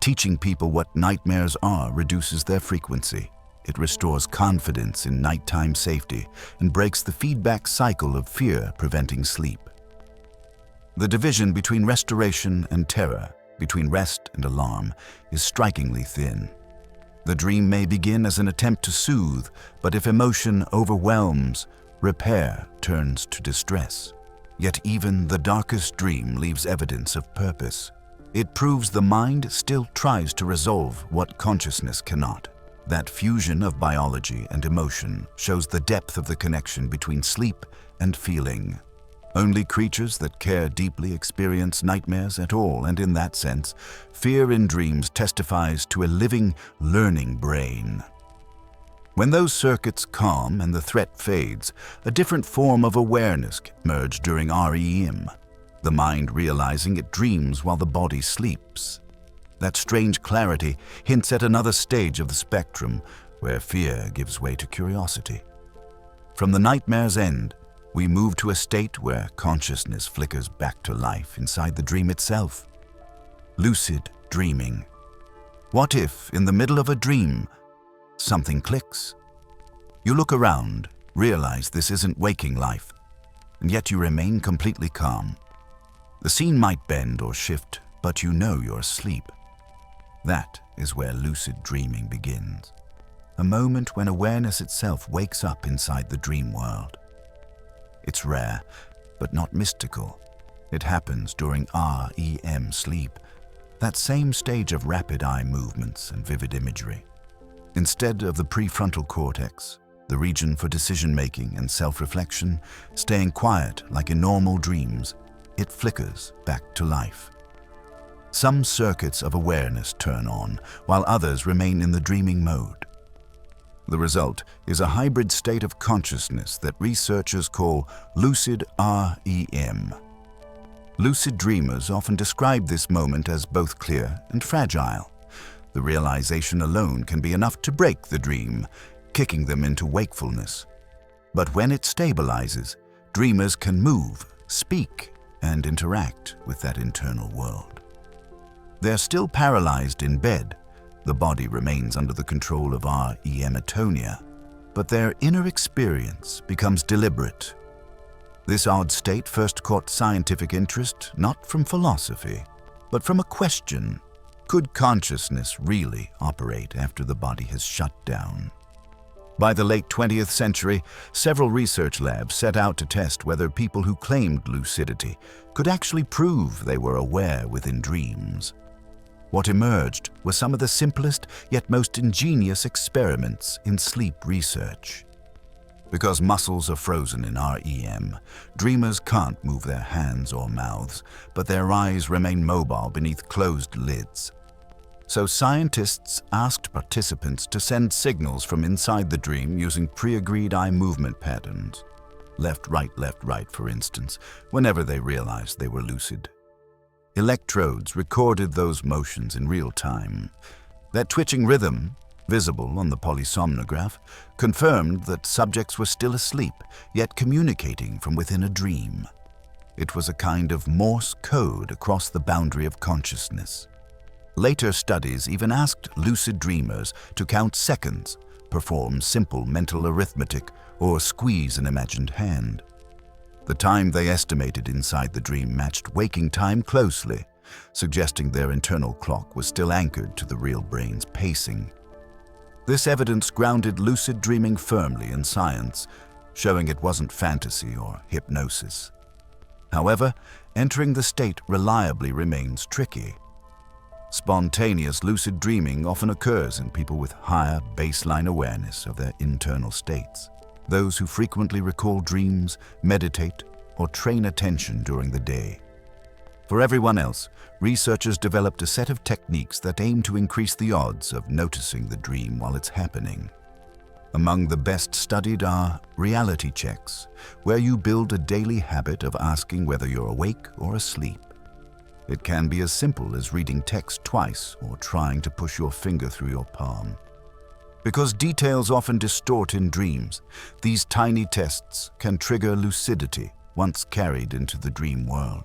Teaching people what nightmares are reduces their frequency. It restores confidence in nighttime safety and breaks the feedback cycle of fear preventing sleep. The division between restoration and terror, between rest and alarm, is strikingly thin. The dream may begin as an attempt to soothe, but if emotion overwhelms, repair turns to distress. Yet even the darkest dream leaves evidence of purpose. It proves the mind still tries to resolve what consciousness cannot. That fusion of biology and emotion shows the depth of the connection between sleep and feeling. Only creatures that care deeply experience nightmares at all, and in that sense, fear in dreams testifies to a living, learning brain. When those circuits calm and the threat fades, a different form of awareness can emerge during REM, the mind realizing it dreams while the body sleeps. That strange clarity hints at another stage of the spectrum where fear gives way to curiosity. From the nightmare's end, we move to a state where consciousness flickers back to life inside the dream itself. Lucid dreaming. What if, in the middle of a dream, something clicks? You look around, realize this isn't waking life, and yet you remain completely calm. The scene might bend or shift, but you know you're asleep. That is where lucid dreaming begins. A moment when awareness itself wakes up inside the dream world. It's rare, but not mystical. It happens during REM sleep, that same stage of rapid eye movements and vivid imagery. Instead of the prefrontal cortex, the region for decision-making and self-reflection, staying quiet like in normal dreams, it flickers back to life. Some circuits of awareness turn on, while others remain in the dreaming mode. The result is a hybrid state of consciousness that researchers call lucid REM. Lucid dreamers often describe this moment as both clear and fragile. The realization alone can be enough to break the dream, kicking them into wakefulness. But when it stabilizes, dreamers can move, speak, and interact with that internal world. They're still paralyzed in bed. The body remains under the control of REM atonia, but their inner experience becomes deliberate. This odd state first caught scientific interest not from philosophy, but from a question: could consciousness really operate after the body has shut down? By the late 20th century, several research labs set out to test whether people who claimed lucidity could actually prove they were aware within dreams. What emerged were some of the simplest yet most ingenious experiments in sleep research. Because muscles are frozen in REM, dreamers can't move their hands or mouths, but their eyes remain mobile beneath closed lids. So scientists asked participants to send signals from inside the dream using pre-agreed eye movement patterns. Left, right, for instance, whenever they realized they were lucid. Electrodes recorded those motions in real time. That twitching rhythm, visible on the polysomnograph, confirmed that subjects were still asleep, yet communicating from within a dream. It was a kind of Morse code across the boundary of consciousness. Later studies even asked lucid dreamers to count seconds, perform simple mental arithmetic, or squeeze an imagined hand. The time they estimated inside the dream matched waking time closely, suggesting their internal clock was still anchored to the real brain's pacing. This evidence grounded lucid dreaming firmly in science, showing it wasn't fantasy or hypnosis. However, entering the state reliably remains tricky. Spontaneous lucid dreaming often occurs in people with higher baseline awareness of their internal states. Those who frequently recall dreams, meditate, or train attention during the day. For everyone else, researchers developed a set of techniques that aim to increase the odds of noticing the dream while it's happening. Among the best studied are reality checks, where you build a daily habit of asking whether you're awake or asleep. It can be as simple as reading text twice or trying to push your finger through your palm. Because details often distort in dreams, these tiny tests can trigger lucidity once carried into the dream world.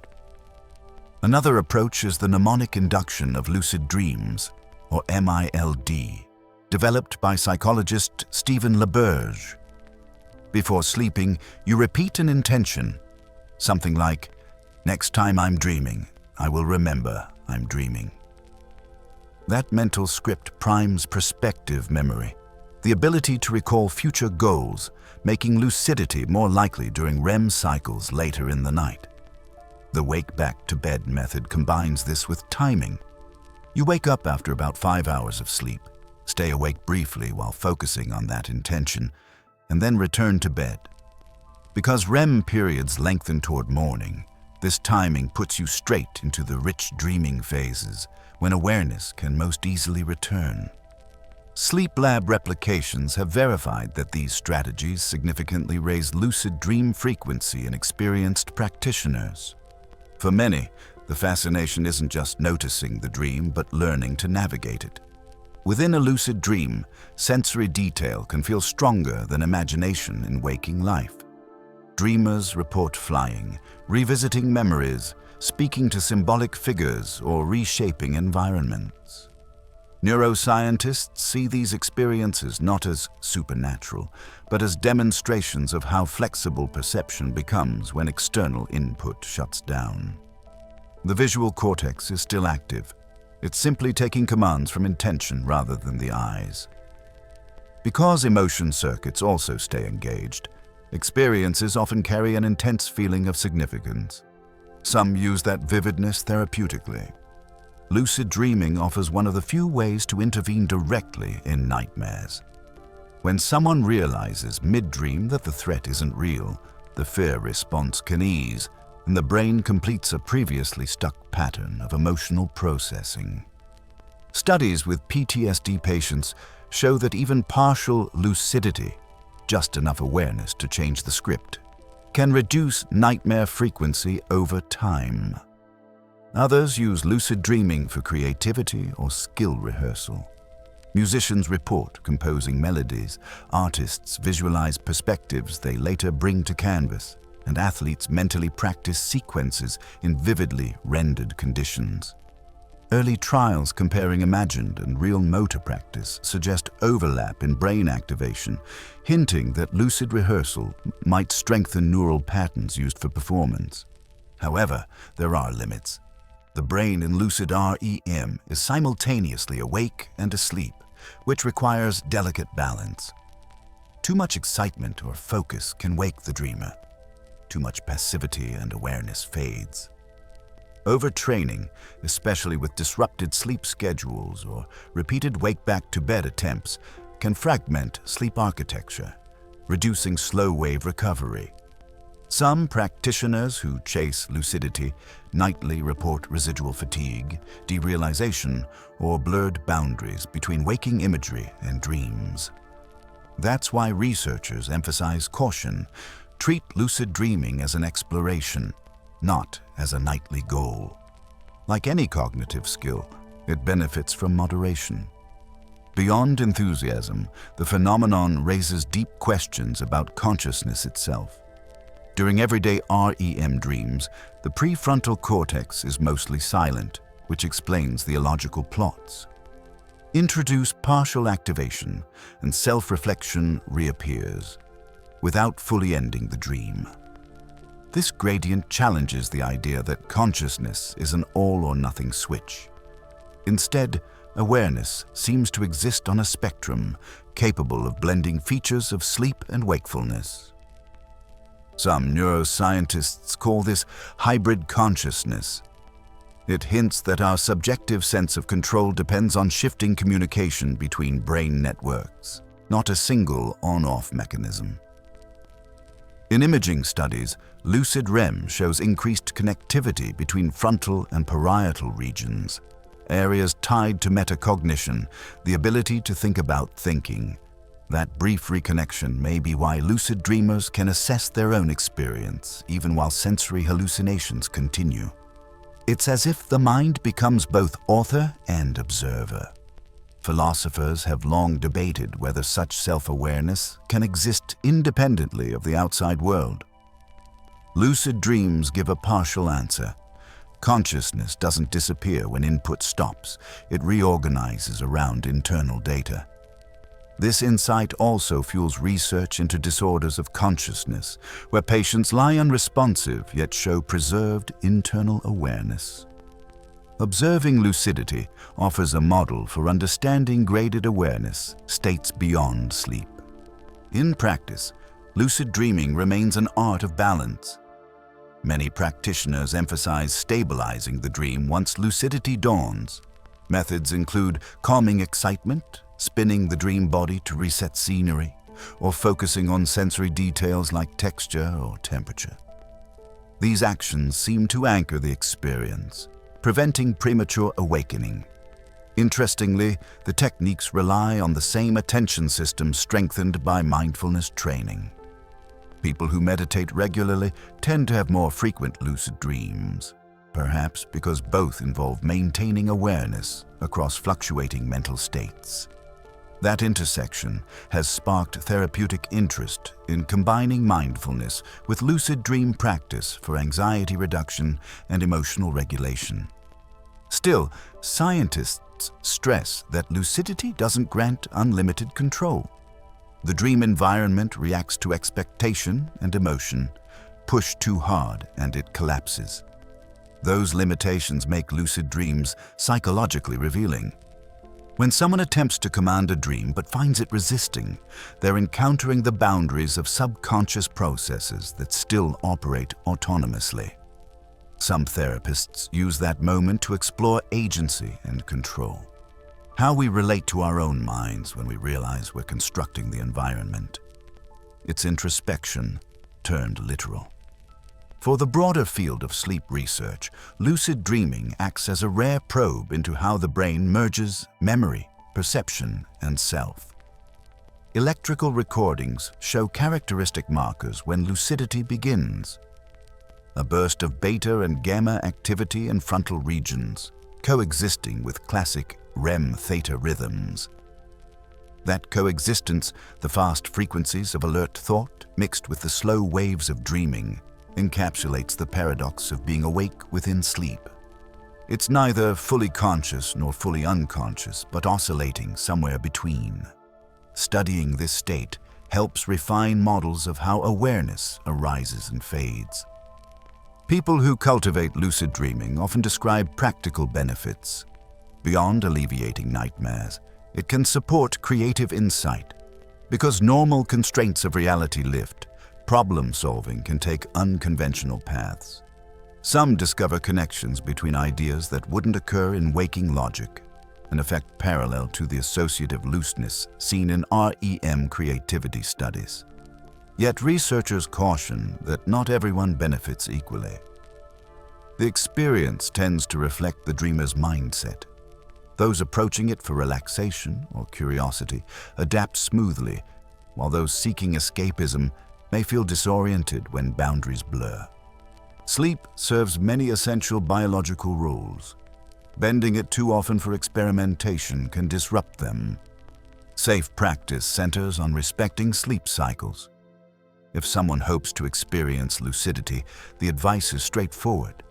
Another approach is the mnemonic induction of lucid dreams, or MILD, developed by psychologist Stephen LaBerge. Before sleeping, you repeat an intention, something like, "Next time I'm dreaming, I will remember I'm dreaming." That mental script primes prospective memory, the ability to recall future goals, making lucidity more likely during REM cycles later in the night. The wake-back-to-bed method combines this with timing. You wake up after about 5 hours of sleep, stay awake briefly while focusing on that intention, and then return to bed. Because REM periods lengthen toward morning, this timing puts you straight into the rich dreaming phases when awareness can most easily return. Sleep lab replications have verified that these strategies significantly raise lucid dream frequency in experienced practitioners. For many, the fascination isn't just noticing the dream, but learning to navigate it. Within a lucid dream, sensory detail can feel stronger than imagination in waking life. Dreamers report flying, revisiting memories, speaking to symbolic figures, or reshaping environments. Neuroscientists see these experiences not as supernatural, but as demonstrations of how flexible perception becomes when external input shuts down. The visual cortex is still active. It's simply taking commands from intention rather than the eyes. Because emotion circuits also stay engaged, experiences often carry an intense feeling of significance. Some use that vividness therapeutically. Lucid dreaming offers one of the few ways to intervene directly in nightmares. When someone realizes mid-dream that the threat isn't real, the fear response can ease, and the brain completes a previously stuck pattern of emotional processing. Studies with PTSD patients show that even partial lucidity, just enough awareness to change the script, can reduce nightmare frequency over time. Others use lucid dreaming for creativity or skill rehearsal. Musicians report composing melodies, artists visualize perspectives they later bring to canvas, and athletes mentally practice sequences in vividly rendered conditions. Early trials comparing imagined and real motor practice suggest overlap in brain activation, hinting that lucid rehearsal might strengthen neural patterns used for performance. However, there are limits. The brain in lucid REM is simultaneously awake and asleep, which requires delicate balance. Too much excitement or focus can wake the dreamer. Too much passivity and awareness fades. Overtraining, especially with disrupted sleep schedules or repeated wake-back-to-bed attempts, can fragment sleep architecture, reducing slow-wave recovery. Some practitioners who chase lucidity nightly report residual fatigue, derealization, or blurred boundaries between waking imagery and dreams. That's why researchers emphasize caution. Treat lucid dreaming as an exploration, not as a nightly goal. Like any cognitive skill, it benefits from moderation. Beyond enthusiasm, the phenomenon raises deep questions about consciousness itself. During everyday REM dreams, the prefrontal cortex is mostly silent, which explains the illogical plots. Introduce partial activation, and self-reflection reappears, without fully ending the dream. This gradient challenges the idea that consciousness is an all-or-nothing switch. Instead, awareness seems to exist on a spectrum, capable of blending features of sleep and wakefulness. Some neuroscientists call this hybrid consciousness. It hints that our subjective sense of control depends on shifting communication between brain networks, not a single on-off mechanism. In imaging studies, lucid REM shows increased connectivity between frontal and parietal regions, areas tied to metacognition, the ability to think about thinking. That brief reconnection may be why lucid dreamers can assess their own experience, even while sensory hallucinations continue. It's as if the mind becomes both author and observer. Philosophers have long debated whether such self-awareness can exist independently of the outside world. Lucid dreams give a partial answer. Consciousness doesn't disappear when input stops. It reorganizes around internal data. This insight also fuels research into disorders of consciousness, where patients lie unresponsive yet show preserved internal awareness. Observing lucidity offers a model for understanding graded awareness, states beyond sleep. In practice, lucid dreaming remains an art of balance. Many practitioners emphasize stabilizing the dream once lucidity dawns. Methods include calming excitement, spinning the dream body to reset scenery, or focusing on sensory details like texture or temperature. These actions seem to anchor the experience, preventing premature awakening. Interestingly, the techniques rely on the same attention system strengthened by mindfulness training. People who meditate regularly tend to have more frequent lucid dreams, perhaps because both involve maintaining awareness across fluctuating mental states. That intersection has sparked therapeutic interest in combining mindfulness with lucid dream practice for anxiety reduction and emotional regulation. Still, scientists stress that lucidity doesn't grant unlimited control. The dream environment reacts to expectation and emotion. Push too hard and it collapses. Those limitations make lucid dreams psychologically revealing. When someone attempts to command a dream but finds it resisting, they're encountering the boundaries of subconscious processes that still operate autonomously. Some therapists use that moment to explore agency and control. How we relate to our own minds when we realize we're constructing the environment. It's introspection turned literal. For the broader field of sleep research, lucid dreaming acts as a rare probe into how the brain merges memory, perception, and self. Electrical recordings show characteristic markers when lucidity begins. A burst of beta and gamma activity in frontal regions, coexisting with classic REM-theta rhythms. That coexistence, the fast frequencies of alert thought mixed with the slow waves of dreaming, encapsulates the paradox of being awake within sleep. It's neither fully conscious nor fully unconscious, but oscillating somewhere between. Studying this state helps refine models of how awareness arises and fades. People who cultivate lucid dreaming often describe practical benefits. Beyond alleviating nightmares, it can support creative insight. Because normal constraints of reality lift, problem solving can take unconventional paths. Some discover connections between ideas that wouldn't occur in waking logic, an effect parallel to the associative looseness seen in REM creativity studies. Yet researchers caution that not everyone benefits equally. The experience tends to reflect the dreamer's mindset. Those approaching it for relaxation or curiosity adapt smoothly, while those seeking escapism may feel disoriented when boundaries blur. Sleep serves many essential biological rules. Bending it too often for experimentation can disrupt them. Safe practice centers on respecting sleep cycles. If someone hopes to experience lucidity, the advice is straightforward.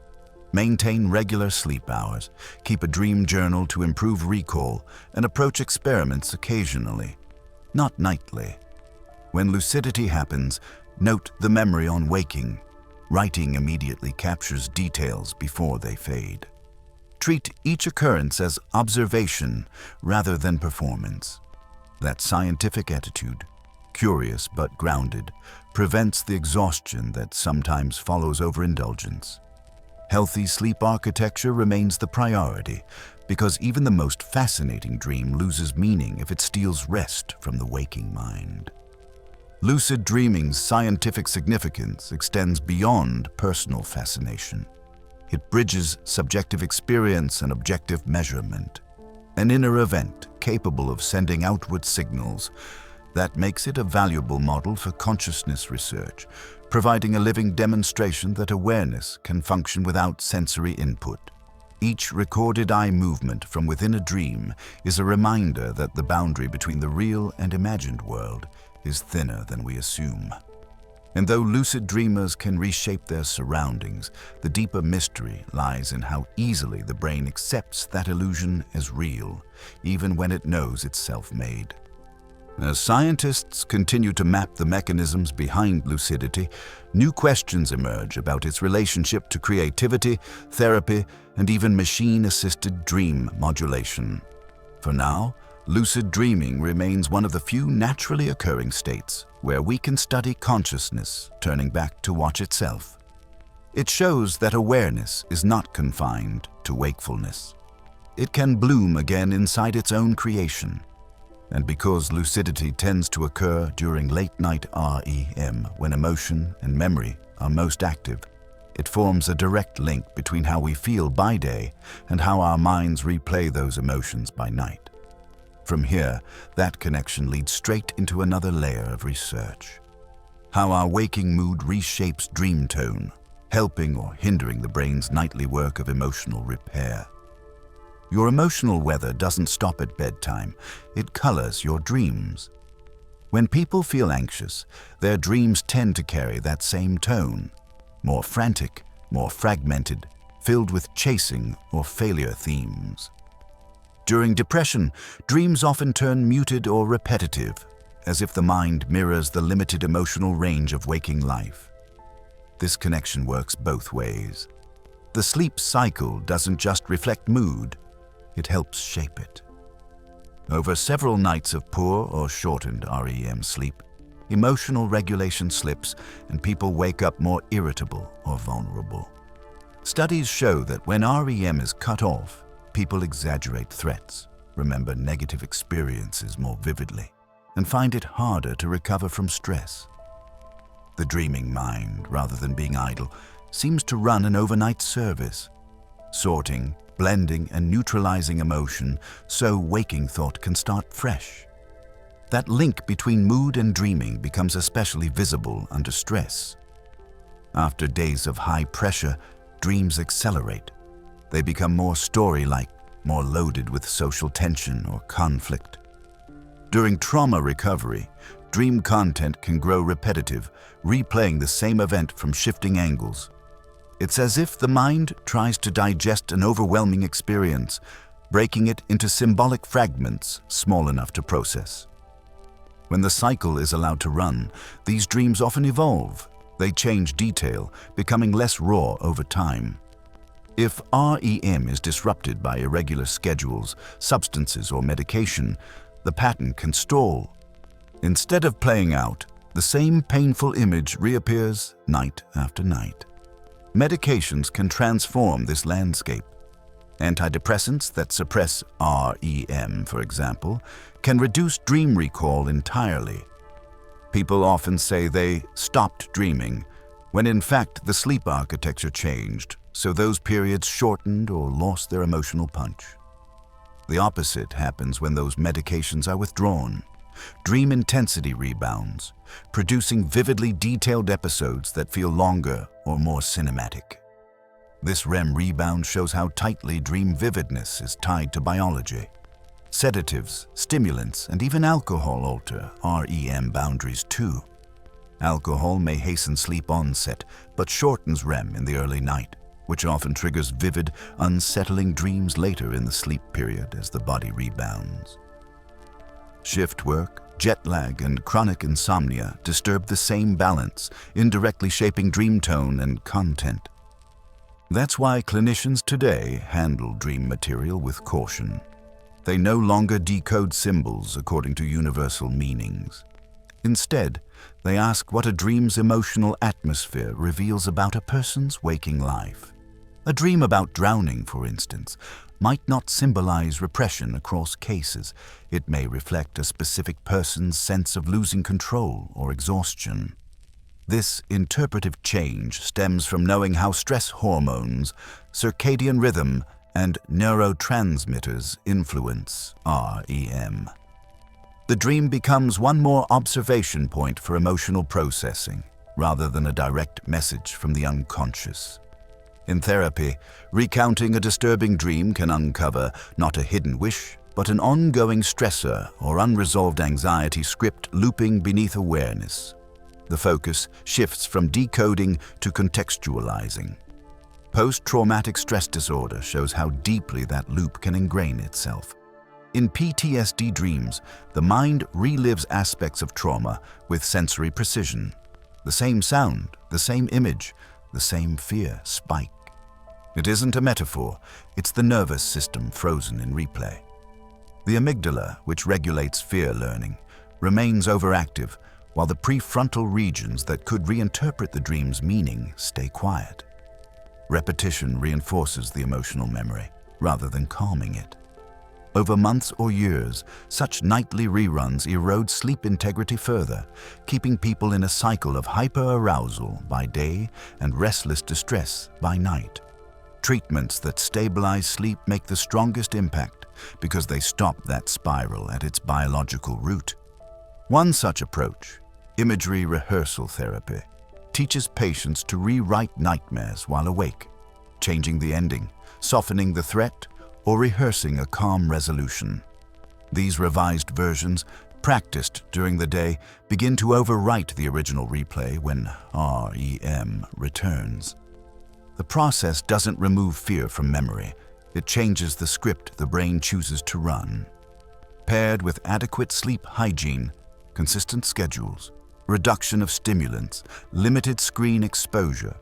Maintain regular sleep hours, keep a dream journal to improve recall, and approach experiments occasionally, not nightly. When lucidity happens, note the memory on waking. Writing immediately captures details before they fade. Treat each occurrence as observation rather than performance. That scientific attitude, curious but grounded, prevents the exhaustion that sometimes follows overindulgence. Healthy sleep architecture remains the priority, because even the most fascinating dream loses meaning if it steals rest from the waking mind. Lucid dreaming's scientific significance extends beyond personal fascination. It bridges subjective experience and objective measurement, an inner event capable of sending outward signals. That makes it a valuable model for consciousness research, providing a living demonstration that awareness can function without sensory input. Each recorded eye movement from within a dream is a reminder that the boundary between the real and imagined world is thinner than we assume. And though lucid dreamers can reshape their surroundings, the deeper mystery lies in how easily the brain accepts that illusion as real, even when it knows it's self-made. As scientists continue to map the mechanisms behind lucidity, new questions emerge about its relationship to creativity, therapy, and even machine-assisted dream modulation. For now, lucid dreaming remains one of the few naturally occurring states where we can study consciousness turning back to watch itself. It shows that awareness is not confined to wakefulness. It can bloom again inside its own creation. And because lucidity tends to occur during late-night REM, when emotion and memory are most active, it forms a direct link between how we feel by day and how our minds replay those emotions by night. From here, that connection leads straight into another layer of research: how our waking mood reshapes dream tone, helping or hindering the brain's nightly work of emotional repair. Your emotional weather doesn't stop at bedtime, it colors your dreams. When people feel anxious, their dreams tend to carry that same tone: more frantic, more fragmented, filled with chasing or failure themes. During depression, dreams often turn muted or repetitive, as if the mind mirrors the limited emotional range of waking life. This connection works both ways. The sleep cycle doesn't just reflect mood, it helps shape it. Over several nights of poor or shortened REM sleep, emotional regulation slips and people wake up more irritable or vulnerable. Studies show that when REM is cut off, people exaggerate threats, remember negative experiences more vividly, and find it harder to recover from stress. The dreaming mind, rather than being idle, seems to run an overnight service, sorting, blending, and neutralizing emotion so waking thought can start fresh. That link between mood and dreaming becomes especially visible under stress. After days of high pressure, dreams accelerate. They become more story-like, more loaded with social tension or conflict. During trauma recovery, dream content can grow repetitive, replaying the same event from shifting angles. It's as if the mind tries to digest an overwhelming experience, breaking it into symbolic fragments small enough to process. When the cycle is allowed to run, these dreams often evolve. They change detail, becoming less raw over time. If REM is disrupted by irregular schedules, substances, or medication, the pattern can stall. Instead of playing out, the same painful image reappears night after night. Medications can transform this landscape. Antidepressants that suppress REM, for example, can reduce dream recall entirely. People often say they stopped dreaming, when in fact the sleep architecture changed, so those periods shortened or lost their emotional punch. The opposite happens when those medications are withdrawn. Dream intensity rebounds, producing vividly detailed episodes that feel longer or more cinematic. This REM rebound shows how tightly dream vividness is tied to biology. Sedatives, stimulants, and even alcohol alter REM boundaries too. Alcohol may hasten sleep onset, but shortens REM in the early night, which often triggers vivid, unsettling dreams later in the sleep period as the body rebounds. Shift work, jet lag, and chronic insomnia disturb the same balance, indirectly shaping dream tone and content. That's why clinicians today handle dream material with caution. They no longer decode symbols according to universal meanings. Instead, they ask what a dream's emotional atmosphere reveals about a person's waking life. A dream about drowning, for instance, might not symbolize repression across cases. It may reflect a specific person's sense of losing control or exhaustion. This interpretive change stems from knowing how stress hormones, circadian rhythm, and neurotransmitters influence REM. The dream becomes one more observation point for emotional processing, rather than a direct message from the unconscious. In therapy, recounting a disturbing dream can uncover not a hidden wish, but an ongoing stressor or unresolved anxiety script looping beneath awareness. The focus shifts from decoding to contextualizing. Post-traumatic stress disorder shows how deeply that loop can ingrain itself. In PTSD dreams, the mind relives aspects of trauma with sensory precision. The same sound, the same image, the same fear spike. It isn't a metaphor, it's the nervous system frozen in replay. The amygdala, which regulates fear learning, remains overactive, while the prefrontal regions that could reinterpret the dream's meaning stay quiet. Repetition reinforces the emotional memory, rather than calming it. Over months or years, such nightly reruns erode sleep integrity further, keeping people in a cycle of hyperarousal by day and restless distress by night. Treatments that stabilize sleep make the strongest impact because they stop that spiral at its biological root. One such approach, imagery rehearsal therapy, teaches patients to rewrite nightmares while awake, changing the ending, softening the threat, or rehearsing a calm resolution. These revised versions, practiced during the day, begin to overwrite the original replay when REM returns. The process doesn't remove fear from memory. It changes the script the brain chooses to run. Paired with adequate sleep hygiene, consistent schedules, reduction of stimulants, limited screen exposure,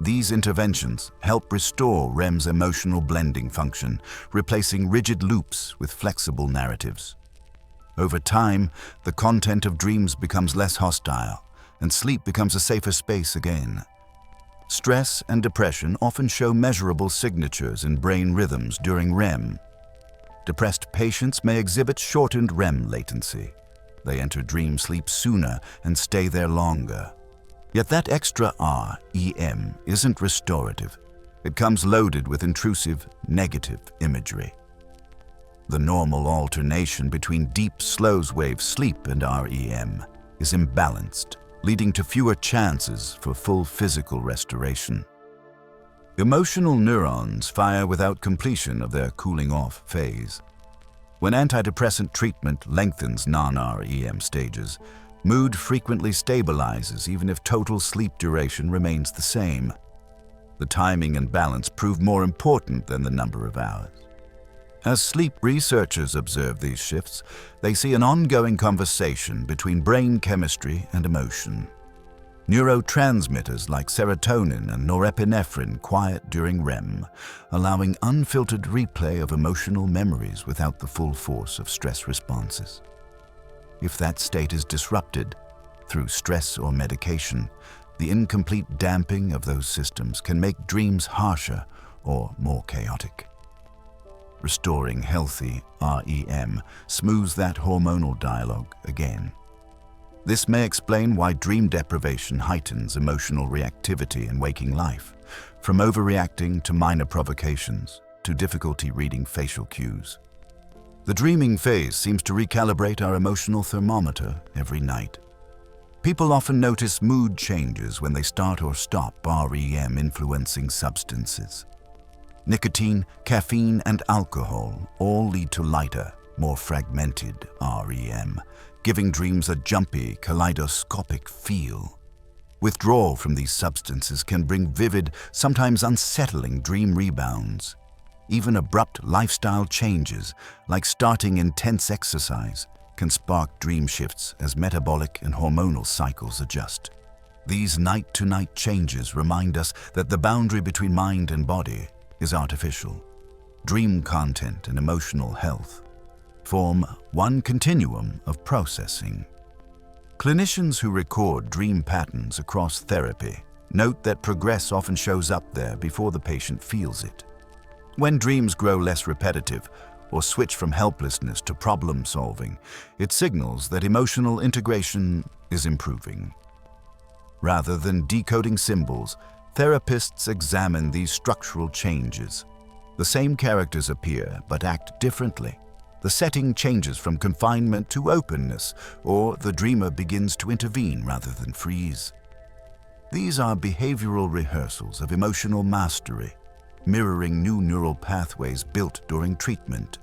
these interventions help restore REM's emotional blending function, replacing rigid loops with flexible narratives. Over time, the content of dreams becomes less hostile, and sleep becomes a safer space again. Stress and depression often show measurable signatures in brain rhythms during REM. Depressed patients may exhibit shortened REM latency. They enter dream sleep sooner and stay there longer. Yet that extra REM isn't restorative. It comes loaded with intrusive, negative imagery. The normal alternation between deep slow-wave sleep and REM is imbalanced, leading to fewer chances for full physical restoration. Emotional neurons fire without completion of their cooling-off phase. When antidepressant treatment lengthens non-REM stages, mood frequently stabilizes even if total sleep duration remains the same. The timing and balance prove more important than the number of hours. As sleep researchers observe these shifts, they see an ongoing conversation between brain chemistry and emotion. Neurotransmitters like serotonin and norepinephrine quiet during REM, allowing unfiltered replay of emotional memories without the full force of stress responses. If that state is disrupted through stress or medication, the incomplete damping of those systems can make dreams harsher or more chaotic. Restoring healthy REM smooths that hormonal dialogue again. This may explain why dream deprivation heightens emotional reactivity in waking life, from overreacting to minor provocations to difficulty reading facial cues. The dreaming phase seems to recalibrate our emotional thermometer every night. People often notice mood changes when they start or stop REM influencing substances. Nicotine, caffeine, and alcohol all lead to lighter, more fragmented REM, giving dreams a jumpy, kaleidoscopic feel. Withdrawal from these substances can bring vivid, sometimes unsettling dream rebounds. Even abrupt lifestyle changes, like starting intense exercise, can spark dream shifts as metabolic and hormonal cycles adjust. These night-to-night changes remind us that the boundary between mind and body is artificial. Dream content and emotional health form one continuum of processing. Clinicians who record dream patterns across therapy note that progress often shows up there before the patient feels it. When dreams grow less repetitive or switch from helplessness to problem solving, it signals that emotional integration is improving. Rather than decoding symbols, therapists examine these structural changes. The same characters appear but act differently. The setting changes from confinement to openness, or the dreamer begins to intervene rather than freeze. These are behavioral rehearsals of emotional mastery, mirroring new neural pathways built during treatment.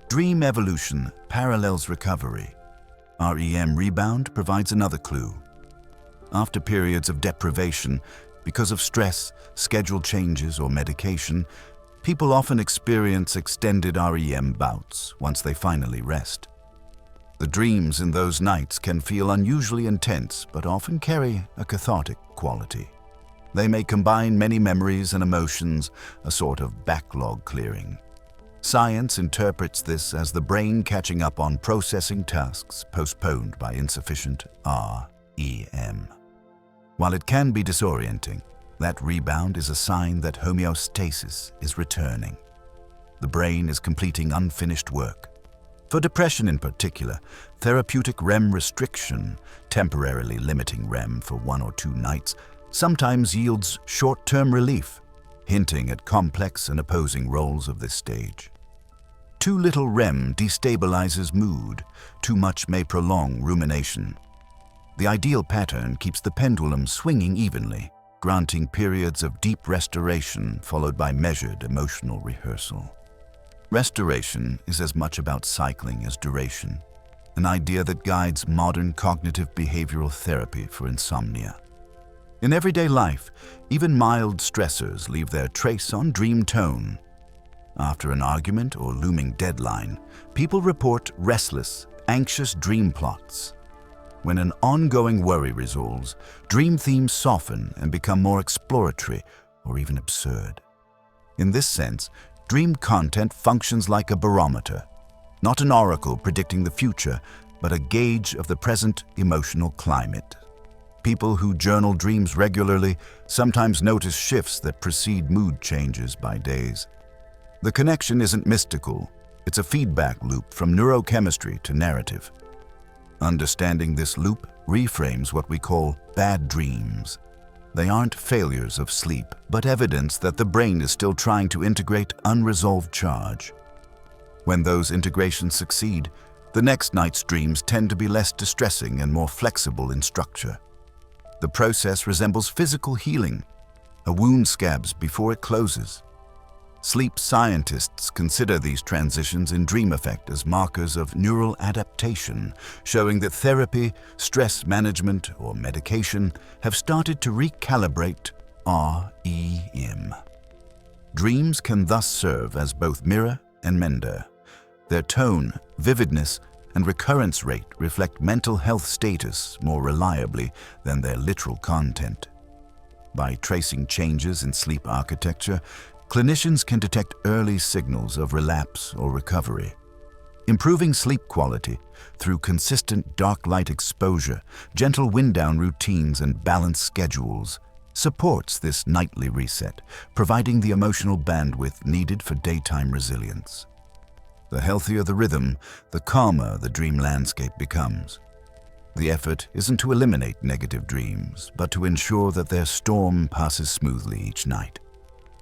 Dream evolution parallels recovery. REM rebound provides another clue. After periods of deprivation, because of stress, schedule changes, or medication, people often experience extended REM bouts once they finally rest. The dreams in those nights can feel unusually intense, but often carry a cathartic quality. They may combine many memories and emotions, a sort of backlog clearing. Science interprets this as the brain catching up on processing tasks postponed by insufficient REM. While it can be disorienting, that rebound is a sign that homeostasis is returning. The brain is completing unfinished work. For depression in particular, therapeutic REM restriction, temporarily limiting REM for 1 or 2 nights, sometimes yields short-term relief, hinting at complex and opposing roles of this stage. Too little REM destabilizes mood, too much may prolong rumination. The ideal pattern keeps the pendulum swinging evenly, granting periods of deep restoration followed by measured emotional rehearsal. Restoration is as much about cycling as duration, an idea that guides modern cognitive behavioral therapy for insomnia. In everyday life, even mild stressors leave their trace on dream tone. After an argument or looming deadline, people report restless, anxious dream plots. When an ongoing worry resolves, dream themes soften and become more exploratory or even absurd. In this sense, dream content functions like a barometer, not an oracle predicting the future, but a gauge of the present emotional climate. People who journal dreams regularly sometimes notice shifts that precede mood changes by days. The connection isn't mystical, it's a feedback loop from neurochemistry to narrative. Understanding this loop reframes what we call bad dreams. They aren't failures of sleep, but evidence that the brain is still trying to integrate unresolved charge. When those integrations succeed, the next night's dreams tend to be less distressing and more flexible in structure. The process resembles physical healing. A wound scabs before it closes. Sleep scientists consider these transitions in dream effect as markers of neural adaptation, showing that therapy, stress management, or medication have started to recalibrate REM. Dreams can thus serve as both mirror and mender. Their tone, vividness, and recurrence rate reflect mental health status more reliably than their literal content. By tracing changes in sleep architecture, clinicians can detect early signals of relapse or recovery. Improving sleep quality through consistent dark light exposure, gentle wind-down routines, and balanced schedules supports this nightly reset, providing the emotional bandwidth needed for daytime resilience. The healthier the rhythm, the calmer the dream landscape becomes. The effort isn't to eliminate negative dreams, but to ensure that their storm passes smoothly each night.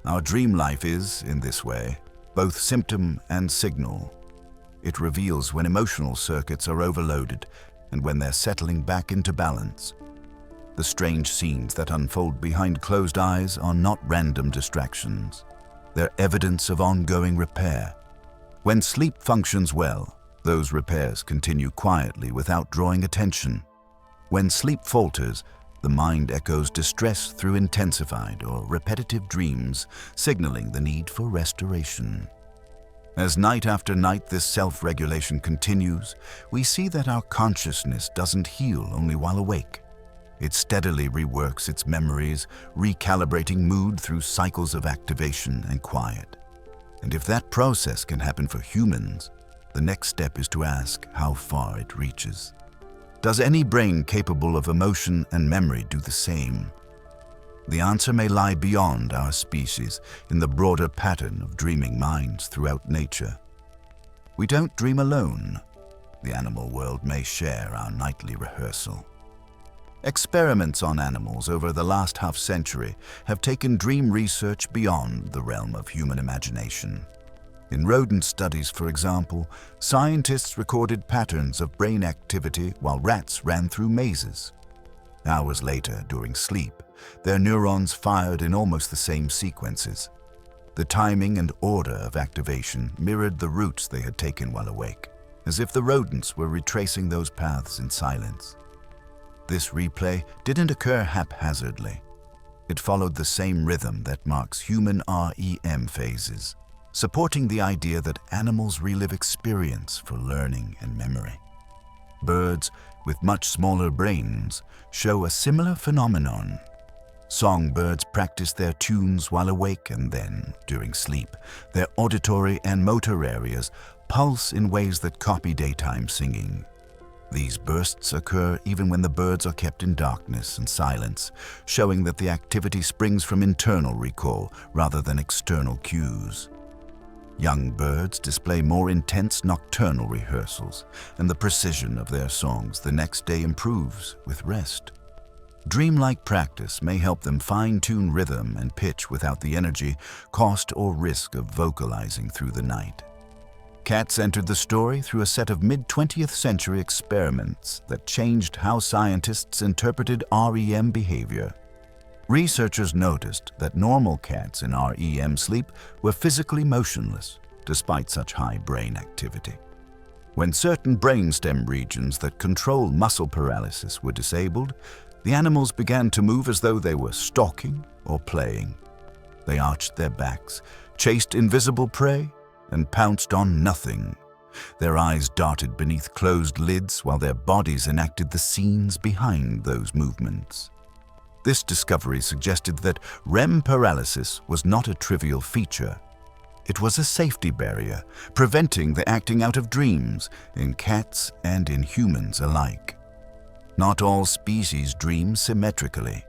Our dream life is, in this way, both symptom and signal. It reveals when emotional circuits are overloaded and when they're settling back into balance. The strange scenes that unfold behind closed eyes are not random distractions. They're evidence of ongoing repair. When sleep functions well, those repairs continue quietly without drawing attention. When sleep falters, the mind echoes distress through intensified or repetitive dreams, signaling the need for restoration. As night after night this self-regulation continues, we see that our consciousness doesn't heal only while awake. It steadily reworks its memories, recalibrating mood through cycles of activation and quiet. And if that process can happen for humans, the next step is to ask how far it reaches. Does any brain capable of emotion and memory do the same? The answer may lie beyond our species, in the broader pattern of dreaming minds throughout nature. We don't dream alone. The animal world may share our nightly rehearsal. Experiments on animals over the last half-century have taken dream research beyond the realm of human imagination. In rodent studies, for example, scientists recorded patterns of brain activity while rats ran through mazes. Hours later, during sleep, their neurons fired in almost the same sequences. The timing and order of activation mirrored the routes they had taken while awake, as if the rodents were retracing those paths in silence. This replay didn't occur haphazardly. It followed the same rhythm that marks human REM phases, supporting the idea that animals relive experience for learning and memory. Birds, with much smaller brains, show a similar phenomenon. Songbirds practice their tunes while awake, and then, during sleep, their auditory and motor areas pulse in ways that copy daytime singing. These bursts occur even when the birds are kept in darkness and silence, showing that the activity springs from internal recall rather than external cues. Young birds display more intense nocturnal rehearsals, and the precision of their songs the next day improves with rest. Dreamlike practice may help them fine-tune rhythm and pitch without the energy, cost, or risk of vocalizing through the night. Cats entered the story through a set of mid-20th century experiments that changed how scientists interpreted REM behavior. Researchers noticed that normal cats in REM sleep were physically motionless, despite such high brain activity. When certain brainstem regions that control muscle paralysis were disabled, the animals began to move as though they were stalking or playing. They arched their backs, chased invisible prey, and pounced on nothing. Their eyes darted beneath closed lids while their bodies enacted the scenes behind those movements. This discovery suggested that REM paralysis was not a trivial feature. It was a safety barrier, preventing the acting out of dreams in cats and in humans alike. Not all species dream symmetrically.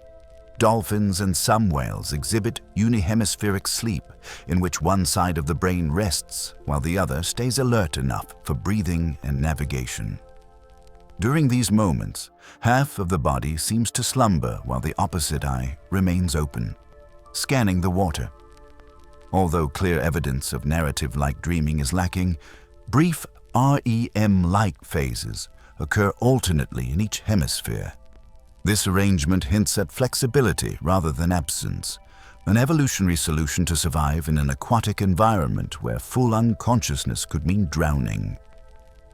Dolphins and some whales exhibit unihemispheric sleep, in which one side of the brain rests while the other stays alert enough for breathing and navigation. During these moments, half of the body seems to slumber while the opposite eye remains open, scanning the water. Although clear evidence of narrative-like dreaming is lacking, brief REM-like phases occur alternately in each hemisphere. This arrangement hints at flexibility rather than absence, an evolutionary solution to survive in an aquatic environment where full unconsciousness could mean drowning.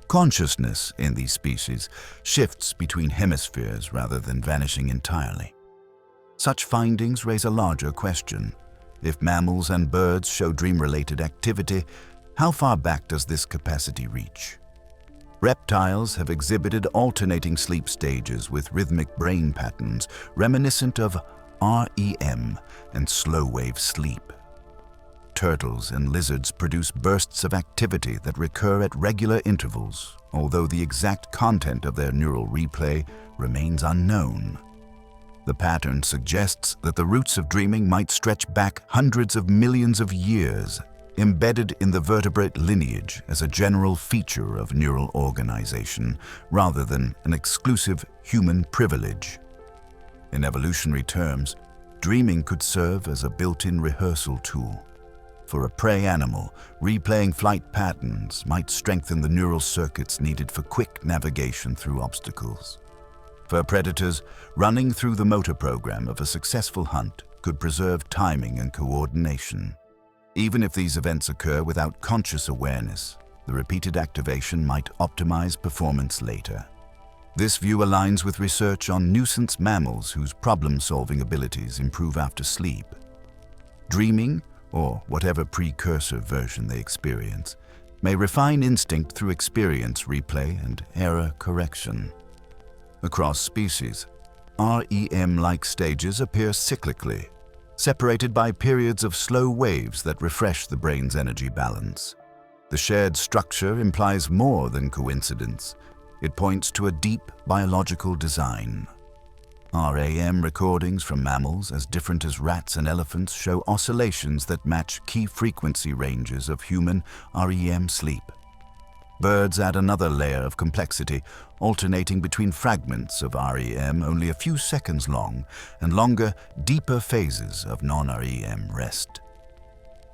Consciousness in these species shifts between hemispheres rather than vanishing entirely. Such findings raise a larger question. If mammals and birds show dream-related activity, how far back does this capacity reach? Reptiles have exhibited alternating sleep stages with rhythmic brain patterns reminiscent of REM and slow-wave sleep. Turtles and lizards produce bursts of activity that recur at regular intervals, although the exact content of their neural replay remains unknown. The pattern suggests that the roots of dreaming might stretch back hundreds of millions of years, embedded in the vertebrate lineage as a general feature of neural organization, rather than an exclusive human privilege. In evolutionary terms, dreaming could serve as a built-in rehearsal tool. For a prey animal, replaying flight patterns might strengthen the neural circuits needed for quick navigation through obstacles. For predators, running through the motor program of a successful hunt could preserve timing and coordination. Even if these events occur without conscious awareness, the repeated activation might optimize performance later. This view aligns with research on nuisance mammals whose problem-solving abilities improve after sleep. Dreaming, or whatever precursor version they experience, may refine instinct through experience replay and error correction. Across species, REM-like stages appear cyclically, separated by periods of slow waves that refresh the brain's energy balance. The shared structure implies more than coincidence. It points to a deep biological design. REM recordings from mammals as different as rats and elephants show oscillations that match key frequency ranges of human REM sleep. Birds add another layer of complexity, alternating between fragments of REM only a few seconds long and longer, deeper phases of non-REM rest.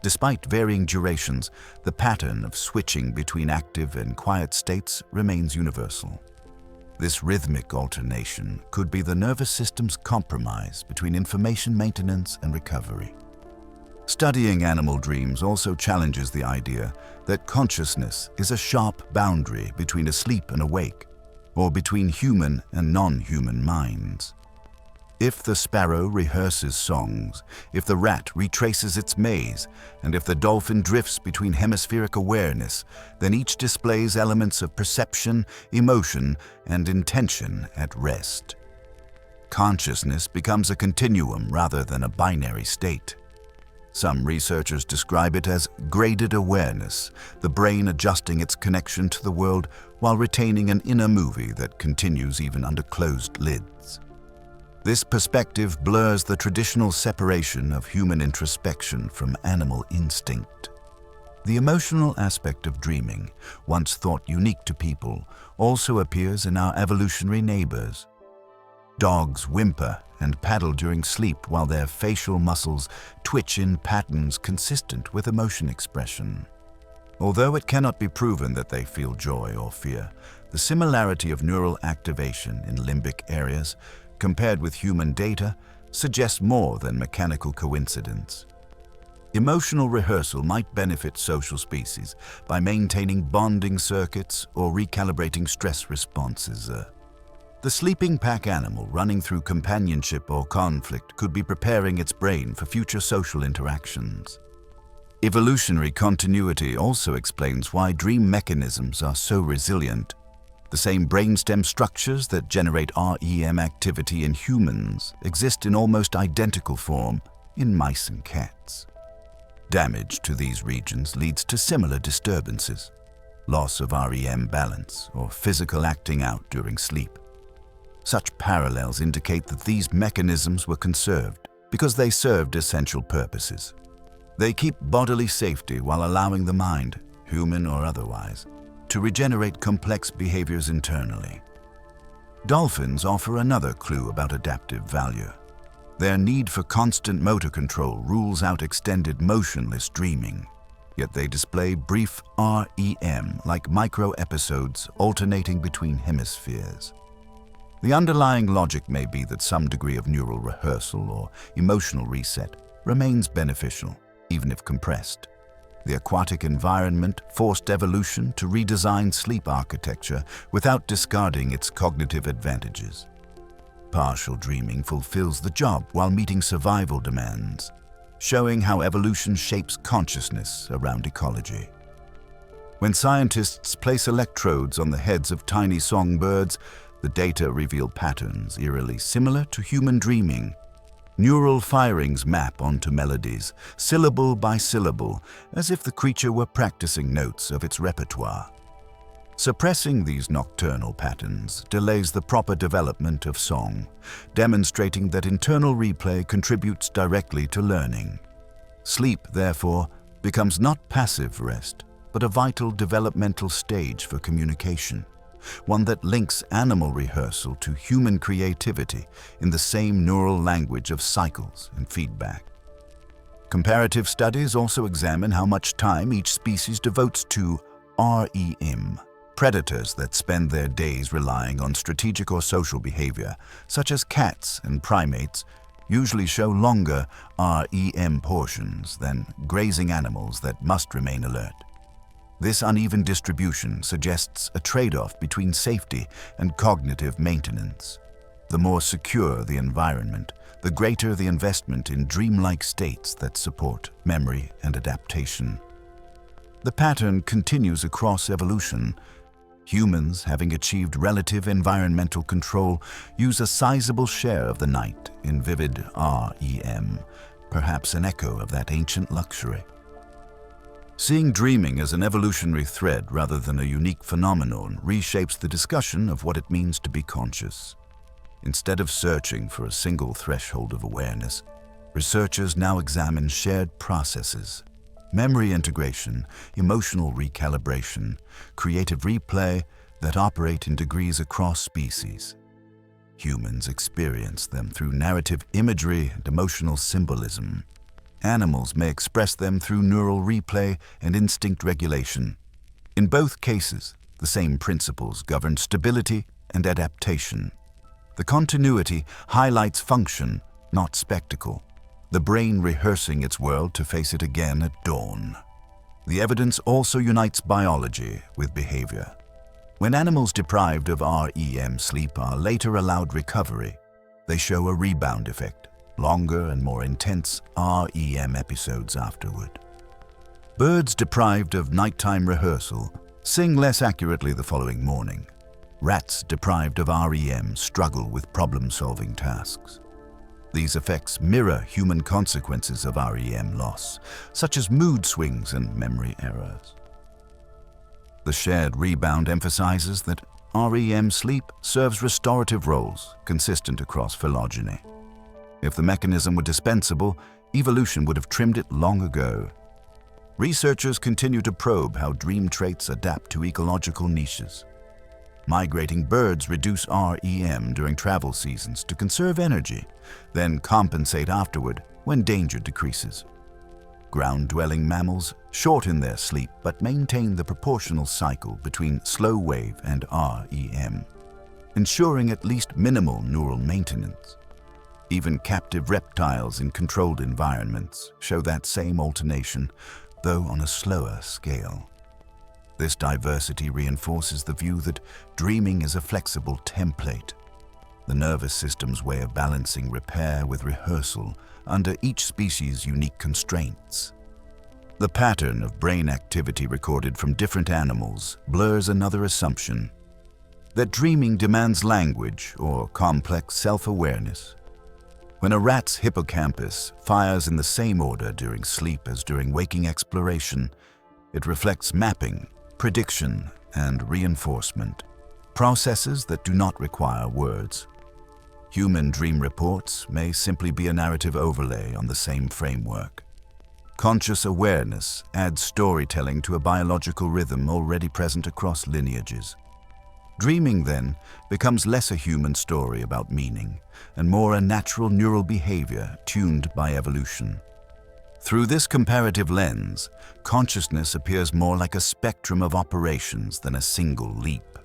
Despite varying durations, the pattern of switching between active and quiet states remains universal. This rhythmic alternation could be the nervous system's compromise between information maintenance and recovery. Studying animal dreams also challenges the idea that consciousness is a sharp boundary between asleep and awake, or between human and non-human minds. If the sparrow rehearses songs, if the rat retraces its maze, and if the dolphin drifts between hemispheric awareness, then each displays elements of perception, emotion, and intention at rest. Consciousness becomes a continuum rather than a binary state. Some researchers describe it as graded awareness, the brain adjusting its connection to the world while retaining an inner movie that continues even under closed lids. This perspective blurs the traditional separation of human introspection from animal instinct. The emotional aspect of dreaming, once thought unique to people, also appears in our evolutionary neighbors. Dogs whimper and paddle during sleep while their facial muscles twitch in patterns consistent with emotion expression. Although it cannot be proven that they feel joy or fear, the similarity of neural activation in limbic areas compared with human data suggests more than mechanical coincidence. Emotional rehearsal might benefit social species by maintaining bonding circuits or recalibrating stress responses. The sleeping pack animal running through companionship or conflict could be preparing its brain for future social interactions. Evolutionary continuity also explains why dream mechanisms are so resilient. The same brainstem structures that generate REM activity in humans exist in almost identical form in mice and cats. Damage to these regions leads to similar disturbances, loss of REM balance or physical acting out during sleep. Such parallels indicate that these mechanisms were conserved because they served essential purposes. They keep bodily safety while allowing the mind, human or otherwise, to regenerate complex behaviors internally. Dolphins offer another clue about adaptive value. Their need for constant motor control rules out extended motionless dreaming, yet they display brief REM like micro-episodes alternating between hemispheres. The underlying logic may be that some degree of neural rehearsal or emotional reset remains beneficial, even if compressed. The aquatic environment forced evolution to redesign sleep architecture without discarding its cognitive advantages. Partial dreaming fulfills the job while meeting survival demands, showing how evolution shapes consciousness around ecology. When scientists place electrodes on the heads of tiny songbirds, the data reveal patterns eerily similar to human dreaming. Neural firings map onto melodies, syllable by syllable, as if the creature were practicing notes of its repertoire. Suppressing these nocturnal patterns delays the proper development of song, demonstrating that internal replay contributes directly to learning. Sleep, therefore, becomes not passive rest, but a vital developmental stage for communication, one that links animal rehearsal to human creativity in the same neural language of cycles and feedback. Comparative studies also examine how much time each species devotes to REM. Predators that spend their days relying on strategic or social behavior, such as cats and primates, usually show longer REM portions than grazing animals that must remain alert. This uneven distribution suggests a trade-off between safety and cognitive maintenance. The more secure the environment, the greater the investment in dreamlike states that support memory and adaptation. The pattern continues across evolution. Humans, having achieved relative environmental control, use a sizable share of the night in vivid REM, perhaps an echo of that ancient luxury. Seeing dreaming as an evolutionary thread rather than a unique phenomenon reshapes the discussion of what it means to be conscious. Instead of searching for a single threshold of awareness, researchers now examine shared processes: memory integration, emotional recalibration, creative replay that operate in degrees across species. Humans experience them through narrative imagery and emotional symbolism. Animals may express them through neural replay and instinct regulation. In both cases, the same principles govern stability and adaptation. The continuity highlights function, not spectacle, the brain rehearsing its world to face it again at dawn. The evidence also unites biology with behavior. When animals deprived of REM sleep are later allowed recovery, they show a rebound effect, longer and more intense REM episodes afterward. Birds deprived of nighttime rehearsal sing less accurately the following morning. Rats deprived of REM struggle with problem-solving tasks. These effects mirror human consequences of REM loss, such as mood swings and memory errors. The shared rebound emphasizes that REM sleep serves restorative roles consistent across phylogeny. If the mechanism were dispensable, evolution would have trimmed it long ago. Researchers continue to probe how dream traits adapt to ecological niches. Migrating birds reduce REM during travel seasons to conserve energy, then compensate afterward when danger decreases. Ground-dwelling mammals shorten their sleep but maintain the proportional cycle between slow wave and REM, ensuring at least minimal neural maintenance. Even captive reptiles in controlled environments show that same alternation, though on a slower scale. This diversity reinforces the view that dreaming is a flexible template, the nervous system's way of balancing repair with rehearsal under each species' unique constraints. The pattern of brain activity recorded from different animals blurs another assumption, that dreaming demands language or complex self-awareness. When a rat's hippocampus fires in the same order during sleep as during waking exploration, it reflects mapping, prediction, and reinforcement, processes that do not require words. Human dream reports may simply be a narrative overlay on the same framework. Conscious awareness adds storytelling to a biological rhythm already present across lineages. Dreaming, then, becomes less a human story about meaning and more a natural neural behavior tuned by evolution. Through this comparative lens, consciousness appears more like a spectrum of operations than a single leap.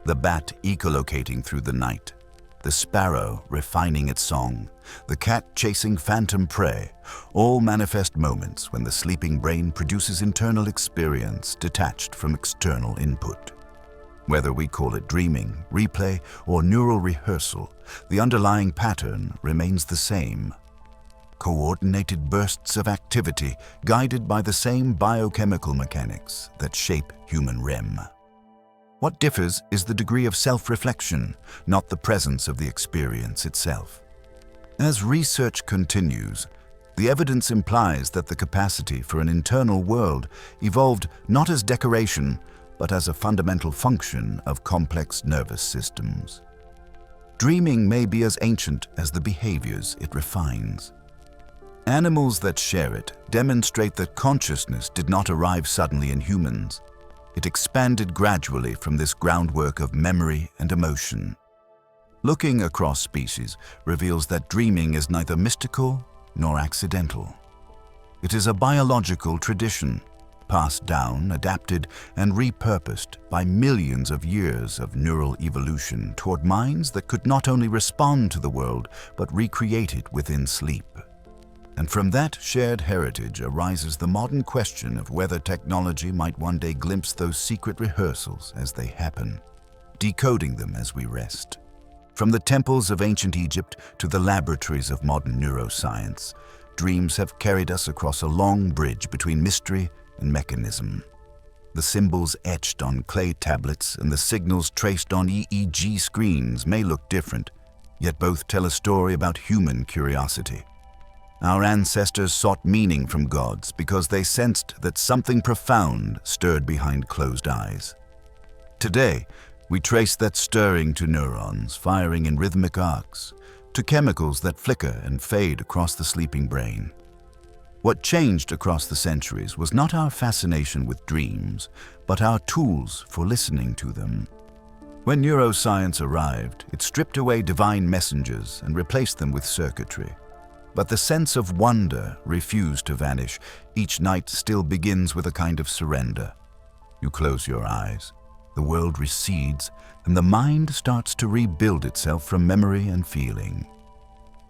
The bat echolocating through the night, the sparrow refining its song, the cat chasing phantom prey, all manifest moments when the sleeping brain produces internal experience detached from external input. Whether we call it dreaming, replay, or neural rehearsal, the underlying pattern remains the same. Coordinated bursts of activity guided by the same biochemical mechanics that shape human REM. What differs is the degree of self-reflection, not the presence of the experience itself. As research continues, the evidence implies that the capacity for an internal world evolved not as decoration, but as a fundamental function of complex nervous systems. Dreaming may be as ancient as the behaviors it refines. Animals that share it demonstrate that consciousness did not arrive suddenly in humans. It expanded gradually from this groundwork of memory and emotion. Looking across species reveals that dreaming is neither mystical nor accidental. It is a biological tradition, passed down, adapted, and repurposed by millions of years of neural evolution toward minds that could not only respond to the world, but recreate it within sleep. And from that shared heritage arises the modern question of whether technology might one day glimpse those secret rehearsals as they happen, decoding them as we rest. From the temples of ancient Egypt to the laboratories of modern neuroscience, dreams have carried us across a long bridge between mystery and mechanism. The symbols etched on clay tablets and the signals traced on EEG screens may look different, yet both tell a story about human curiosity. Our ancestors sought meaning from gods because they sensed that something profound stirred behind closed eyes. Today, we trace that stirring to neurons firing in rhythmic arcs, to chemicals that flicker and fade across the sleeping brain. What changed across the centuries was not our fascination with dreams, but our tools for listening to them. When neuroscience arrived, it stripped away divine messengers and replaced them with circuitry. But the sense of wonder refused to vanish. Each night still begins with a kind of surrender. You close your eyes, the world recedes, and the mind starts to rebuild itself from memory and feeling.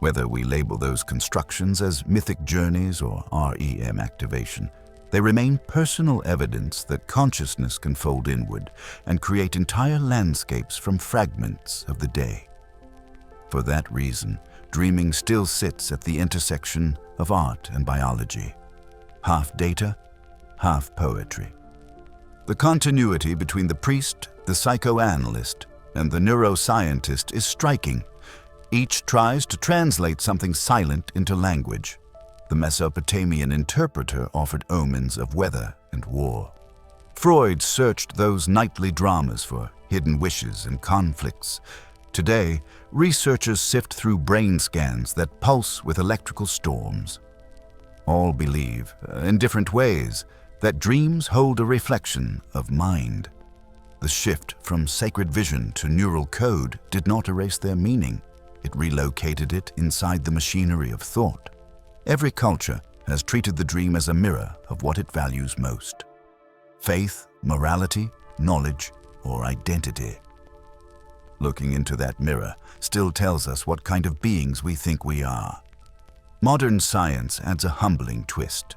Whether we label those constructions as mythic journeys or REM activation, they remain personal evidence that consciousness can fold inward and create entire landscapes from fragments of the day. For that reason, dreaming still sits at the intersection of art and biology, half data, half poetry. The continuity between the priest, the psychoanalyst, and the neuroscientist is striking. Each tries to translate something silent into language. The Mesopotamian interpreter offered omens of weather and war. Freud searched those nightly dramas for hidden wishes and conflicts. Today, researchers sift through brain scans that pulse with electrical storms. All believe, in different ways, that dreams hold a reflection of mind. The shift from sacred vision to neural code did not erase their meaning. It relocated it inside the machinery of thought. Every culture has treated the dream as a mirror of what it values most: faith, morality, knowledge, or identity. Looking into that mirror still tells us what kind of beings we think we are. Modern science adds a humbling twist.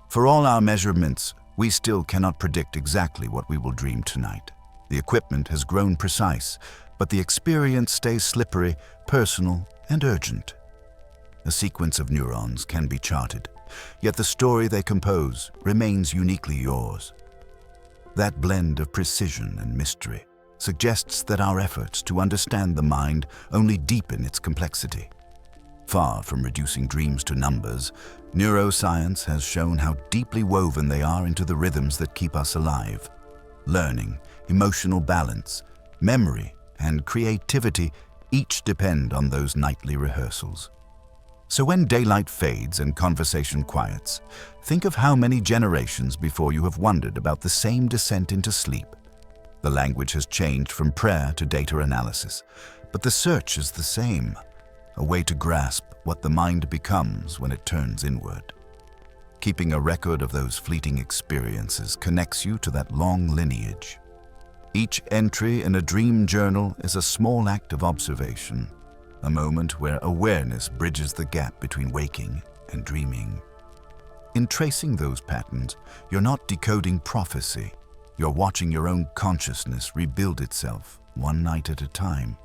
For all our measurements, we still cannot predict exactly what we will dream tonight. The equipment has grown precise, but the experience stays slippery, personal, and urgent. A sequence of neurons can be charted, yet the story they compose remains uniquely yours. That blend of precision and mystery suggests that our efforts to understand the mind only deepen its complexity. Far from reducing dreams to numbers, neuroscience has shown how deeply woven they are into the rhythms that keep us alive. Learning, emotional balance, memory, and creativity each depend on those nightly rehearsals. So when daylight fades and conversation quiets, think of how many generations before you have wondered about the same descent into sleep. The language has changed from prayer to data analysis, but the search is the same, a way to grasp what the mind becomes when it turns inward. Keeping a record of those fleeting experiences connects you to that long lineage. Each entry in a dream journal is a small act of observation, a moment where awareness bridges the gap between waking and dreaming. In tracing those patterns, you're not decoding prophecy. You're watching your own consciousness rebuild itself one night at a time.